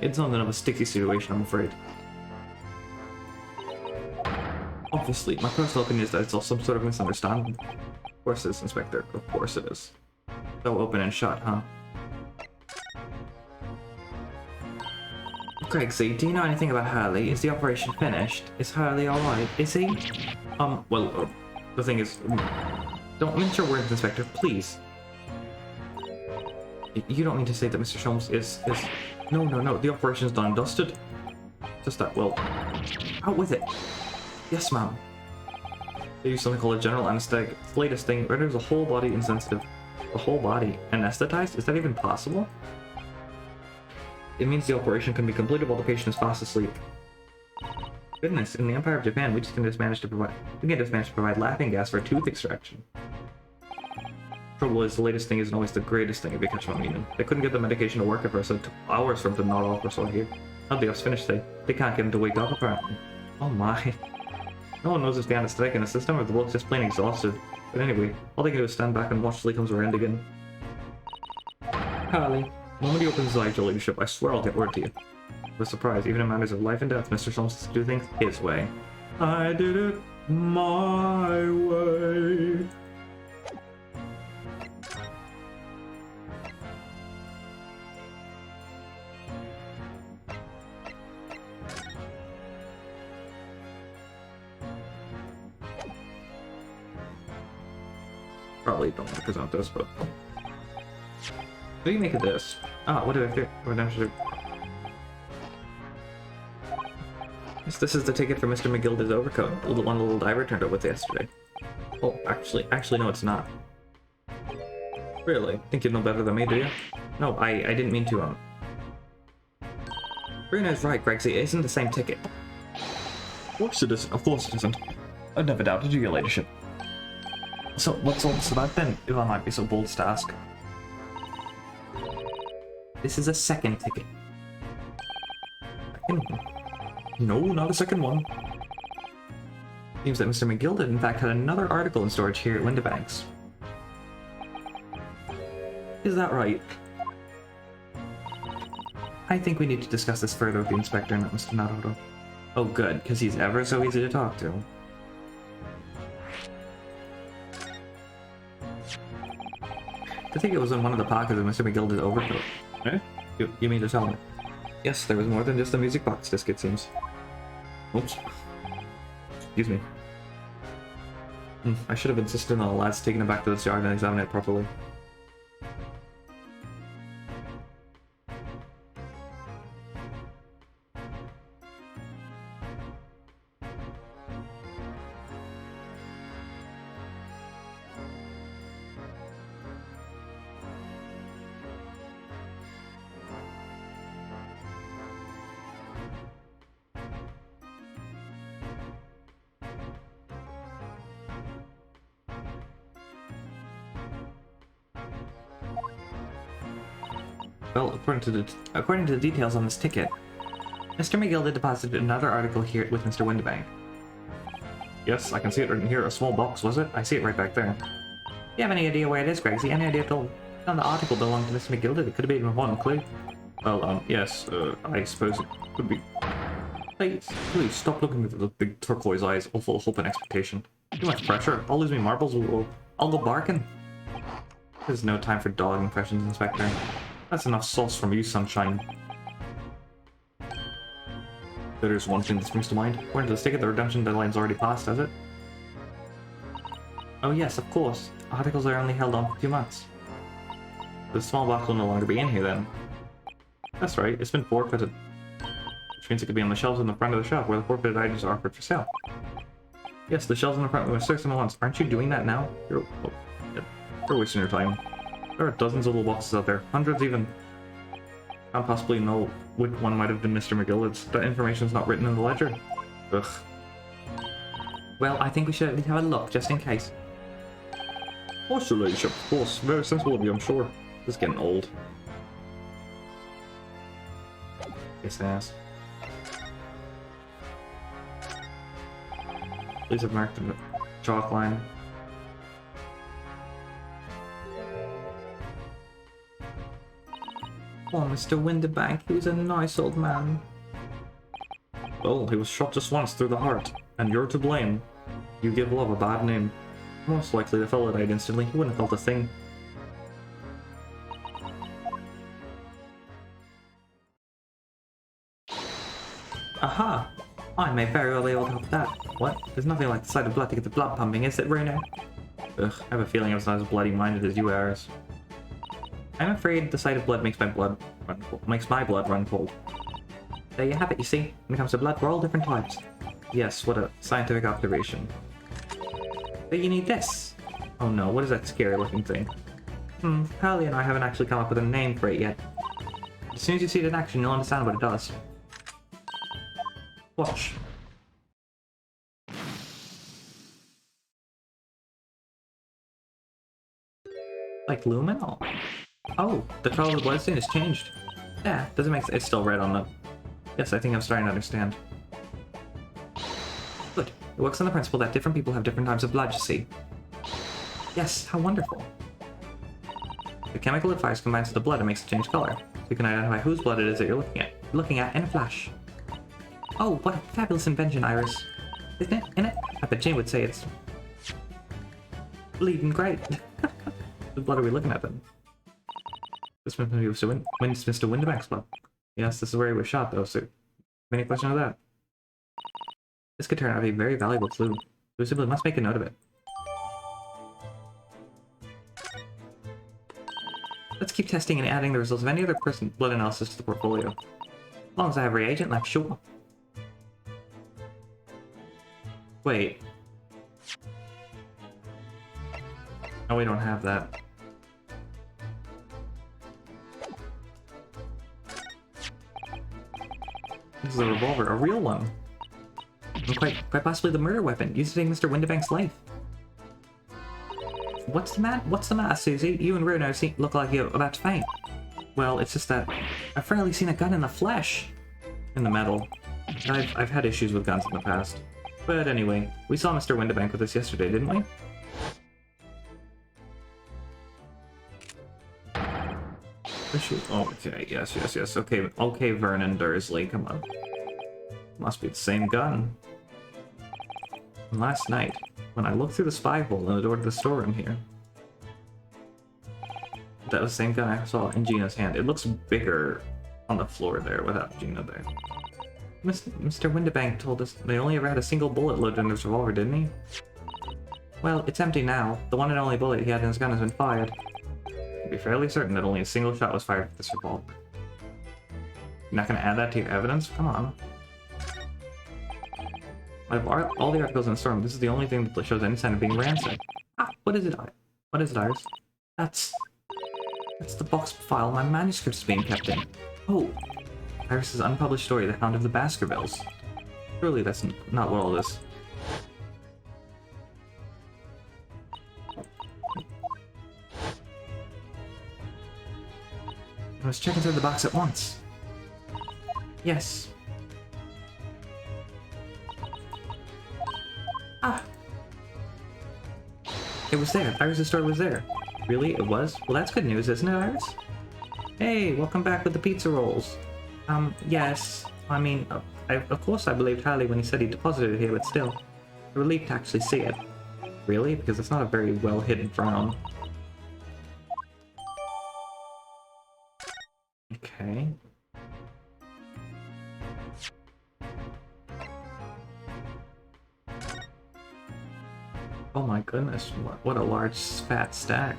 It's something of a sticky situation, I'm afraid. Obviously, my personal opinion is that it's all some sort of misunderstanding. Of course it is, Inspector. Of course it is. So open and shut, huh? Gregsy, do you know anything about Hurley? Is the operation finished? Is Hurley alright? Is he? Well, the thing is... Don't mince your words, Inspector, please. You don't mean to say that Mr. Sholmes is... No, the operation's done and dusted. Just that, well... Out with it. Yes, ma'am. They use something called a general anesthetic. It's the latest thing, renders the whole body insensitive. The whole body anesthetized? Is that even possible? It means the operation can be completed while the patient is fast asleep. Goodness, in the Empire of Japan, we can just manage to provide laughing gas for a tooth extraction. Trouble is, the latest thing isn't always the greatest thing if you catch my meaning. They couldn't get the medication to work at first, so it took hours for them to nod off or so here. Now the off's finished, they can't get him to wake up apparently. Oh my. No one knows if the anesthetic in the system or the bloke's just plain exhausted. But anyway, all they can do is stand back and watch till he comes around again. Harley. The moment he opens his eyes, your ladyship, I swear I'll get word to you. With surprise, even in matters of life and death, Mr. Sholmes has to do things his way. I did it my way. Probably don't want to present this, but... What do you make of this? Ah, what did I do? What did I do? Yes, this is the ticket for Mr. McGilda's overcoat. The one the little diver turned up with yesterday. Oh, actually, no, it's not. Really? Think you know better than me, do you? No, I didn't mean to, Bruno's right, Gregsy. It isn't the same ticket. Of course it isn't. Of course it isn't. I'd never doubted you, your ladyship. So, what's all this about then, if I might be so bold as to ask? This is a second ticket. No, not a second one. Seems that Mr. McGilda, in fact, had another article in storage here at Windibanks. Is that right? I think we need to discuss this further with the inspector, not Mr. Naruto. Oh good, because he's ever so easy to talk to. I think it was in one of the pockets of Mr. McGilda's overcoat. Eh? You mean to tell me? Yes, there was more than just a music box disc, it seems. Oops. Excuse me. I should have insisted on the lads taking it back to the yard and examine it properly. Well, according to the details on this ticket, Mr. McGilda deposited another article here with Mr. Windibank. Yes, I can see it written here. A small box, was it? I see it right back there. Do you have any idea where it is, Gregsy? Any idea at all? On the article belonged to Mr. McGilda. It could have been an important clue. Well, yes, I suppose it could be. Please, stop looking at the big turquoise eyes, all full of hope and expectation. Too much pressure. I'll lose my marbles. I'll go barking. There's no time for dog impressions, Inspector. That's enough sauce from you, sunshine. There's one thing that springs to mind. According to this ticket, the redemption deadline's already passed, has it? Oh yes, of course. Articles are only held on for 2 months. The small box will no longer be in here then. That's right, it's been forfeited. Which means it could be on the shelves in the front of the shop where the forfeited items are offered for sale. Yes, the shelves in the front, we must search them at once. Aren't you doing that now? You're wasting your time. There are dozens of little boxes out there, hundreds even. Can't possibly know which one might have been Mr. McGillicud's. That information's not written in the ledger. Ugh. Well, I think we should at least have a look, just in case. What's your ladyship? Of course. Very sensible of you, I'm sure. This is getting old. Yes, ass. Please have marked the chalk line. Oh, Mr. Windibank, he was a nice old man. Well, he was shot just once through the heart, and you're to blame. You give love a bad name. Most likely the fellow died instantly, he wouldn't have felt a thing. Aha! I may very well be able to help that. What? There's nothing like the sight of blood to get the blood pumping, is it, Bruno? Ugh, I have a feeling I was not as bloody-minded as you are. I'm afraid the sight of blood makes my blood run cold. There you have it, you see. When it comes to blood, we're all different types. Yes, what a scientific observation. But you need this. Oh no, what is that scary-looking thing? Harley and I haven't actually come up with a name for it yet. As soon as you see it in action, you'll understand what it does. Watch. Like luminol. Oh, the color of the bloodstain has changed. Yeah, doesn't make sense. It's still red on the... Yes, I think I'm starting to understand. Good. It works on the principle that different people have different types of blood, you see. Yes, how wonderful. The chemical it fires combines with the blood and makes it change color. So you can identify whose blood it is that you're looking at in a flash. Oh, what a fabulous invention, Iris. Isn't it? Isn't it? I bet Jane would say it's... bleeding great. What blood are we looking at then? This must be Mr. Windibank's blood. Yes, this is where he was shot, though, so... Any question of that? This could turn out to be a very valuable clue. We simply must make a note of it. Let's keep testing and adding the results of any other person's blood analysis to the portfolio. As long as I have reagent left, sure. Wait. No, we don't have that. This is a revolver, a real one. And quite possibly the murder weapon used to take Mr. Windibank's life. What's the matter, Susie? You and Bruno look like you're about to faint. Well, it's just that I've rarely seen a gun in the flesh. In the metal. I've had issues with guns in the past. But anyway, we saw Mr. Windibank with us yesterday, didn't we? Okay, yes. Okay, Vernon Dursley, come on. Must be the same gun. And last night, when I looked through the spy hole in the door to the storeroom here, that was the same gun I saw in Gina's hand. It looks bigger on the floor there without Gina there. Mr. Windibank told us they only ever had a single bullet loaded in his revolver, didn't he? Well, it's empty now. The one and only bullet he had in his gun has been fired. You'd be fairly certain that only a single shot was fired with this revolver. You're not going to add that to your evidence? Come on. Out of all the articles in the storm, this is the only thing that shows any sign of being ransacked. Ah, what is it? What is it, Iris? That's the box file my manuscript is being kept in. Oh, Iris's unpublished story, The Hound of the Baskervilles. Surely that's not what all this. I was checking through the box at once. Yes. Ah! It was there. Iris' story was there. Really? It was? Well, that's good news, isn't it, Iris? Hey, welcome back with the pizza rolls. Yes. I mean, of course I believed Harley when he said he deposited it here, but still. A relief to actually see it. Really? Because it's not a very well-hidden frown. Okay. Oh my goodness, what a large fat stack.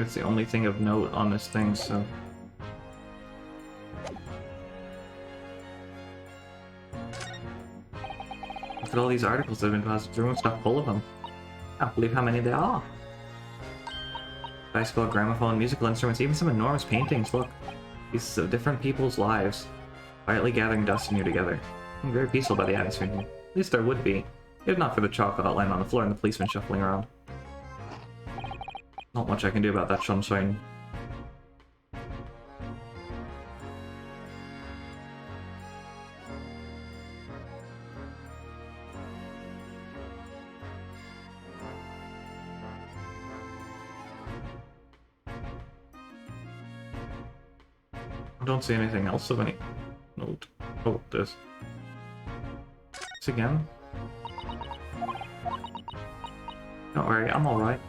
It's the only thing of note on this thing, so... Look at all these articles that have been passed through and stuff full of them. I can't believe how many there are. Bicycle, gramophone, musical instruments, even some enormous paintings, look. Pieces of different people's lives, quietly gathering dust and you together. Very peaceful by the atmosphere here. At least there would be, if not for the chocolate outline on the floor and the policeman shuffling around. Not much I can do about that, sunshine. I don't see anything else of any note. Oh, this. This again? Don't worry, I'm alright.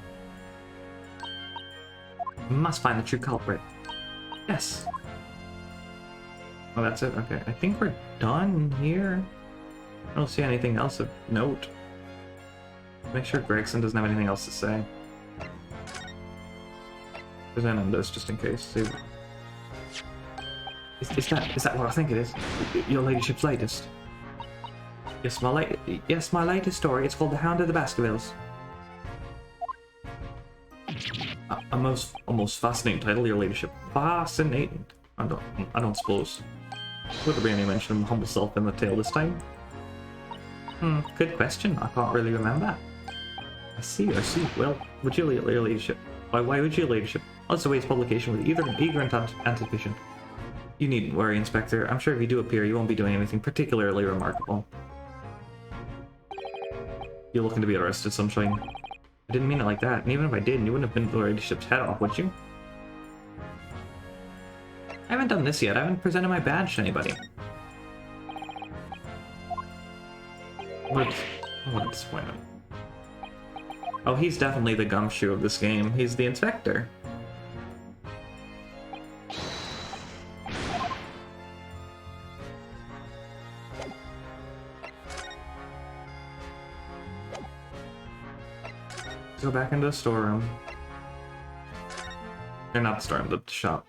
We must find the true culprit. Yes! Oh, that's it? Okay, I think we're done here. I don't see anything else of note. Make sure Gregson doesn't have anything else to say. Present him this just in case. See. Is that what I think it is? Your ladyship's latest? Yes, my latest story. It's called The Hound of the Baskervilles. A most fascinating title, your ladyship. Fascinating. I don't suppose. Would there be any mention of my humble self in the tale this time? Good question. I can't really remember. I see. Well, would you, your ladyship? Why would you, ladyship? Let's await its publication with eager anticipation. You needn't worry, Inspector. I'm sure if you do appear, you won't be doing anything particularly remarkable. You're looking to be arrested, Sunshine. I didn't mean it like that, and even if I did, you wouldn't have been the ladyship's head off, would you? I haven't done this yet. I haven't presented my badge to anybody. What a disappointment. Oh, he's definitely the gumshoe of this game. He's the Inspector. Go back into the storeroom. Or not the storeroom, the shop.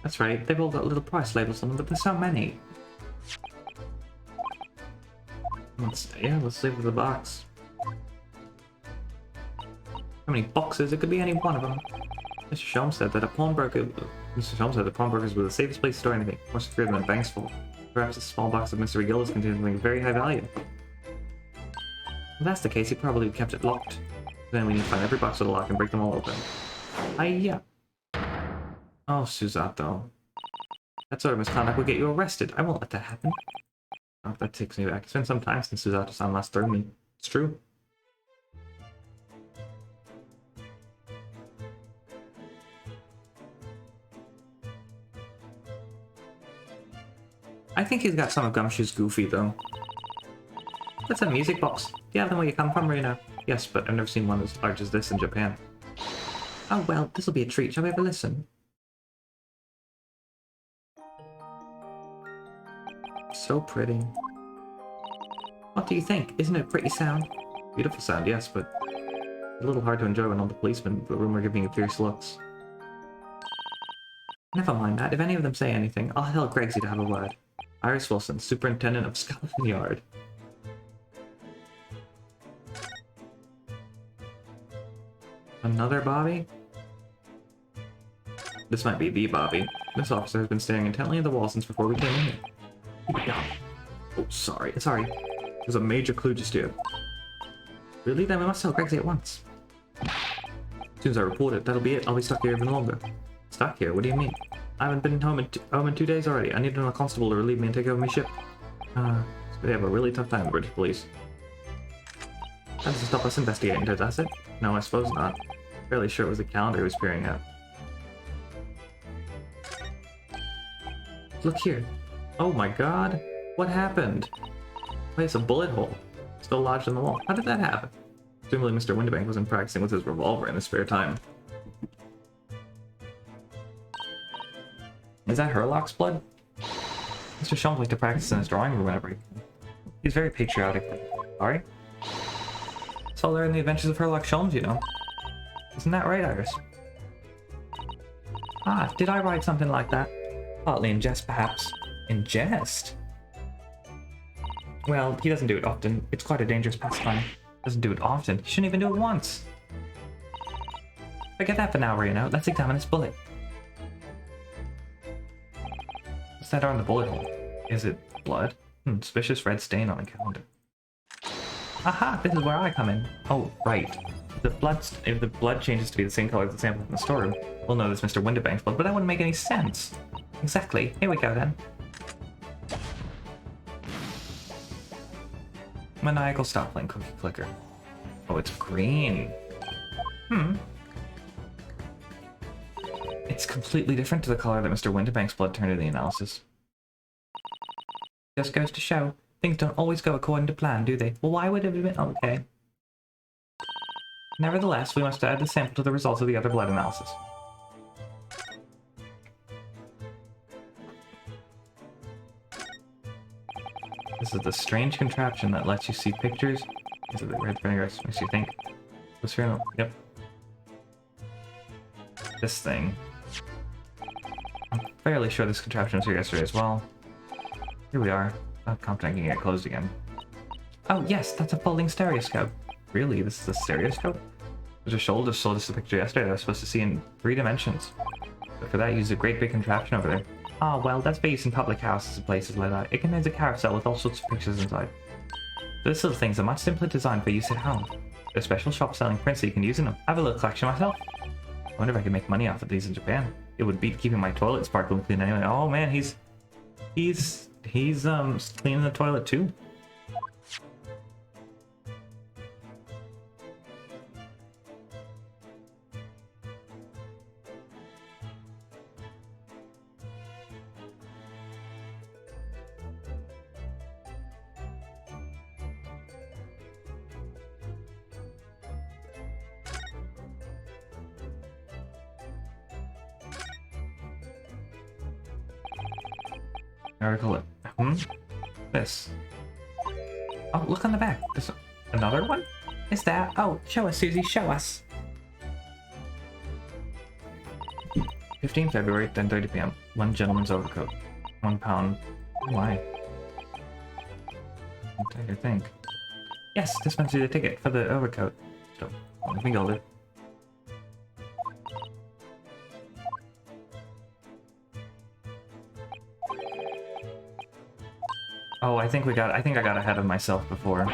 That's right, they've all got little price labels on them, but there's so many. Let's leave with the box. How many boxes? It could be any one of them. Mr. Shelm said that the pawnbrokers were the safest place to store anything, more secure than a bank's full. Perhaps a small box of Mr. Regilda's contains something of very high value. If that's the case, he probably kept it locked. Then we need to find every box with a lock and break them all open. Hiya! Oh, Susato. That sort of misconduct will get you arrested. I won't let that happen. Oh, that takes me back. It's been some time since Susato-san last threw me. It's true. I think he's got some of Gumshoe's goofy, though. That's a music box. Do you have them where you come from, Reno? Yes, but I've never seen one as large as this in Japan. Oh well, this'll be a treat. Shall we have a listen? So pretty. What do you think? Isn't it a pretty sound? Beautiful sound, yes, but a little hard to enjoy when all the policemen in the room are giving you fierce looks. Never mind that. If any of them say anything, I'll tell Gregsy to have a word. Iris Wilson, Superintendent of Scotland Yard. Another Bobby? This might be the Bobby. This officer has been staring intently at the wall since before we came in here. Keep it down. Oh, sorry. There's a major clue just here. Really? Then we must tell Gregsy at once. As soon as I report it, that'll be it. I'll be stuck here even longer. Stuck here? What do you mean? I haven't been home in 2 days already. I need another constable to relieve me and take over my ship. They have a really tough time, the British police. That doesn't stop us investigating, does it? No, I suppose not. Fairly sure it was the calendar he was peering at. Look here. Oh my god. What happened? Wait, it's a bullet hole. Still lodged in the wall. How did that happen? Presumably Mr. Windibank wasn't practicing with his revolver in his spare time. Is that Herlock's blood? Mr. Sholmes liked to practice in his drawing room whenever he can. He's very patriotic. Sorry? Saw there in the Adventures of Herlock Sholmes, you know. Isn't that right, Iris? Ah, did I write something like that? Partly in jest, perhaps. In jest? Well, he doesn't do it often. It's quite a dangerous pastime. Doesn't do it often. He shouldn't even do it once. Forget that for now, Reno. Let's examine this bullet. What's that on the bullet hole? Is it blood? Suspicious red stain on a calendar. Aha! This is where I come in. Oh, right. If the blood changes to be the same color as the sample from the storeroom, we'll know this Mr. Windibank's blood, but that wouldn't make any sense. Exactly. Here we go, then. Maniacal, stop playing Cookie Clicker. Oh, it's green. It's completely different to the color that Mr. Windibank's blood turned in the analysis. Just goes to show, things don't always go according to plan, do they? Well, why would it have been okay? Nevertheless, we must add the sample to the results of the other blood analysis. This is the strange contraption that lets you see pictures. Is it the red vinegar makes you think? What's here? Yep. This thing. I'm fairly sure this contraption was here yesterday as well. Here we are. I'm confident I can get it closed again. Oh yes, that's a folding stereoscope. Really? This is a stereoscope? Mr. Sholmes sold us the picture yesterday that I was supposed to see in 3 dimensions. But for that, you used a great big contraption over there. Ah, well, that's for use in public houses and places like that. It contains a carousel with all sorts of pictures inside. Those little things are much simpler designed for use at home. There's special shops selling prints that you can use in them. I have a little collection myself. I wonder if I could make money off of these in Japan. It would beat keeping my toilet sparkling clean anyway. Oh man, he's cleaning the toilet too. Article. This. Oh, look on the back. There's another one? Is that? Oh, show us, Susie, show us. 15 February, 10:30 p.m. 1 gentleman's overcoat. £1. Why? What do you think? Yes, this must be the ticket for the overcoat. So, let me go there. Oh, I think I got ahead of myself before.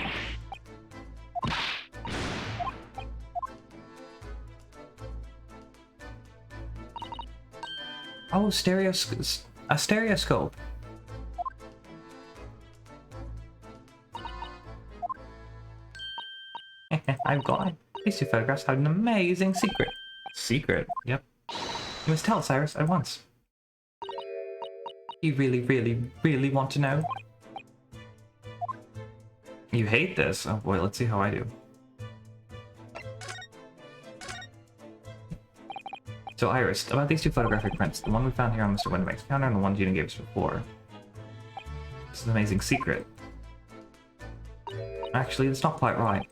Oh, a stereoscope. I've got it. These 2 photographs had an amazing secret. Secret? Yep. You must tell us, Iris, at once. You really, really, really want to know? You hate this? Oh boy, let's see how I do. So Iris, about these 2 photographic prints, the one we found here on Mr. Windibank's counter and the one Gina gave us before. This is an amazing secret. Actually, it's not quite right.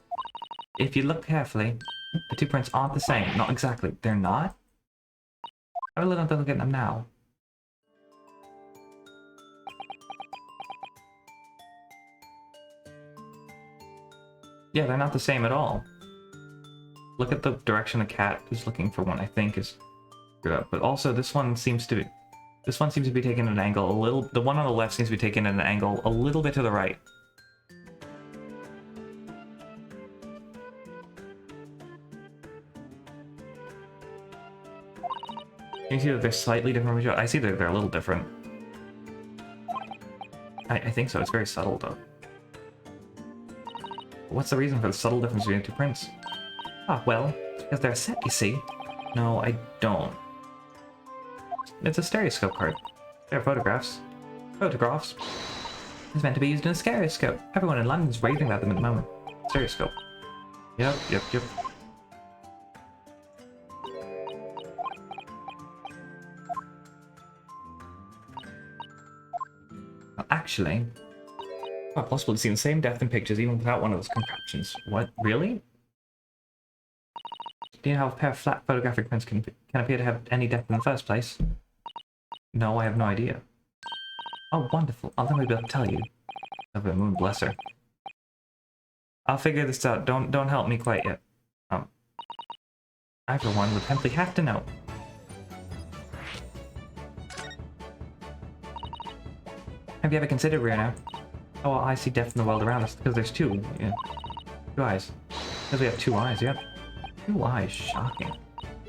If you look carefully, the 2 prints aren't the same. Not exactly. They're not? Have a little look at them now. Yeah, they're not the same at all. Look at the direction the cat is looking for one, I think, is screwed up. But also, this one seems to be taken at an angle a little. The one on the left seems to be taken at an angle a little bit to the right. Can you see that they're slightly different? I see that they're a little different. I think so. It's very subtle, though. What's the reason for the subtle difference between the 2 prints? Ah, well, because they're set, you see. No, I don't. It's a stereoscope card. They're photographs. Photographs. It's meant to be used in a stereoscope. Everyone in London's raving about them at the moment. Stereoscope. Yep. Well, actually, quite possible to see the same depth in pictures even without one of those contraptions. What? Really? Do you know how a pair of flat photographic prints can appear to have any depth in the first place? No, I have no idea. Oh, wonderful. I'll never be able to tell you. Over the moon, bless her. I'll figure this out. Don't help me quite yet. I, for one, would simply have to know. Have you ever considered Reno? Oh, well, I see depth in the world around us because there's two. Yeah. 2 eyes. Because we have 2 eyes, yep. 2 eyes, shocking.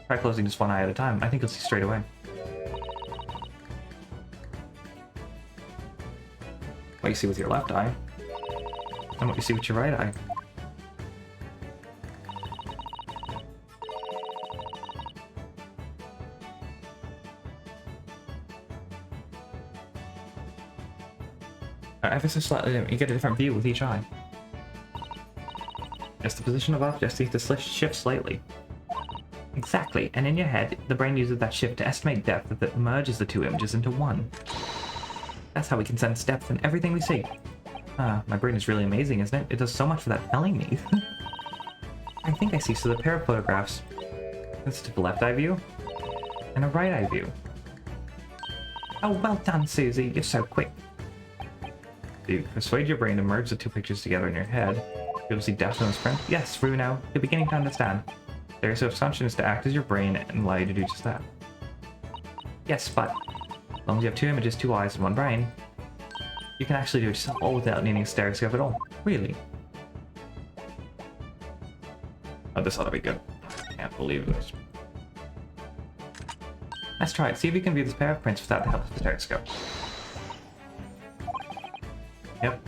Try closing just 1 eye at a time. I think you'll see straight away. What you see with your left eye, and what you see with your right eye. Ever so slightly, you get a different view with each eye. As the position of objects needs to shift slightly. Exactly, and in your head, the brain uses that shift to estimate depth that merges the 2 images into one. That's how we can sense depth in everything we see. My brain is really amazing, isn't it? It does so much for that telling me. I think I see a pair of photographs. Let's take a left eye view, and a right eye view. Oh, well done, Susie, you're so quick. You persuade your brain to merge the 2 pictures together in your head. You'll see depth in this print. Yes, Runo, you're beginning to understand. Their assumption is to act as your brain and allow you to do just that. Yes, but as long as you have 2 images, 2 eyes, and 1 brain, you can actually do it yourself all without needing a stereoscope at all. Really. Oh, this ought to be good. I can't believe this. Let's try it. See if you can view this pair of prints without the help of the stereoscope. Yep.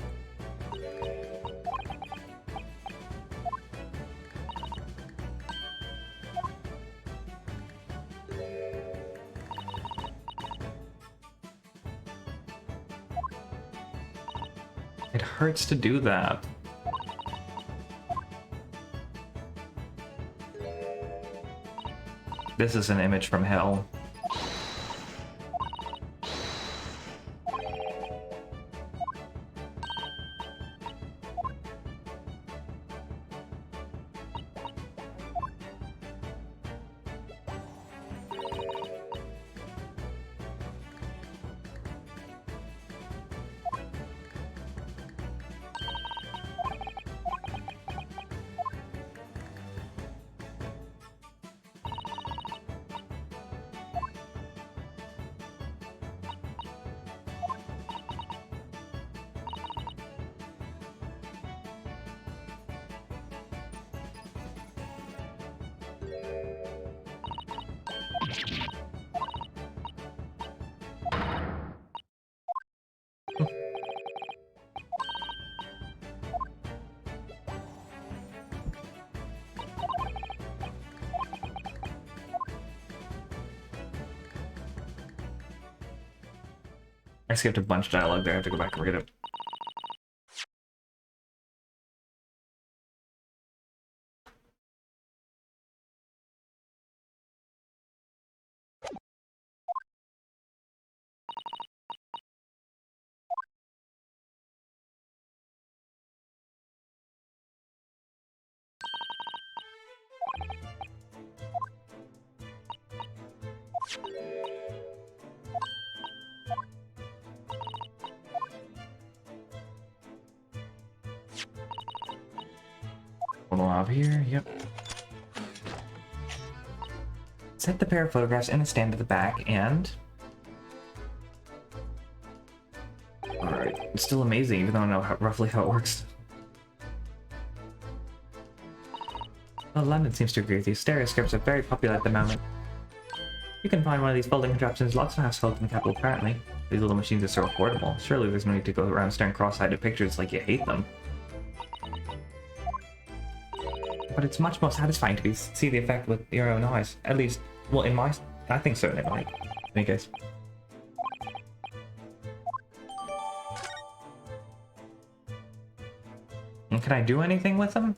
It hurts to do that. This is an image from hell. I skipped a bunch of dialogue there. I have to go back and read it. Over here, yep. Set the pair of photographs in a stand at the back and... Alright, it's still amazing even though I know roughly how it works. Well, London seems to agree with you. Stereoscopes are very popular at the moment. You can find one of these folding contraptions lots of households in the capital apparently. These little machines are so affordable. Surely there's no need to go around staring cross-eyed at pictures like you hate them. But it's much more satisfying to see the effect with your own eyes. At least, well, I think so anyway. In any case. And can I do anything with them?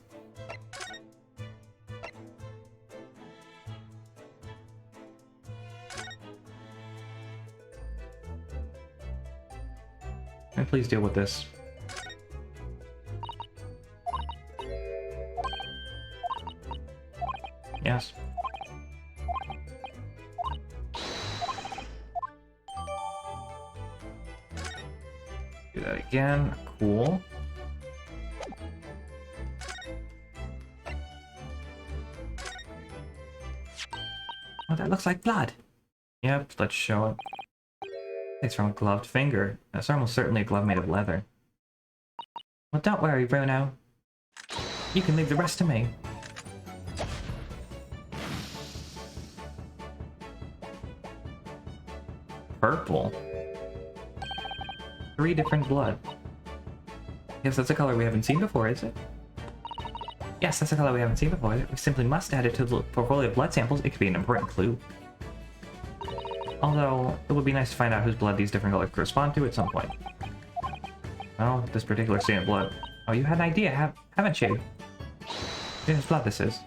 And please deal with this. Yes. Do that again. Cool. Oh, that looks like blood. Yep, let's show it. It's from a gloved finger. That's almost certainly a glove made of leather. Well, don't worry, Bruno. You can leave the rest to me. Purple. 3 different blood. Yes, that's a color we haven't seen before, is it? Yes, that's a color we haven't seen before. We simply must add it to the portfolio of blood samples. It could be an important clue. Although, it would be nice to find out whose blood these different colors correspond to at some point. Well, this particular stain of blood. Oh, you had an idea, haven't you? Whose blood this is?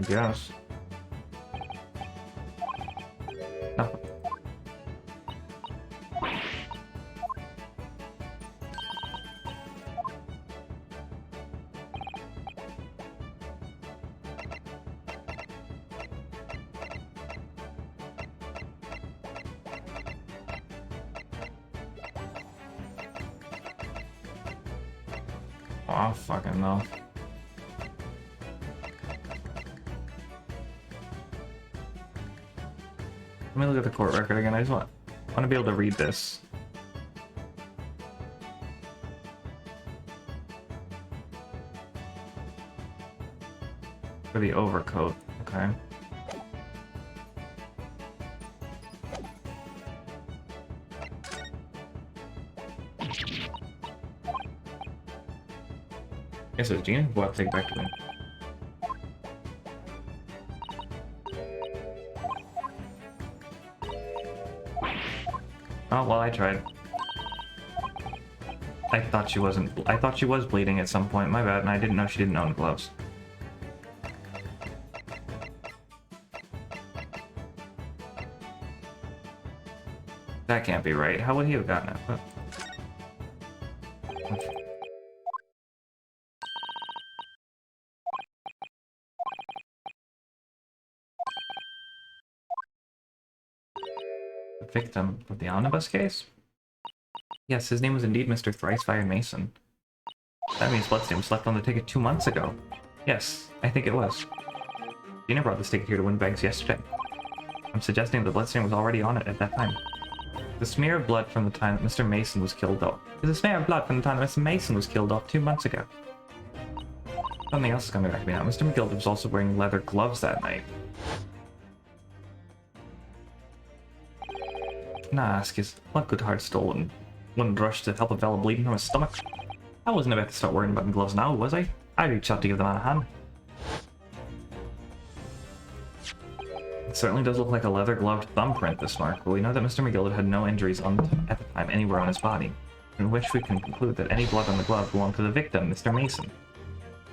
Yes. No. Oh, fucking no. Let me look at the court record again. I just want to be able to read this. For the overcoat, okay. Guess it's Gina. We'll have to take it back to him. Oh, well, I tried. I thought she wasn't. I thought she was bleeding at some point. My bad, and I didn't know she didn't own gloves. That can't be right. How would he have gotten it? But... victim of the omnibus case? Yes, his name was indeed Mr. Thrice-Fired Mason. That means Bloodstain was left on the ticket 2 months ago. Yes, I think it was. Gina brought this ticket here to Windbags yesterday. I'm suggesting the Bloodstain was already on it at that time. The smear of blood from the time that Mr. Mason was killed off. There's a smear of blood from the time that Mr. Mason was killed off 2 months ago. Something else is coming back to me now. Mr. McGilder was also wearing leather gloves that night. Can I ask, his blood could hard stolen? Wouldn't rush to help a fellow bleeding from his stomach? I wasn't about to start worrying about gloves now, was I? I reached out to give the man a hand. It certainly does look like a leather-gloved thumbprint, this mark, but we know that Mr. McGilder had no injuries at the time anywhere on his body, in which we can conclude that any blood on the glove belonged to the victim, Mr. Mason.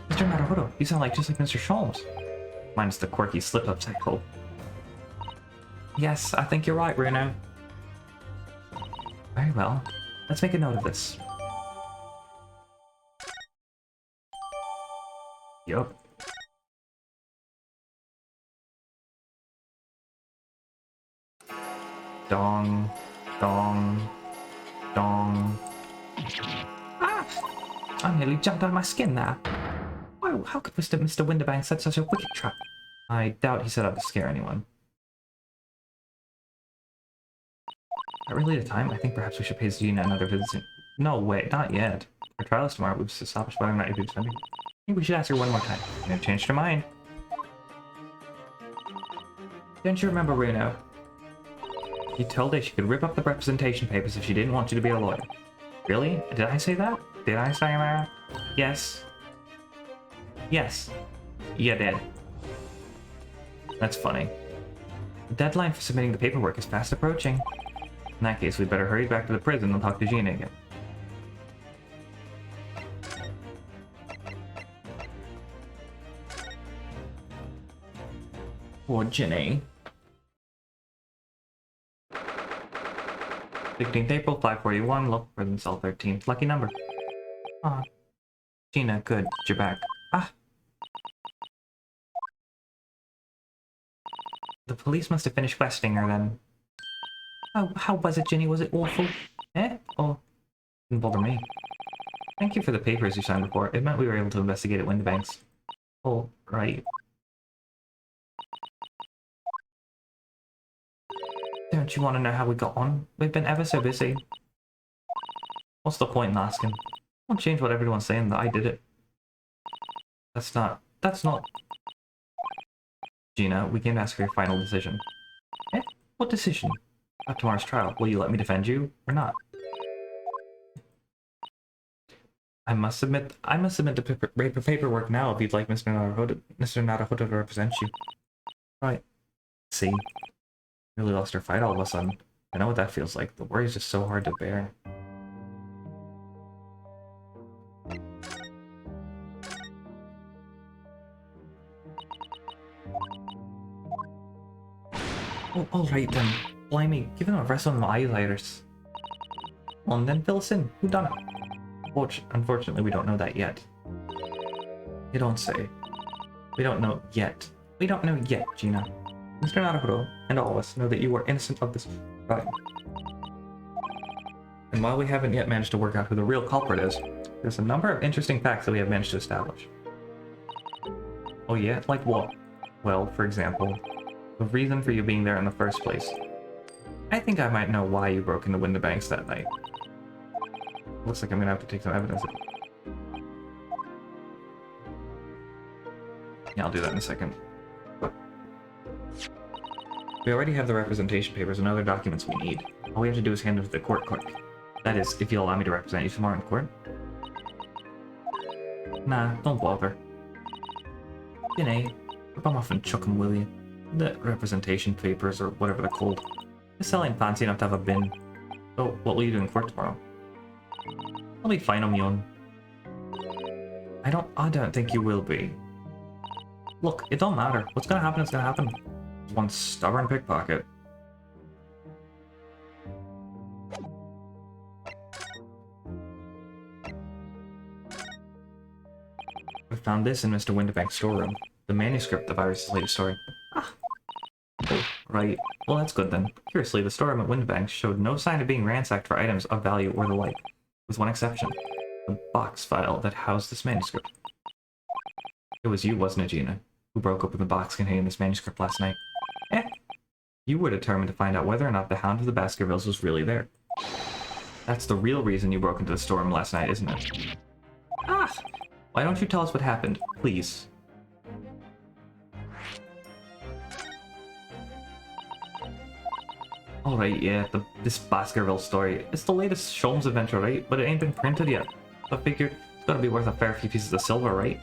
Mr. Naruto, you sound like just like Mr. Sholmes. Minus the quirky slip-up cycle. Yes, I think you're right, Bruno. Very well. Let's make a note of this. Yup. Dong. Dong. Dong. Ah! I nearly jumped out of my skin there. Why, how could Mr. Winterbank set such a wicked trap? I doubt he set out to scare anyone. Not really the time. I think perhaps we should pay Gina another visit. No, wait, not yet. Our trial is tomorrow. We've established whether or not you've been spending. I think we should ask her one more time. And changed her mind. Don't you remember, Bruno? You told her she could rip up the representation papers if she didn't want you to be a lawyer. Really? Did I say that? Did I say that? Yes. Yes. You did. That's funny. The deadline for submitting the paperwork is fast approaching. In that case, we'd better hurry back to the prison and talk to Gina again. Poor Ginny. 16th April, 541. Look for them cell 13th. Lucky number. Ah. Gina, good. You're back. Ah. The police must have finished questioning her then. Oh, how was it, Ginny? Was it awful? Eh? Oh, didn't bother me. Thank you for the papers you signed before. It meant we were able to investigate at Windibanks. Oh, right. Don't you want to know how we got on? We've been ever so busy. What's the point in asking? Won't change what everyone's saying that I did it. That's not... Gina, we came to ask for your final decision. Eh? What decision? At tomorrow's trial, will you let me defend you, or not? I must submit the paperwork now if you'd like Mr. Naruhodo to represent you. Right. See. Really lost our fight all of a sudden. I know what that feels like. The worry's just so hard to bear. Oh, alright then. Blimey, give him a rest on my eyelighters. Well, and then fill us in. Who done it? Unfortunately, we don't know that yet. You don't say. We don't know yet. We don't know yet, Gina. Mr. Naruhodo and all of us know that you are innocent of this crime. And while we haven't yet managed to work out who the real culprit is, there's a number of interesting facts that we have managed to establish. Oh yeah? Like what? Well, for example, the reason for you being there in the first place. I think I might know why you broke into Windibanks that night. Looks like I'm gonna have to take some evidence. Yeah, I'll do that in a second. We already have the representation papers and other documents we need. All we have to do is hand them to the court clerk. That is, if you'll allow me to represent you tomorrow in court. Nah, don't bother. You know, rip them off and chuck them, will you? The representation papers, or whatever they're called. This cell ain't fancy enough to have a bin. So, what will you do in court tomorrow? I'll be fine on my own. I don't think you will be. Look, it don't matter. What's gonna happen is gonna happen. One stubborn pickpocket. We found this in Mr. Windibank's storeroom. The manuscript of Iris' latest story. Ah. Oh, right. Well, that's good then. Curiously, the storeroom at Windibanks showed no sign of being ransacked for items of value or the like. With one exception. The box file that housed this manuscript. It was you, wasn't it, Gina, who broke open the box containing this manuscript last night? Eh? You were determined to find out whether or not the Hound of the Baskervilles was really there. That's the real reason you broke into the storeroom last night, isn't it? Ah! Why don't you tell us what happened, please? Alright, yeah, this Baskerville story. It's the latest Sholmes adventure, right? But it ain't been printed yet. So I figured it's gotta be worth a fair few pieces of silver, right?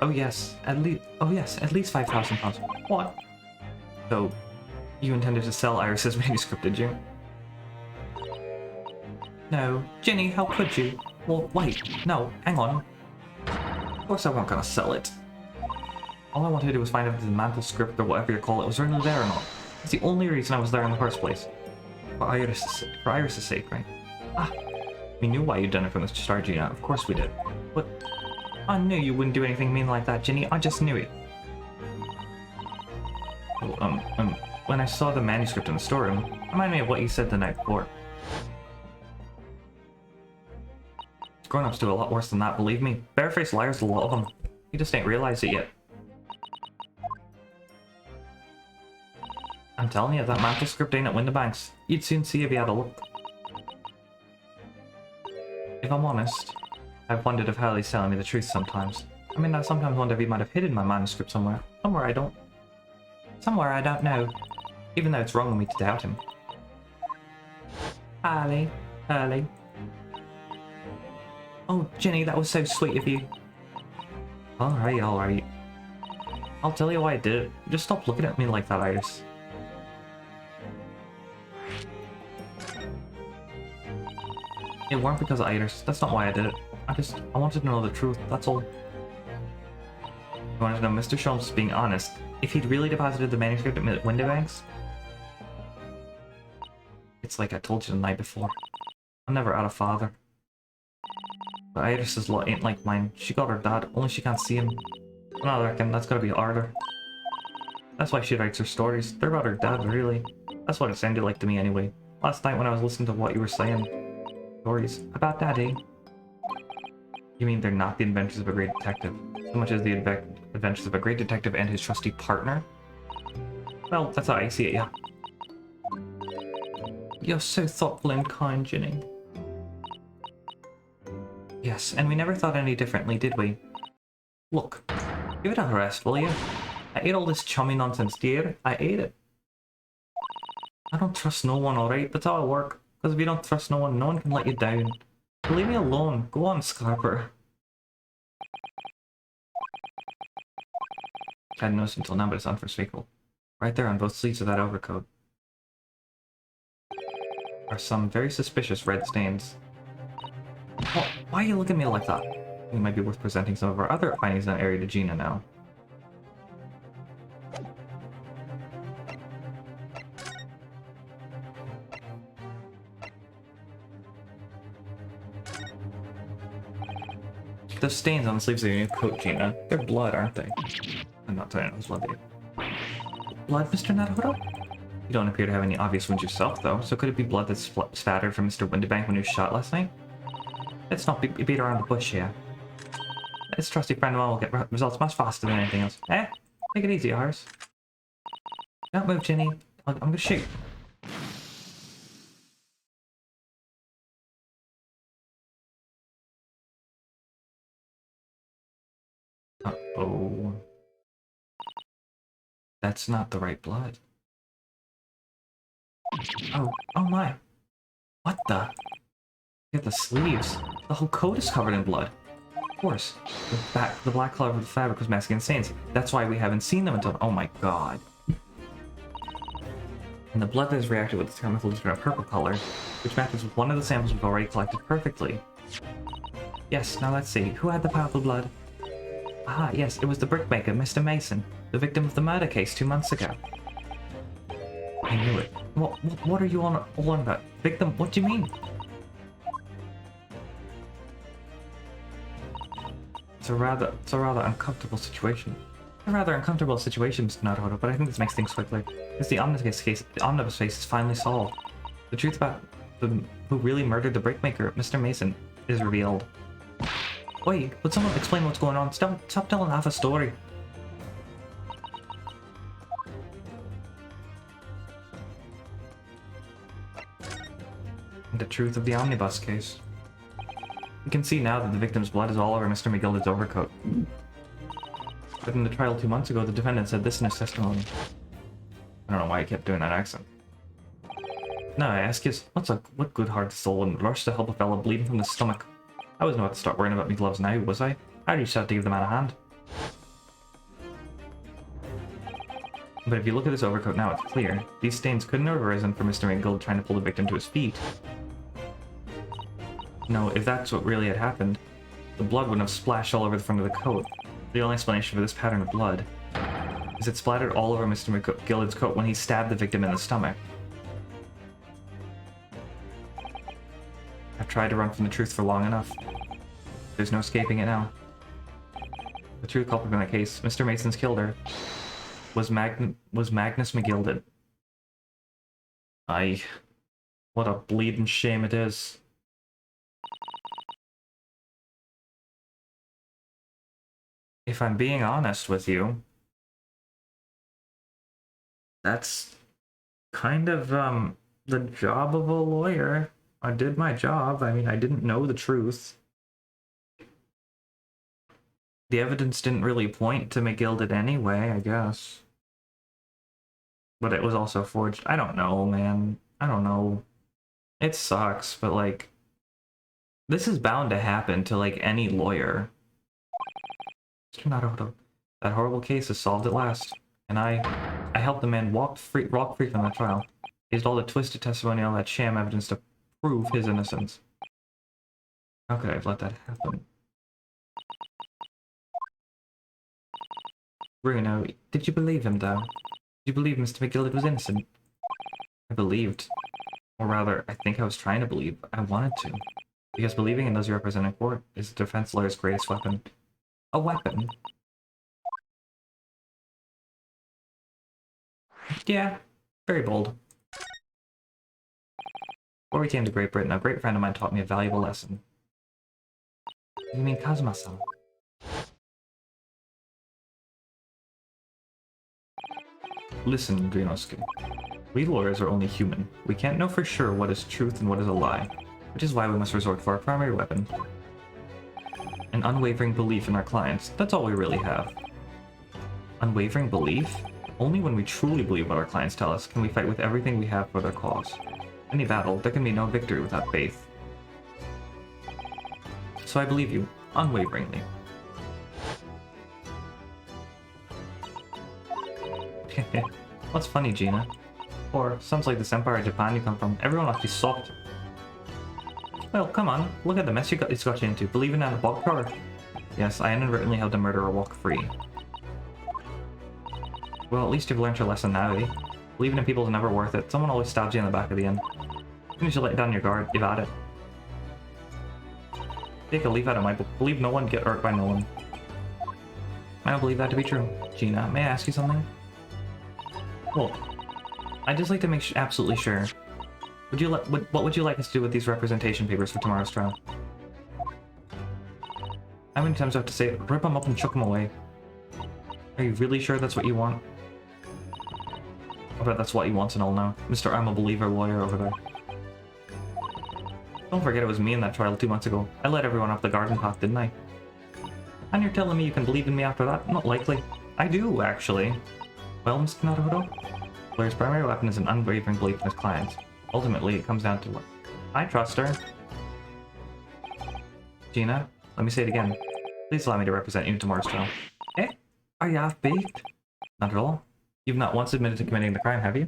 Oh yes, at least 5,000 pounds. What? So, you intended to sell Iris's manuscript, did you? No. Ginny, how could you? Well, wait, no, hang on. Of course I wasn't gonna sell it. All I wanted to do was find out if the manuscript, or whatever you call it, was really there or not. It's the only reason I was there in the first place. For Iris' sake, right? Ah, we knew why you'd done it from the start, Gina. Of course we did. But I knew you wouldn't do anything mean like that, Ginny. I just knew it. When I saw the manuscript in the storeroom, it reminded me of what you said the night before. Grown-ups do a lot worse than that, believe me. Barefaced liars, a lot of them. You just ain't realized it yet. I'm telling you, that manuscript ain't at Windibanks. You'd soon see if you had a look. If I'm honest, I've wondered if Harley's telling me the truth sometimes. I mean, I sometimes wonder if he might have hidden my manuscript somewhere. Somewhere I don't know. Even though it's wrong of me to doubt him. Harley. Oh, Ginny, that was so sweet of you. Alright. I'll tell you why I did it. Just stop looking at me like that, Iris. It weren't because of Iris. That's not why I did it. I wanted to know the truth, that's all. I wanted to know Mr. Sholmes was being honest. If he'd really deposited the manuscript at Windibanks, It's like I told you the night before. I'm never had a father. But Iris's lot ain't like mine. She got her dad, only she can't see him. And I reckon that's gotta be harder. That's why she writes her stories. They're about her dad, really. That's what it sounded like to me anyway. Last night when I was listening to what you were saying. Stories about Daddy. You mean they're not the adventures of a great detective, so much as the adventures of a great detective and his trusty partner? Well, that's how I see it, yeah. You're so thoughtful and kind, Ginny. Yes, and we never thought any differently, did we? Look, give it a rest, will you? I ate all this chummy nonsense, dear. I ate it. I don't trust no one, alright? That's how I work. Because if you don't trust no one can let you down. So leave me alone. Go on, Scarper. I hadn't noticed until now, but it's unmistakable. Right there on both sleeves of that overcoat are some very suspicious red stains. Well, why are you looking at me like that? It might be worth presenting some of our other findings in that area to Gina now. Those stains on the sleeves of your new coat, Gina. They're blood, aren't they? I'm not telling you it's blood, dude. Blood, Mr. Naruto? You don't appear to have any obvious wounds yourself, though, so could it be blood that's spattered from Mr. Windibank when he was shot last night? Let's not beat around the bush here. This trusty friend of mine will get results much faster than anything else. Eh? Take it easy, Iris. Don't move, Ginny. I'm gonna shoot. Uh-oh. That's not the right blood. Oh my. What the? Look at the sleeves. The whole coat is covered in blood. Of course. The black color of the fabric was masking stains. That's why we haven't seen them until— oh my god. And the blood that has reacted with the chemical to turn a purple color, which matches with one of the samples we've already collected perfectly. Yes, now let's see. Who had the powerful blood? Ah, yes, it was the brickmaker, Mr. Mason, the victim of the murder case 2 months ago. I knew it. What are you all on about? Victim? What do you mean? It's a rather uncomfortable situation. A rather uncomfortable situation, Mr. Naruto, but I think this makes things quickly. It's the omnibus case. The omnibus case is finally solved. The truth about who really murdered the brickmaker, Mr. Mason, is revealed. Wait, would someone explain what's going on? Stop telling half a story. The truth of the omnibus case. You can see now that the victim's blood is all over Mr. McGilda's overcoat. But in the trial 2 months ago, the defendant said this in his testimony. I don't know why he kept doing that accent. Now I ask you, what good-hearted soul would rush to help a fellow bleeding from the stomach? I wasn't about to start worrying about me gloves now, was I? I reached out to give the man a hand. But if you look at this overcoat now, it's clear. These stains couldn't have arisen from Mr. McGill trying to pull the victim to his feet. No, if that's what really had happened, the blood wouldn't have splashed all over the front of the coat. The only explanation for this pattern of blood is it splattered all over Mr. McGillard's coat when he stabbed the victim in the stomach. I've tried to run from the truth for long enough. There's no escaping it now. The true culprit in that case, Mr. Mason's killer, was Magnus McGilded. Aye. What a bleeding shame it is. If I'm being honest with you, that's kind of, the job of a lawyer. I did my job. I mean, I didn't know the truth. The evidence didn't really point to McGilded anyway, I guess. But it was also forged. I don't know, man. I don't know. It sucks, but, like, this is bound to happen to, like, any lawyer. Mr. Naruto, that horrible case is solved at last, and I helped the man walk free from that trial. He used all the twisted testimony and all that sham evidence to prove his innocence. How could I have let that happen? Bruno, did you believe him, though? Did you believe Mr. McGillicuddy was innocent? I believed. Or rather, I think I was trying to believe. I wanted to. Because believing in those you represent in court is a defense lawyer's greatest weapon. A weapon. Yeah, very bold. Before we came to Great Britain, a great friend of mine taught me a valuable lesson. You mean Kazuma-san? Listen, Grinosuke. We lawyers are only human. We can't know for sure what is truth and what is a lie, which is why we must resort to our primary weapon. An unwavering belief in our clients. That's all we really have. Unwavering belief? Only when we truly believe what our clients tell us can we fight with everything we have for their cause. Any battle, there can be no victory without faith. So I believe you, unwaveringly. What's funny, Gina? Or, sounds like this empire of Japan you come from, everyone must be soft. Well, come on, look at the mess it's got you into, believing in a bog crawler. Yes, I inadvertently helped a murderer walk free. Well, at least you've learned your lesson now, eh? Believing in people is never worth it. Someone always stabs you in the back of the end. As soon as you let down your guard, you've had it. Take a leaf out of my book. Believe no one, get hurt by no one. I don't believe that to be true. Gina, may I ask you something? Well, I'd just like to make absolutely sure. What would you like us to do with these representation papers for tomorrow's trial? How many times do I have to say it? Rip them up and chuck them away. Are you really sure that's what you want? I bet that's what he wants and all now. Mr. I'm a believer lawyer over there. Don't forget it was me in that trial 2 months ago. I led everyone up the garden path, didn't I? And you're telling me you can believe in me after that? Not likely. I do, actually. Well, Mr. Naruto? Lawyer's primary weapon is an unwavering belief in his clients. Ultimately, it comes down to what? I trust her. Gina, let me say it again. Please allow me to represent you in tomorrow's trial. Eh? Are you half-baked? Not at all. You've not once admitted to committing the crime, have you?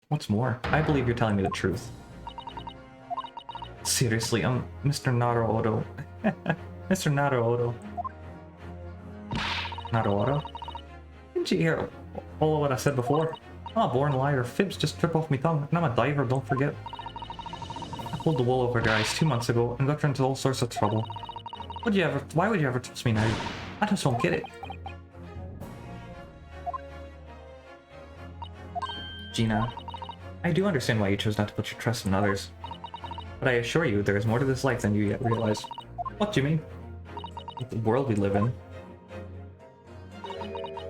What's more, I believe you're telling me the truth. Seriously, Mr. Naruto. Mr. Naruto. Naruto? Didn't you hear all of what I said before? I'm a born liar. Fibs just trip off my tongue, and I'm a diver, don't forget. I pulled the wool over their eyes 2 months ago and got her into all sorts of trouble. Why would you ever trust me now? I just don't get it. Gina, I do understand why you chose not to put your trust in others. But I assure you, there is more to this life than you yet realize. What do you mean? The world we live in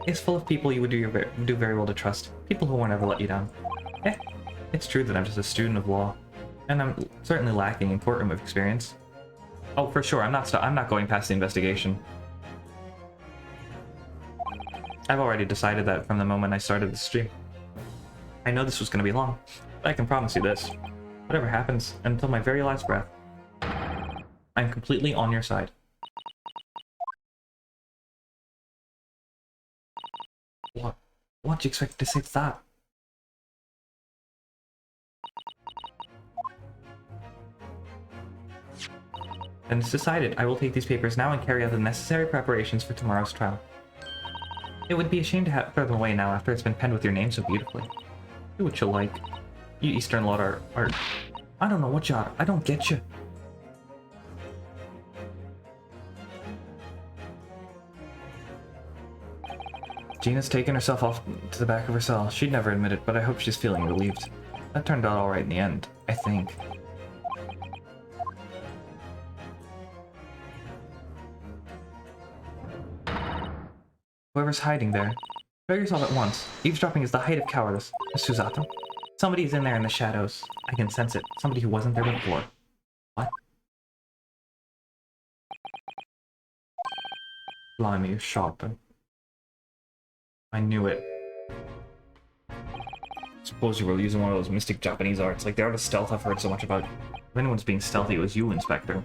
is full of people you would do very well to trust. People who won't ever let you down. Eh, it's true that I'm just a student of law. And I'm certainly lacking in courtroom experience. Oh, for sure, I'm not going past the investigation. I've already decided that from the moment I started the stream. I know this was going to be long, but I can promise you this. Whatever happens, until my very last breath, I'm completely on your side. What do you expect to say to that? Then it's decided. I will take these papers now and carry out the necessary preparations for tomorrow's trial. It would be a shame to throw them away now after it's been penned with your name so beautifully. Do what you like. You Eastern lot are... I don't know what you are. I don't get you. Gina's taken herself off to the back of her cell. She'd never admit it, but I hope she's feeling relieved. That turned out alright in the end, I think. Whoever's hiding there, show yourself at once. Eavesdropping is the height of cowardice. Miss Susato. Somebody's in there in the shadows. I can sense it. Somebody who wasn't there before. What? Blimey, you're sharp. I knew it. Suppose you were using one of those mystic Japanese arts, like the art of stealth I've heard so much about. If anyone's being stealthy, it was you, Inspector.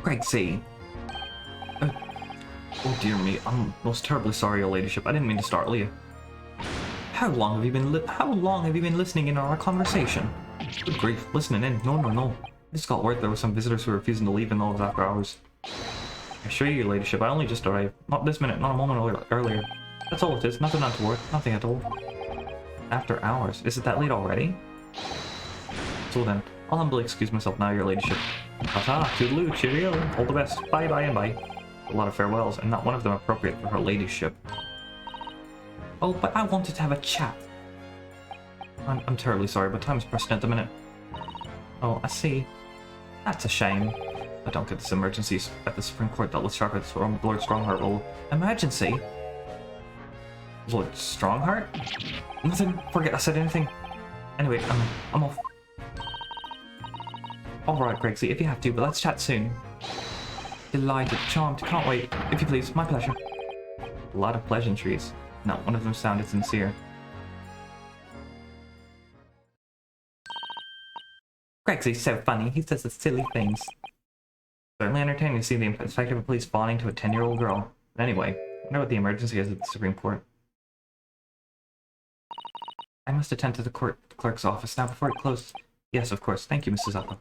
Greg C. Oh dear me, I'm most terribly sorry, your ladyship. I didn't mean to startle you. How long have you been listening in on our conversation? Good grief, listening in? No. I just got word there were some visitors who were refusing to leave in those after hours. I assure you, your ladyship, I only just arrived. Not this minute, not a moment earlier. That's all it is, nothing untoward, nothing at all. After hours. Is it that late already? So then, I'll humbly excuse myself now, your ladyship. Ta-ta, toodaloo, cheerio, all the best, bye-bye and bye. A lot of farewells, and not one of them appropriate for her ladyship. Oh, but I wanted to have a chat. I'm terribly sorry, but time's pressing at the minute. Oh, I see. That's a shame. I don't get this emergencies at the Supreme Court dealt with Lord Strongheart. Oh, emergency? Lord Strongheart? Nothing. Forget I said anything. Anyway, I'm off. Alright, Gregsy, if you have to, but let's chat soon. Delighted, charmed, can't wait. If you please, my pleasure. A lot of pleasantries. Not one of them sounded sincere. Gregsy's so funny, he says the silly things. Certainly entertaining to see the effect of a police fawning to a 10-year-old girl. But anyway, I wonder what the emergency is at the Supreme Court. I must attend to the clerk's office now before it closes. Yes, of course. Thank you, Mrs. Upper.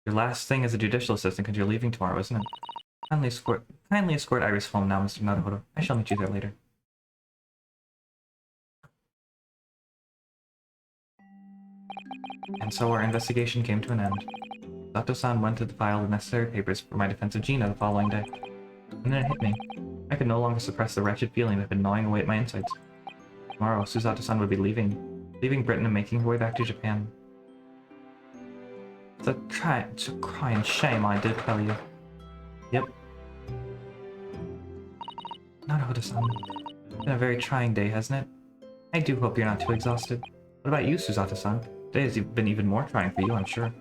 Your last thing as a judicial assistant, because you're leaving tomorrow, isn't it? Kindly escort Iris home now, Mr. Naruhodo. I shall meet you there later. And so our investigation came to an end. Sato-san went to file the necessary papers for my defense of Gina the following day. And then it hit me. I could no longer suppress the wretched feeling that had been gnawing away at my insides. Tomorrow, Susato-san would be leaving Britain and making her way back to Japan. It's a crying shame, I did tell you. Yep. Naruhodo-san. It's been a very trying day, hasn't it? I do hope you're not too exhausted. What about you, Susato-san? Today has been even more trying for you, I'm sure.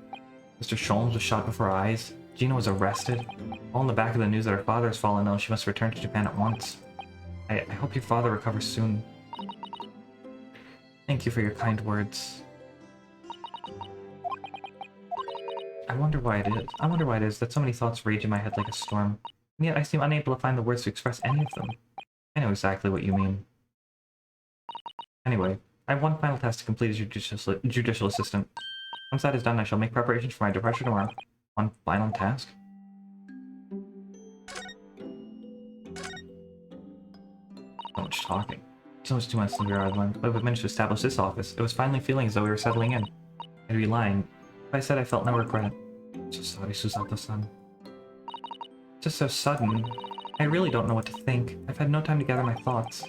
Mr. Sholmes was shot before our eyes. Gina was arrested. All in the back of the news that her father has fallen ill. She must return to Japan at once. I hope your father recovers soon. Thank you for your kind words. I wonder why it is that so many thoughts rage in my head like a storm, and yet I seem unable to find the words to express any of them. I know exactly what you mean. Anyway, I have one final task to complete as your judicial assistant. Once that is done, I shall make preparations for my departure tomorrow. One final task? So much talking. It's almost 2 months since we arrived, but we've managed to establish this office. It was finally feeling as though we were settling in. I'd be lying if I said I felt no regret. I'm so sorry, Susato-san. Just so sudden. I really don't know what to think. I've had no time to gather my thoughts.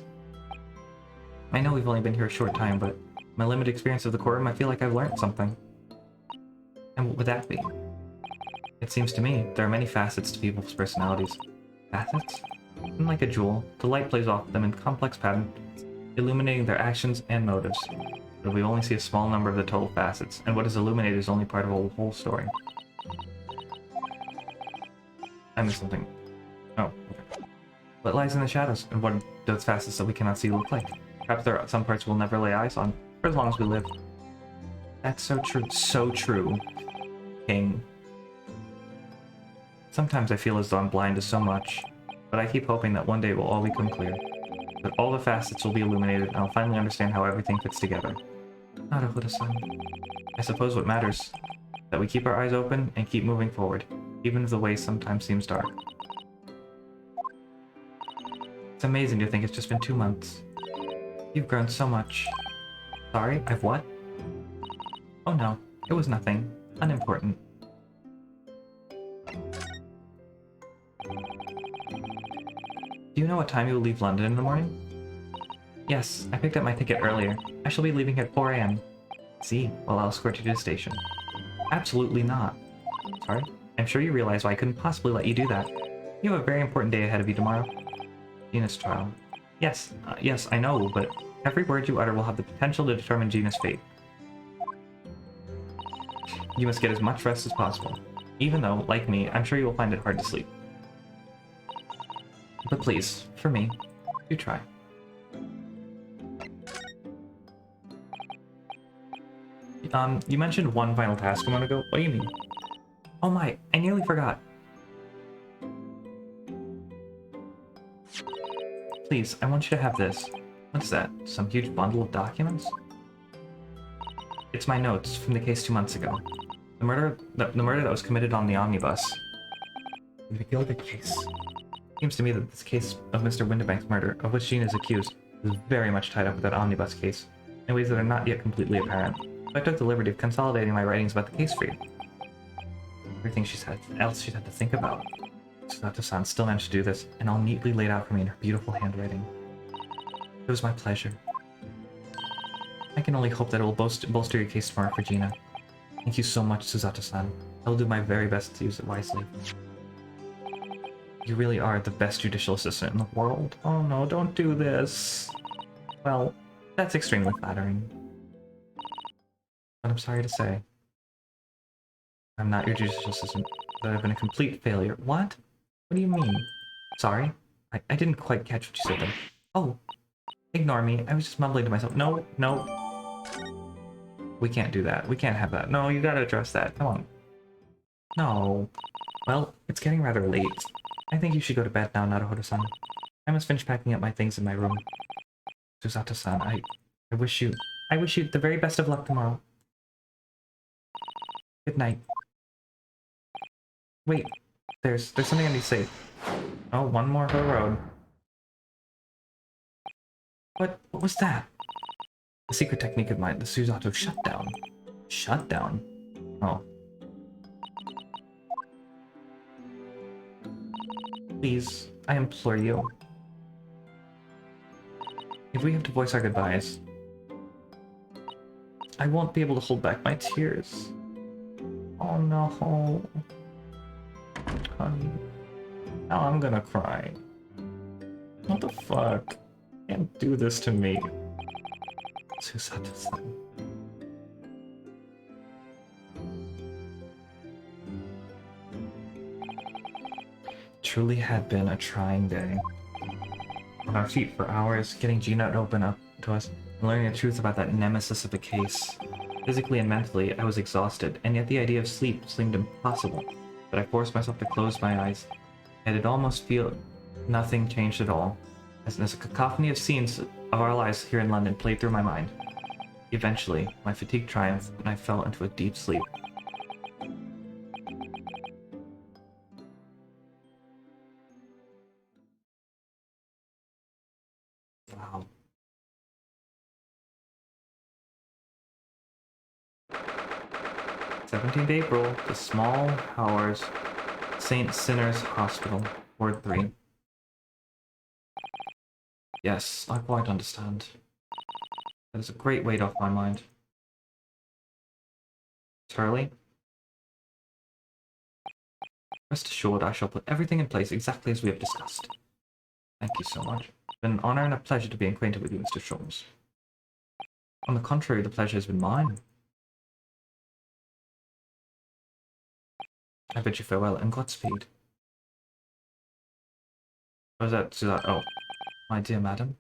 I know we've only been here a short time, but my limited experience of the courtroom, I feel like I've learned something. And what would that be? It seems to me there are many facets to people's personalities. Facets? And like a jewel, the light plays off them in complex patterns, illuminating their actions and motives. But we only see a small number of the total facets, and what is illuminated is only part of a whole story. I missed something. Oh, okay. What lies in the shadows, and what do those facets that we cannot see look like? Perhaps there are some parts we'll never lay eyes on, for as long as we live. That's so true, King. Sometimes I feel as though I'm blind to so much, but I keep hoping that one day it will all become clear. That all the facets will be illuminated, and I'll finally understand how everything fits together. Naruhodo-san. I suppose what matters is that we keep our eyes open and keep moving forward, even if the way sometimes seems dark. It's amazing to think it's just been 2 months. You've grown so much. Sorry, I've what? Oh no, it was nothing. Unimportant. Do you know what time you will leave London in the morning? Yes, I picked up my ticket earlier. I shall be leaving at 4 AM. See, well, I'll escort you to the station. Absolutely not. Sorry? I'm sure you realize why I couldn't possibly let you do that. You have a very important day ahead of you tomorrow. Gina's trial. Yes, yes, I know, but every word you utter will have the potential to determine Gina's fate. You must get as much rest as possible. Even though, like me, I'm sure you will find it hard to sleep. But please, for me, do try. You mentioned one final task a moment ago. What do you mean? Oh my, I nearly forgot. Please, I want you to have this. What's that? Some huge bundle of documents? It's my notes from the case 2 months ago. The murder that was committed on the omnibus. The Gilbert case. Seems to me that this case of Mr. Windibank's murder, of which Gina is accused, was very much tied up with that omnibus case, in ways that are not yet completely apparent. So I took the liberty of consolidating my writings about the case for you. Everything else she's had to think about. Susato-san still managed to do this, and all neatly laid out for me in her beautiful handwriting. It was my pleasure. I can only hope that it will bolster your case tomorrow for Gina. Thank you so much, Susato-san. I will do my very best to use it wisely. You really are the best judicial assistant in the world. Oh no, don't do this. Well, that's extremely flattering. But I'm sorry to say, I'm not your judicial assistant, but I've been a complete failure. What? What do you mean? Sorry? I didn't quite catch what you said there. Oh, ignore me. I was just mumbling to myself. No, no. We can't do that. We can't have that. No, you gotta address that. Come on. No. Well, it's getting rather late. I think you should go to bed now, Naruhodo-san. I must finish packing up my things in my room. Susato-san, I wish you the very best of luck tomorrow. Good night. Wait, there's something I need to say. Oh, one more for the road. What was that? A secret technique of mine, the Susato shutdown. Shutdown? Oh. Please, I implore you. If we have to voice our goodbyes, I won't be able to hold back my tears. Oh no. Honey. Now I'm gonna cry. What the fuck? Can't do this to me. Susato-san. Truly had been a trying day. On our feet for hours, getting Gina to open up to us, and learning the truth about that nemesis of a case. Physically and mentally, I was exhausted, and yet the idea of sleep seemed impossible. But I forced myself to close my eyes, and it almost feel nothing changed at all, as a cacophony of scenes of our lives here in London played through my mind. Eventually, my fatigue triumphed, and I fell into a deep sleep. Wow. 17th April, the Small Howers, St. Sinner's Hospital, Ward 3. Yes, I quite understand. That is a great weight off my mind. Charlie? Rest assured, I shall put everything in place exactly as we have discussed. Thank you so much. It's been an honor and a pleasure to be acquainted with you, Mr. Sholmes. On the contrary, the pleasure has been mine. I bid you farewell and Godspeed. What is that? Susato? Oh, my dear madam.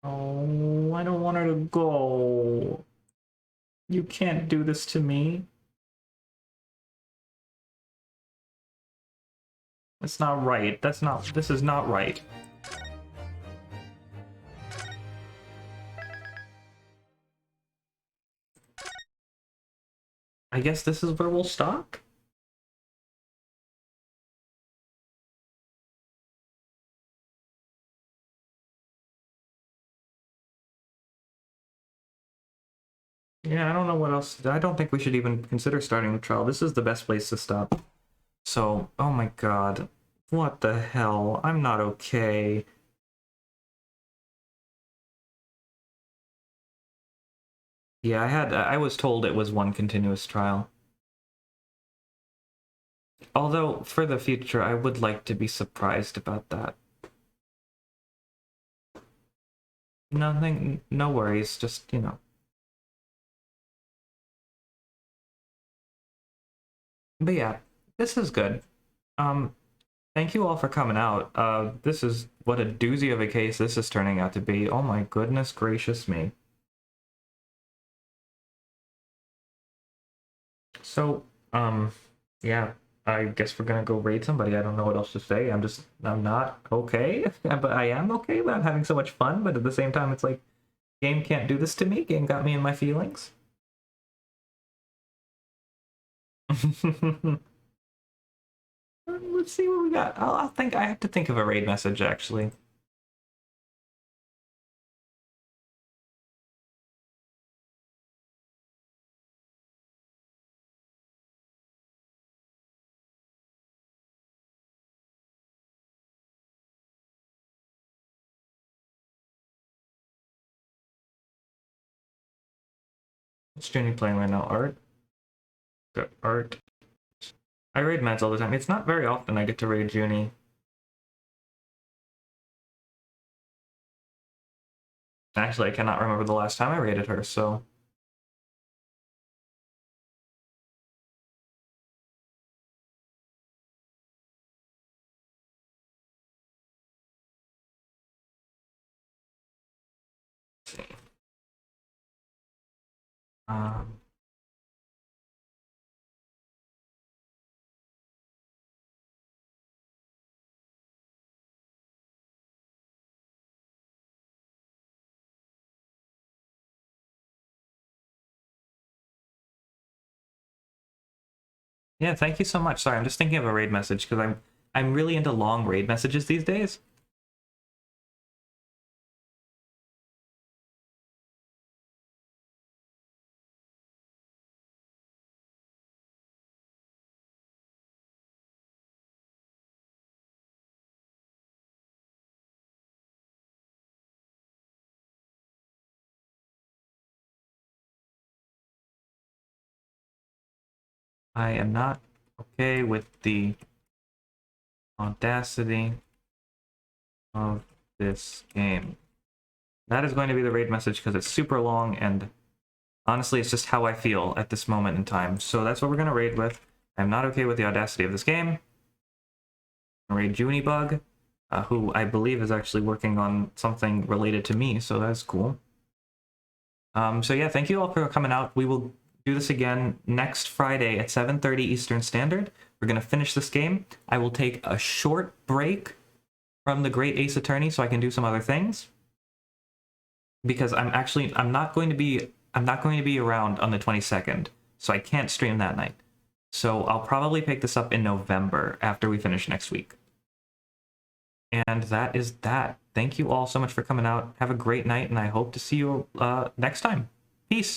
Oh, I don't want her to go. You can't do this to me. That's not right. This is not right. I guess this is where we'll stop? Yeah, I don't know what else. I don't think we should even consider starting the trial. This is the best place to stop. So, oh my god. What the hell? I'm not okay. Yeah, I was told it was one continuous trial. Although, for the future, I would like to be surprised about that. Nothing, no worries, just, you know. But yeah, this is good. Thank you all for coming out. This is what a doozy of a case this is turning out to be. Oh my goodness gracious me. So, yeah, I guess we're gonna go raid somebody. I don't know what else to say. I'm not okay, but I am okay. But I'm having so much fun. But at the same time, it's like, game can't do this to me. Game got me in my feelings. Let's see what we got. I'll think. I have to think of a raid message actually. What's Junie playing right now? Art? Got art. I raid Meds all the time. It's not very often I get to raid Junie. Actually, I cannot remember the last time I raided her, so... Let's see. Um... Yeah, thank you so much. Sorry, I'm just thinking of a raid message because I'm really into long raid messages these days. I am not okay with the audacity of this game. That is going to be the raid message because it's super long and honestly it's just how I feel at this moment in time. So that's what we're going to raid with. I'm not okay with the audacity of this game. Raid Junibug, who I believe is actually working on something related to me, so that's cool. So yeah, thank you all for coming out. We will do this again next Friday at 7:30 Eastern Standard. We're going to finish this game. I will take a short break from the Great Ace Attorney so I can do some other things. Because I'm not going to be around on the 22nd, so I can't stream that night. So I'll probably pick this up in November after we finish next week. And that is that. Thank you all so much for coming out. Have a great night, and I hope to see you next time. Peace.